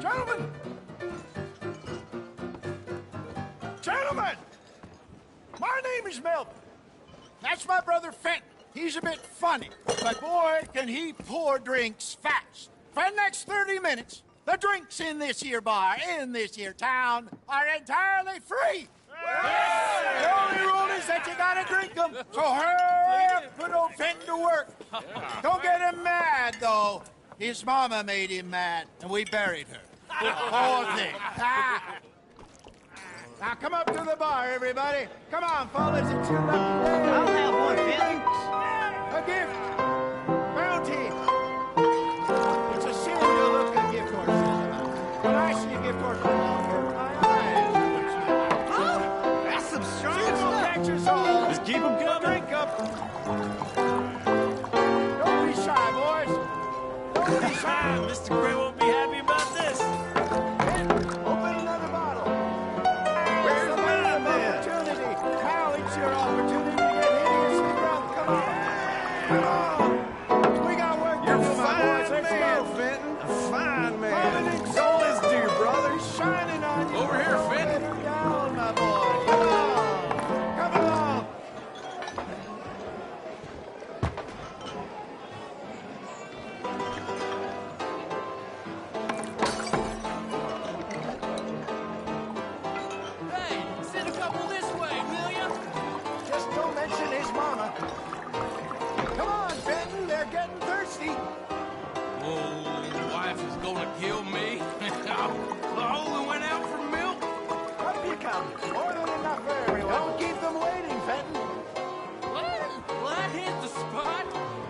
Gentlemen! Gentlemen! My name is Melvin. That's my brother Fenton. He's a bit funny, but boy, can he pour drinks fast. For the next 30 minutes, the drinks in this here bar, in this here town, are entirely free. The only rule is that you gotta drink them. So hurry up, put old Fenton to work. Don't get him mad, though. His mama made him mad, and we buried her. Poor thing. Now come up to the bar, everybody. Come on, fellas, it's your lucky day. I'll have one, Fenton. A gift. Bounty. It's a sin to look at gift horses. When I see a gift horse, I don't care with my eyes. Oh, that's some strong stuff. Catch us all. Just keep them coming. Drink up. Don't be shy, boys. Don't be shy. Mr. Gray won't be happy about this. Open another bottle. Where's the opportunity? Now it's your opportunity to get hideously drunk. Come on. Come on. We got work to do, my boys. Let's go. Fenton. A fine man. Don't listen to your brother. He's shining on you. Over here, Fenton. Let him down, my boy. Come on. Come along. Hey, send a couple this way, will ya? Just don't mention his mama. Come on, Fenton. They're getting thirsty. Oh, wife is gonna kill me. I only went out for milk. Up you come. More than enough for everyone. Don't keep them waiting, Fenton. Well, I hit the spot.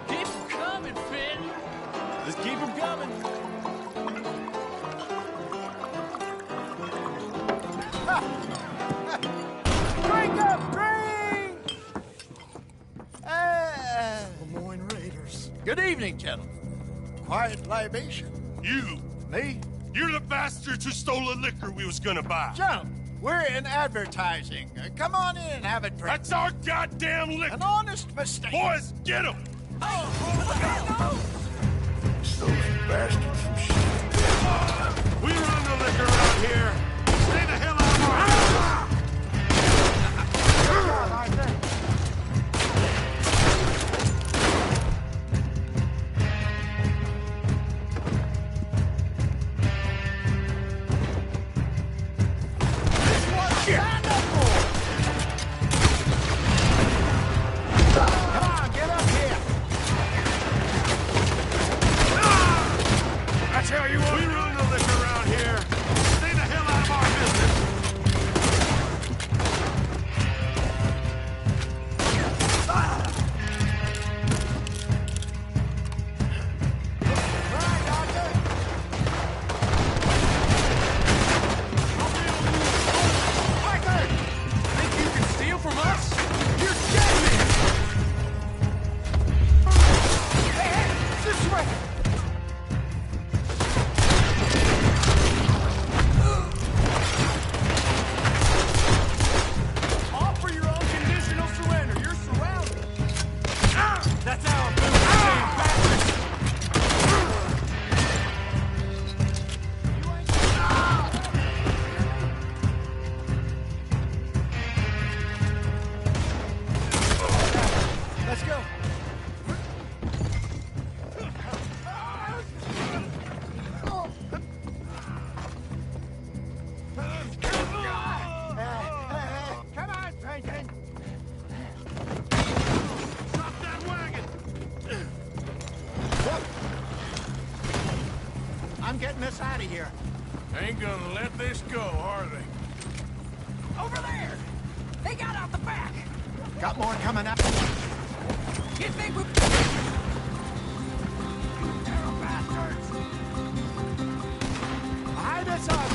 Keep 'em coming, Fenton. Just keep 'em coming. Drink up, drink! Lemoyne Raiders. Good evening, gentlemen. Quiet libation. You. Me? You're the bastards who stole the liquor we was gonna buy. Gentlemen, we're in advertising. Come on in and have a drink. That's our goddamn liquor. An honest mistake. Boys, get him! Those bastards from shit. We run the liquor around here. Stay the hell out of our house! Good job, Arthur. Come on, get up here. I tell you what, we run the liquor around here. Stay the hell out us out of here. Ain't gonna let this go, are they? Over there! They got out the back! Got more coming up. You think we... Arrow bastards! Hide us on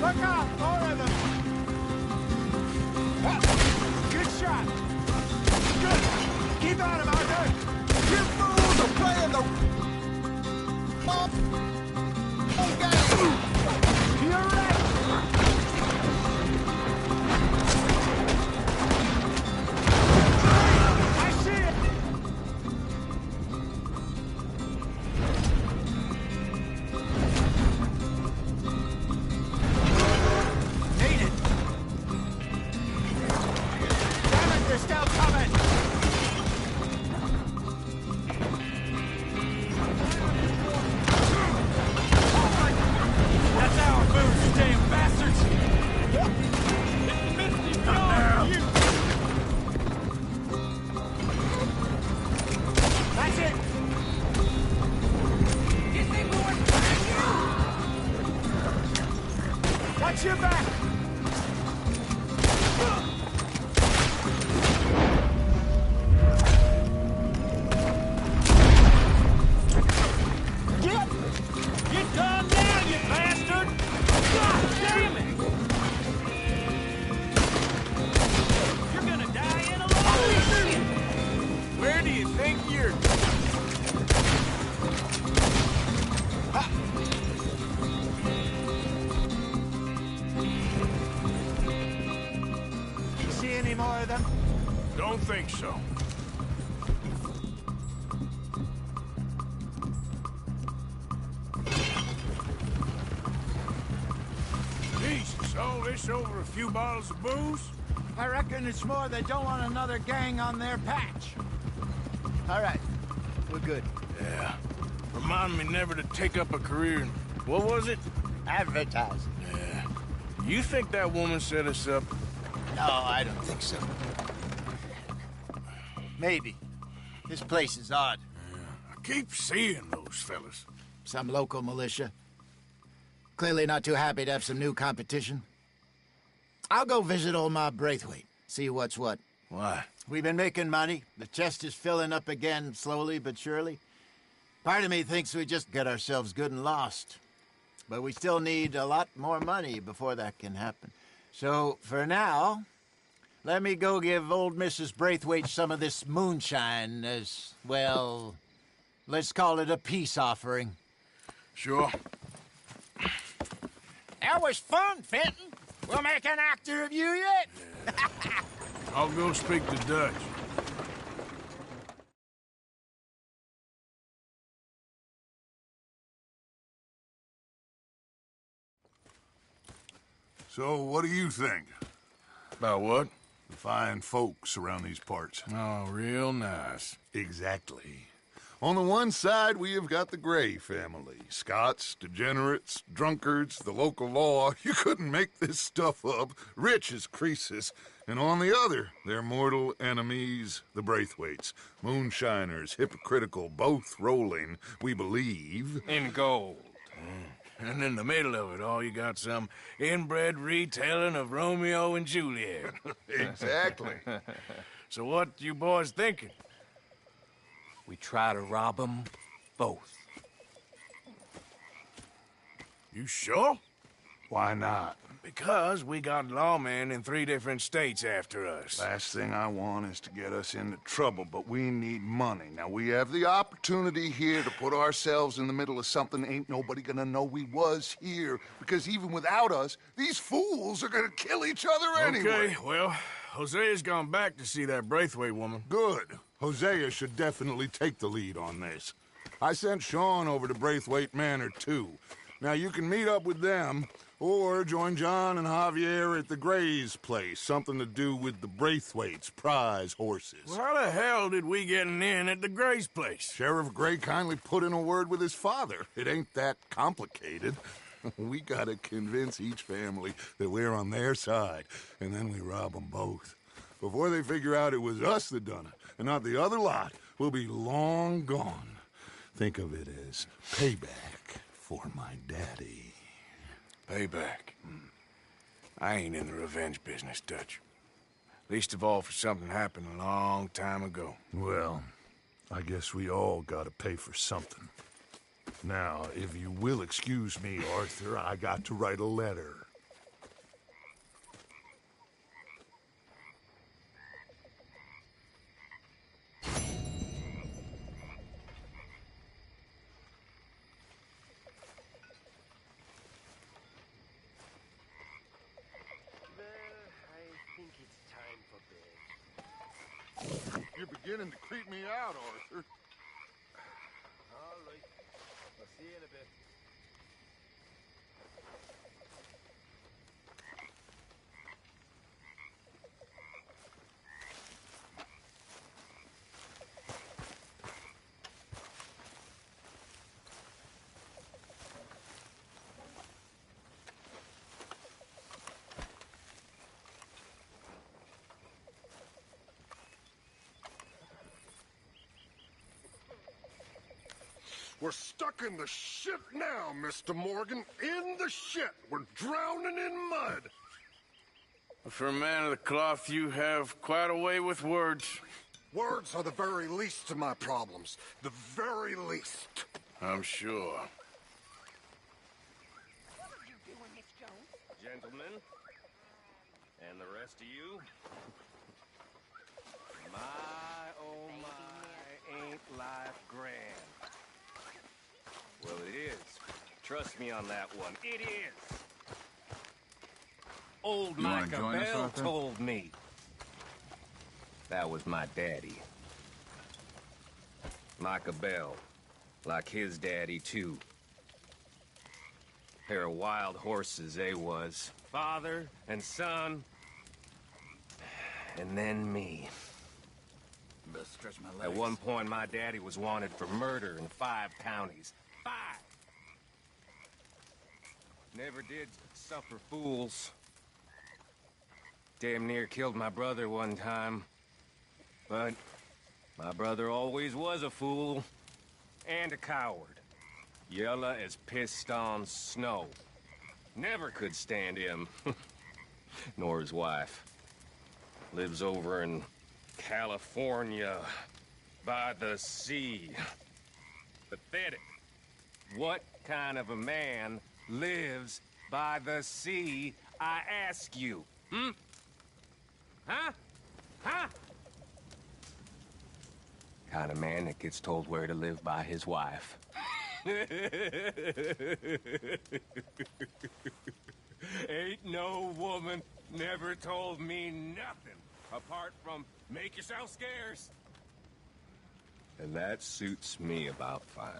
Look out! More of them! Good shot! Good! Keep at him, Arthur! You fools are playing the... game! You're right! I see it! They're still coming! That's our food, you damn bastards! That's it! You think we weren't behind you? Watch your back! Get down now, you bastard! God damn it! You're gonna die in a log! Where do you think you're... You see any more of them? Don't think so. Jesus, all this over a few bottles of booze? I reckon it's more they don't want another gang on their patch. All right, we're good. Yeah. Remind me never to take up a career in... What was it? Advertising. Yeah. You think that woman set us up? No, I don't think so. Maybe. This place is odd. Yeah. I keep seeing those fellas. Some local militia. Clearly not too happy to have some new competition. I'll go visit old Ma Braithwaite, see what's what. Why? We've been making money. The chest is filling up again, slowly but surely. Part of me thinks we just get ourselves good and lost. But we still need a lot more money before that can happen. So, for now, let me go give old Mrs. Braithwaite some of this moonshine as, well, let's call it a peace offering. Sure. That was fun, Fenton. We'll make an actor of you yet. I'll go speak to Dutch. So, what do you think? About what? The fine folks around these parts. Oh, real nice. Exactly. On the one side, we have got the Gray family. Scots, degenerates, drunkards, the local law. You couldn't make this stuff up. Rich as Croesus. And on the other, their mortal enemies, the Braithwaites. Moonshiners, hypocritical, both rolling, we believe. In gold. And in the middle of it all, you got some inbred retelling of Romeo and Juliet. Exactly. So what you boys thinking? We try to rob them both. You sure? Why not? Because we got lawmen in 3 different states after us. Last thing I want is to get us into trouble, but we need money. Now, we have the opportunity here to put ourselves in the middle of something ain't nobody gonna know we was here, because even without us, these fools are gonna kill each other anyway. Okay, well, Hosea's gone back to see that Braithwaite woman. Good. Hosea should definitely take the lead on this. I sent Sean over to Braithwaite Manor, too. Now, you can meet up with them, or join John and Javier at the Gray's place. Something to do with the Braithwaite's prize horses. Well, how the hell did we get an inn at the Gray's place? Sheriff Gray kindly put in a word with his father. It ain't that complicated. We gotta convince each family that we're on their side, and then we rob them both. Before they figure out it was us that done it, and not the other lot, we'll be long gone. Think of it as payback for my daddy. Payback? I ain't in the revenge business, Dutch. Least of all for something happened a long time ago. Well, I guess we all gotta pay for something. Now, if you will excuse me, Arthur, I got to write a letter. You're beginning to creep me out, Arthur. All right. I'll see you in a bit. We're stuck in the shit now, Mr. Morgan. In the shit. We're drowning in mud. For a man of the cloth, you have quite a way with words. Words are the very least of my problems. The very least. I'm sure. Gentlemen, and the rest of you, my, oh my, ain't life grand. Well, it is. Trust me on that one. It is. Old Micah Bell told me. That was my daddy. Micah Bell, like his daddy, too. Pair of wild horses, they was. Father and son. And then me. Best stretch my legs. At one point, my daddy was wanted for murder in 5 counties. 5! Never did suffer fools. Damn near killed my brother one time. But my brother always was a fool. And a coward. Yellow as pissed on snow. Never could stand him. Nor his wife. Lives over in California. By the sea. Pathetic. What kind of a man lives by the sea, I ask you? Hmm? Huh? Huh? Kind of man that gets told where to live by his wife. Ain't no woman never told me nothing apart from make yourself scarce. And that suits me about fine.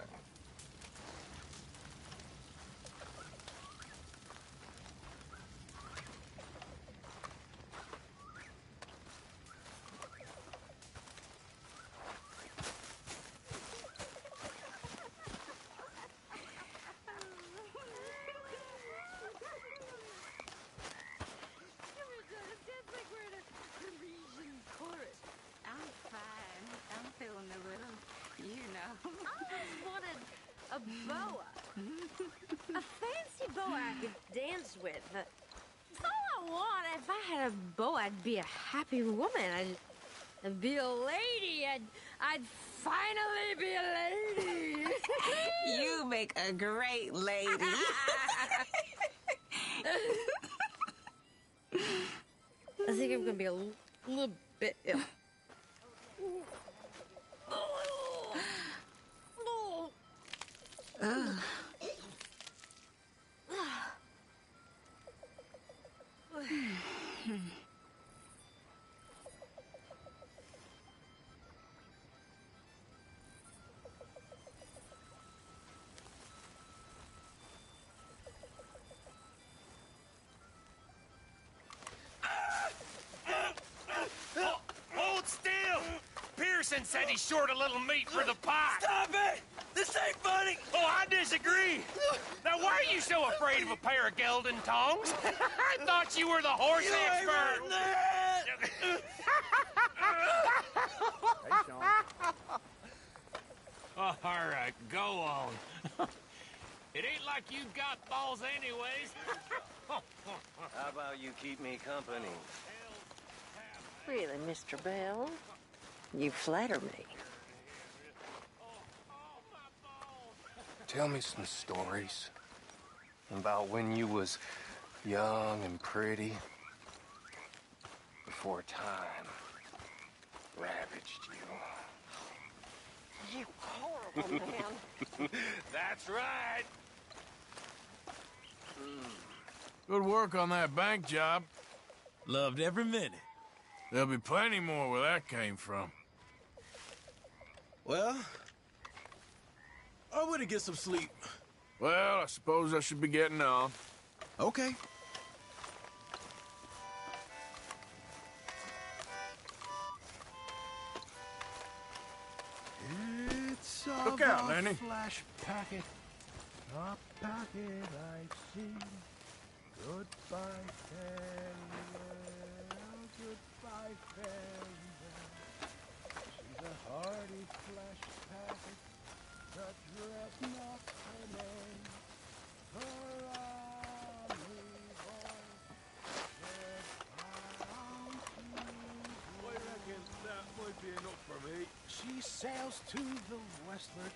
A boa. A fancy boa I could dance with. That's all I want. If I had a boa, I'd be a happy woman. I'd be a lady. I'd finally be a lady. You make a great lady. I think I'm gonna be a little bit ill. Mason said he's short a little meat for the pot. Stop it! This ain't funny! Oh, I disagree. Now, why are you so afraid of a pair of gelding tongs? I thought you were the horse expert. All right, go on. It ain't like you got balls anyways. How about you keep me company? Really, Mr. Bell? You flatter me. Tell me some stories about when you was young and pretty before time ravaged you. You horrible man. That's right. Good work on that bank job. Loved every minute. There'll be plenty more where that came from. Well, I want to get some sleep. Well, I suppose I should be getting on. Okay. It's Look out, Lenny. Flash packet, a packet I see. Goodbye, farewell. Goodbye, farewell. She's a hardy flash packet, the dreadnought her name. Hurrah, me boys, we're bound to I reckon that might be enough for me. She sails to the westward,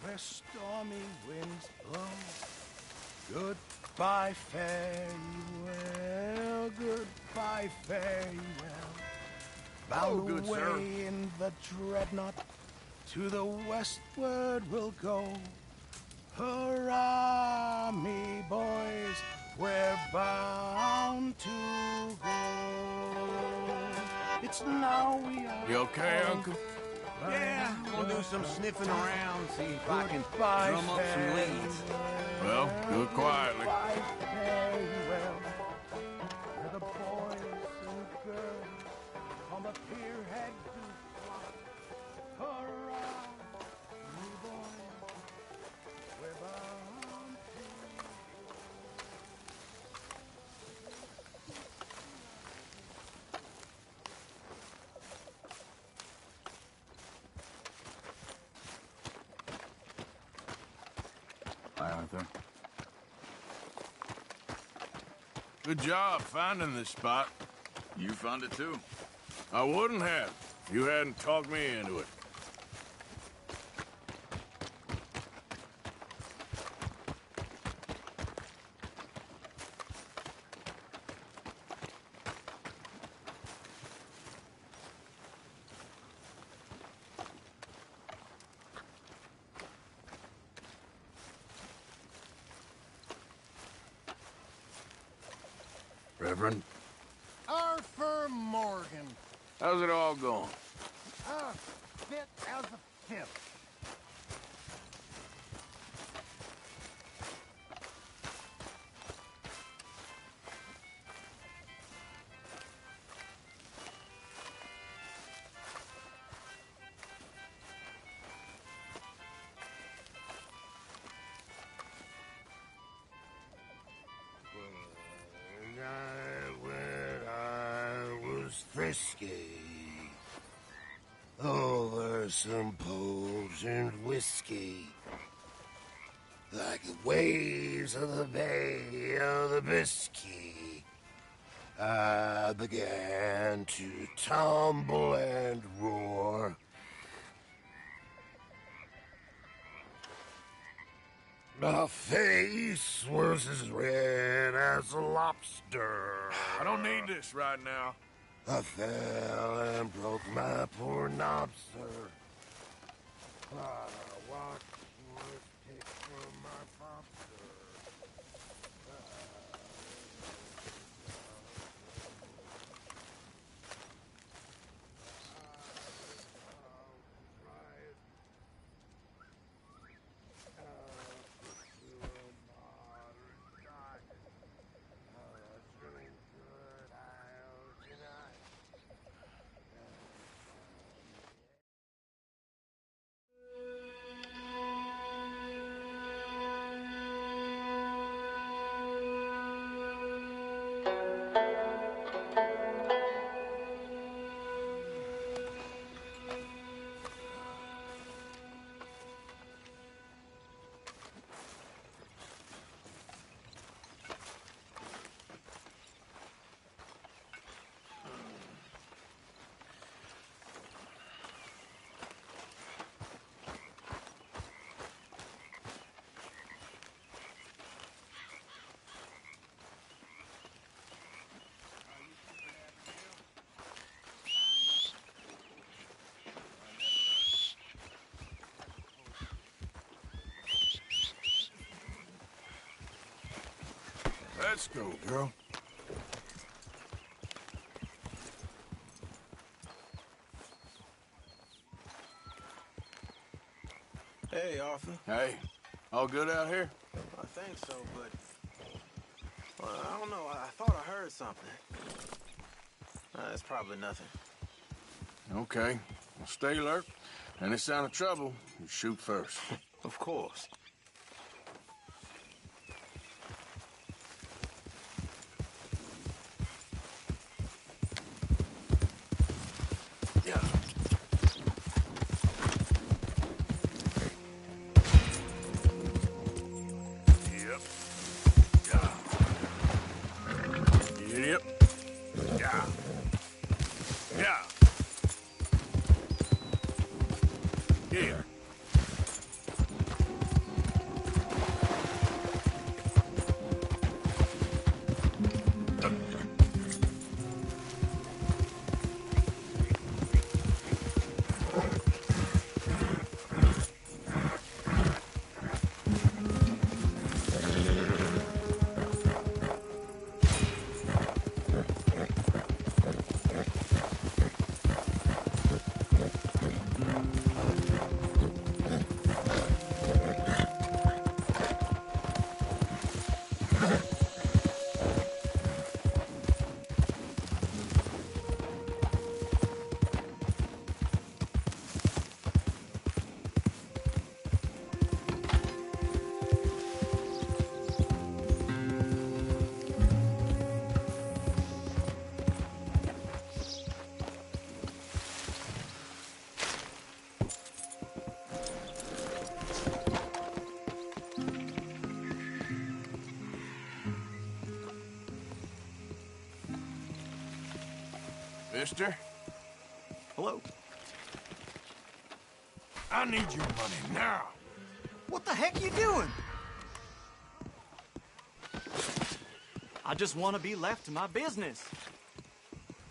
where stormy winds blow. Goodbye, fare ye well. Goodbye, fare ye well. Bound good away sir. in the dreadnought, to the westward we'll go. Hurrah, me boys, we're bound to go. It's now we are. You okay, Uncle? Yeah, I'll do some sniffing around, see if I can Goodbye, drum up some leads. Well, do it quietly. Goodbye, fare ye well. Where the boys and girls on the pier head do flock. Hurrah, me boys, we're bound to Hi, Arthur. Good job finding this spot. You found it too. I wouldn't have if you hadn't talked me into it. Reverend, Arthur Morgan. how's it all going? Fit as a fifth. When I was frisky, over some poles and whiskey, like the waves of the Bay of the Biscay, I began to tumble and roar. My face was as red as a lobster. I don't need this right now. I fell and broke my poor knobster. What was picked from my lobster? Let's go, girl. Hey, Arthur. Hey, all good out here? I think so, but... Well, I don't know. I thought I heard something. It's probably nothing. Okay. Well, stay alert. Any sign of trouble, you shoot first. Of course. Yeah. Yep. Yeah. Yep. Yeah. Yeah. Here. Mister? Hello. I need your money now. What the heck you doing? I just want to be left to my business.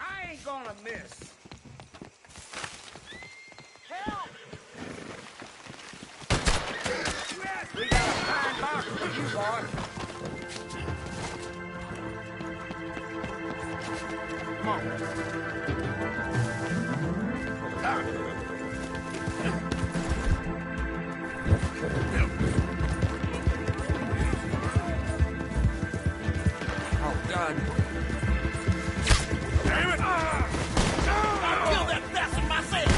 I ain't gonna miss. Help! Yes, we got a fine box for you, boy. Come on. Oh, God. Damn it! I'll kill that bastard myself!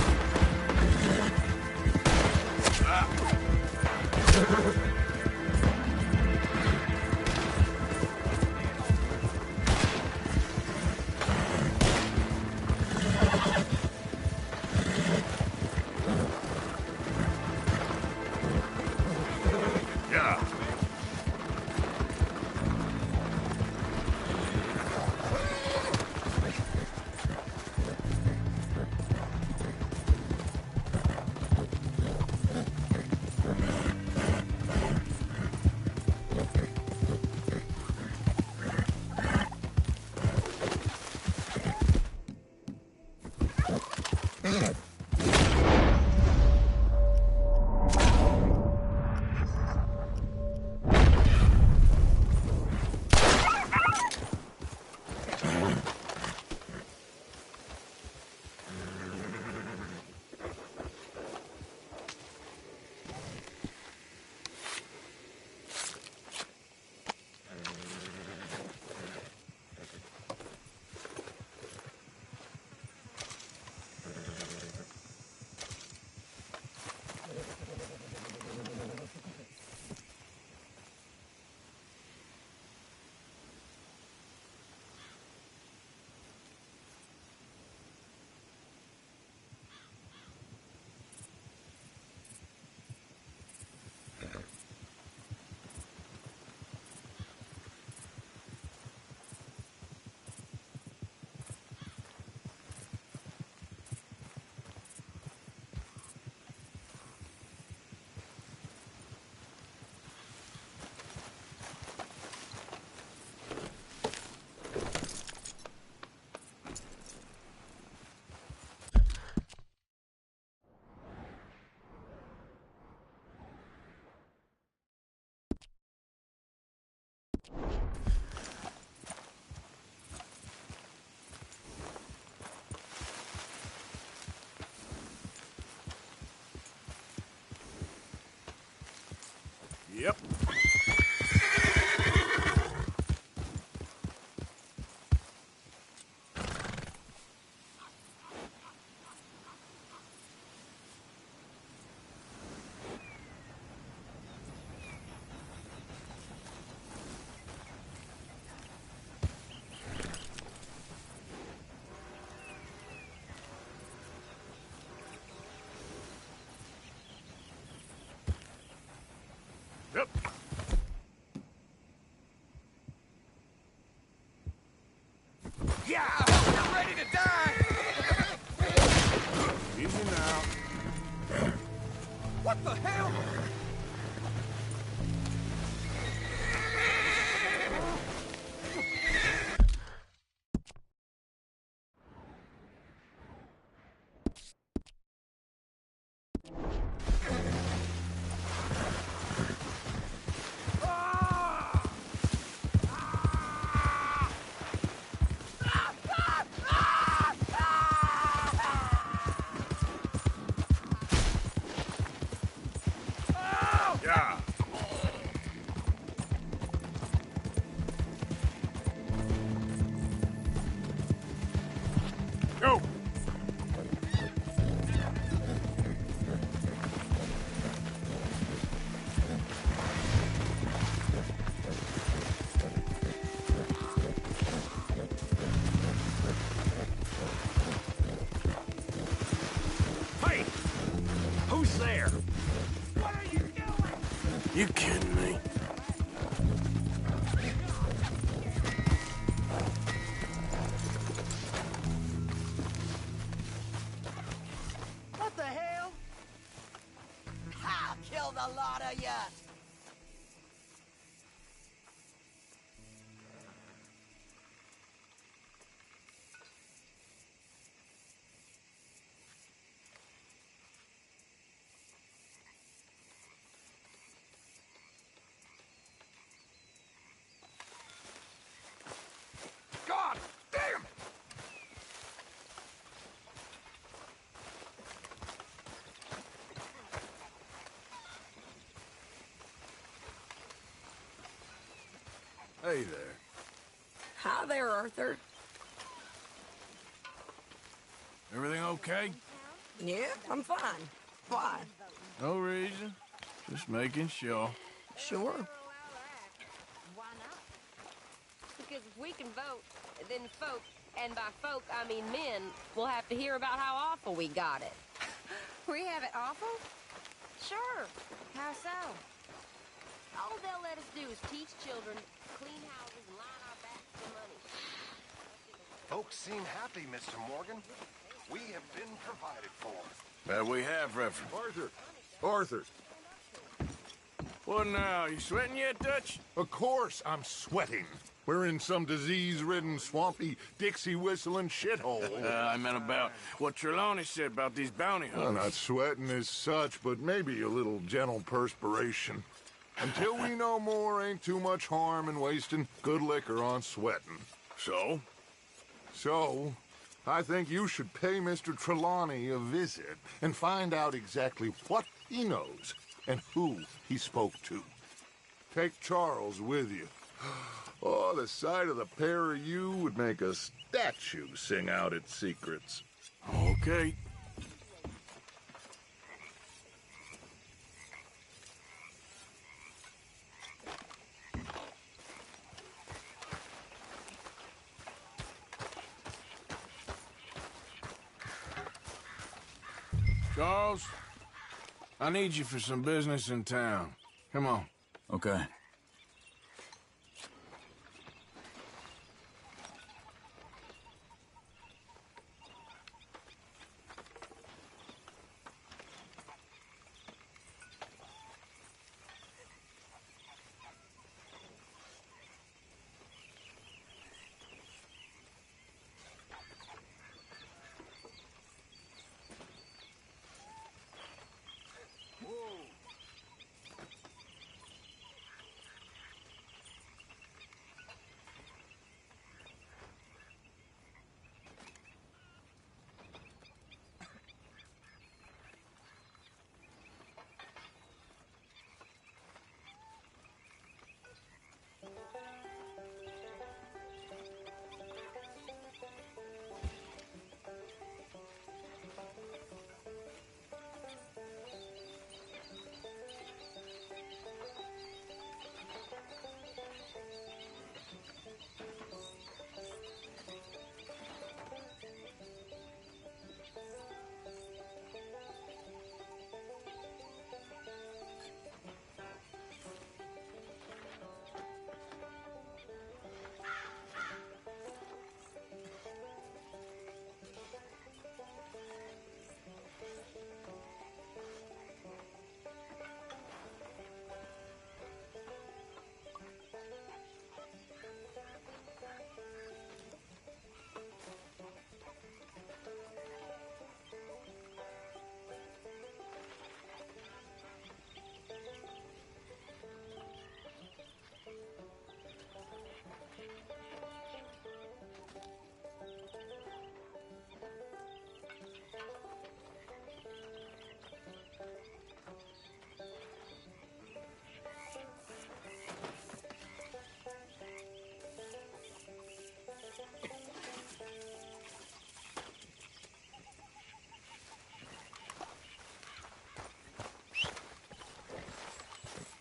Yep. Yep. Yeah, I'm ready to die! Easy now. What the hell? Yeah. Go. Hey! Who's there? What are you doing? You kidding me? What the hell? I'll kill the lot of ya! God damn! Hey there. Hi there, Arthur. Everything okay? Yeah, I'm fine. Why? No reason. Just making sure. Sure. Why not? Because if we can vote, then folk, and by folk I mean men, will have to hear about how awful we got it. We have it awful? Sure. How so? All they'll let us do is teach children, clean houses, and line our backs for money. Folks seem happy, Mr. Morgan. We have been provided for. That we have, Reverend. Arthur. What now? You sweating yet, Dutch? Of course I'm sweating. We're in some disease-ridden, swampy, Dixie-whistling shithole. I meant about what Trelawney said about these bounty hunters. Well, not sweating as such, but maybe a little gentle perspiration. Until we know more, ain't too much harm in wasting good liquor on sweating. So? So, I think you should pay Mr. Trelawney a visit and find out exactly what he knows and who he spoke to. Take Charles with you. Oh, the sight of the pair of you would make a statue sing out its secrets. Okay. Charles, I need you for some business in town. Come on. Okay.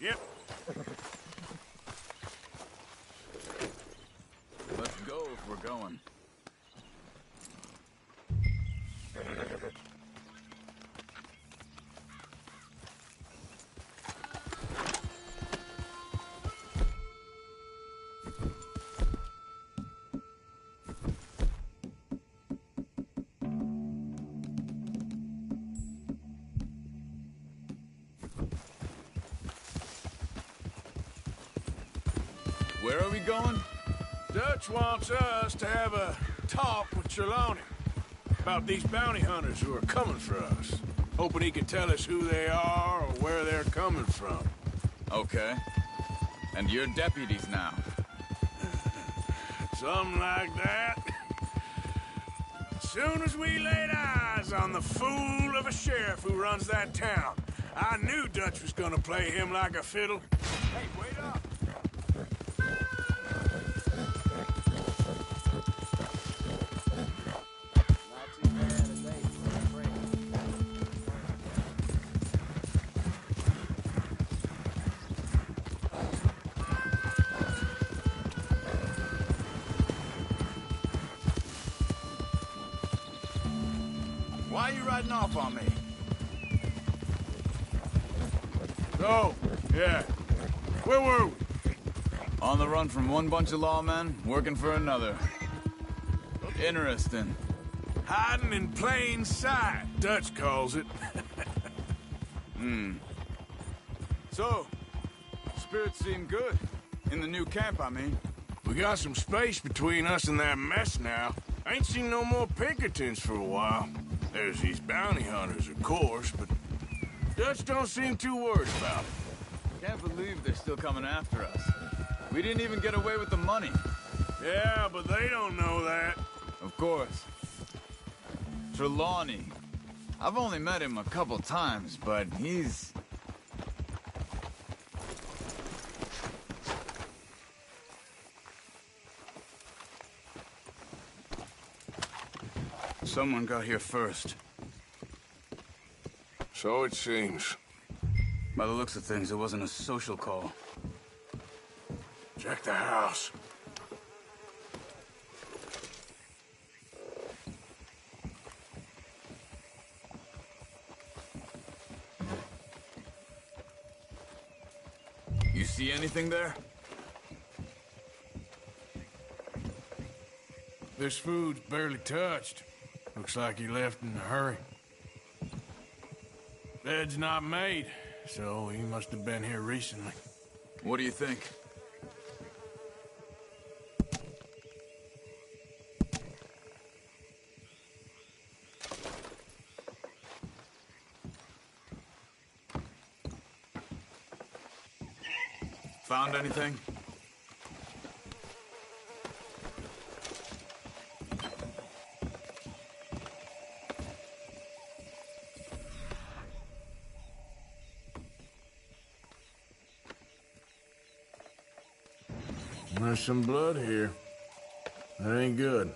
Yep. Let's go if we're going. Where are we going? Dutch wants us to have a talk with Trelawney about these bounty hunters who are coming for us. Hoping he can tell us who they are or where they're coming from. Okay. And you're deputies now. Something like that. As soon as we laid eyes on the fool of a sheriff who runs that town, I knew Dutch was gonna play him like a fiddle. Hey, wait up! Why are you riding off on me? Oh, yeah. Where were we? On the run from one bunch of lawmen, working for another. Interesting. Hiding in plain sight, Dutch calls it. So, spirits seem good. In the new camp, I mean. We got some space between us and that mess now. Ain't seen no more Pinkertons for a while. There's these bounty hunters, of course, but Dutch don't seem too worried about it. Can't believe they're still coming after us. We didn't even get away with the money. Yeah, but they don't know that. Of course. Trelawney. I've only met him a couple times, but he's... Someone got here first. So it seems. By the looks of things, it wasn't a social call. Check the house. You see anything there? This food's barely touched. Looks like he left in a hurry. Bed's not made, so he must have been here recently. What do you think? Found anything? There's some blood here. That ain't good.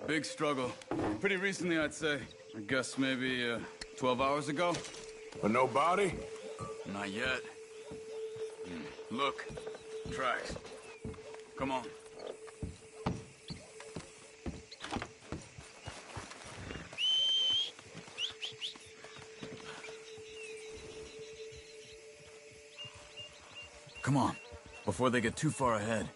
Big struggle. Pretty recently, I'd say. I guess maybe 12 hours ago. But no body? Not yet. Look. Tracks. Come on. Come on, before they get too far ahead.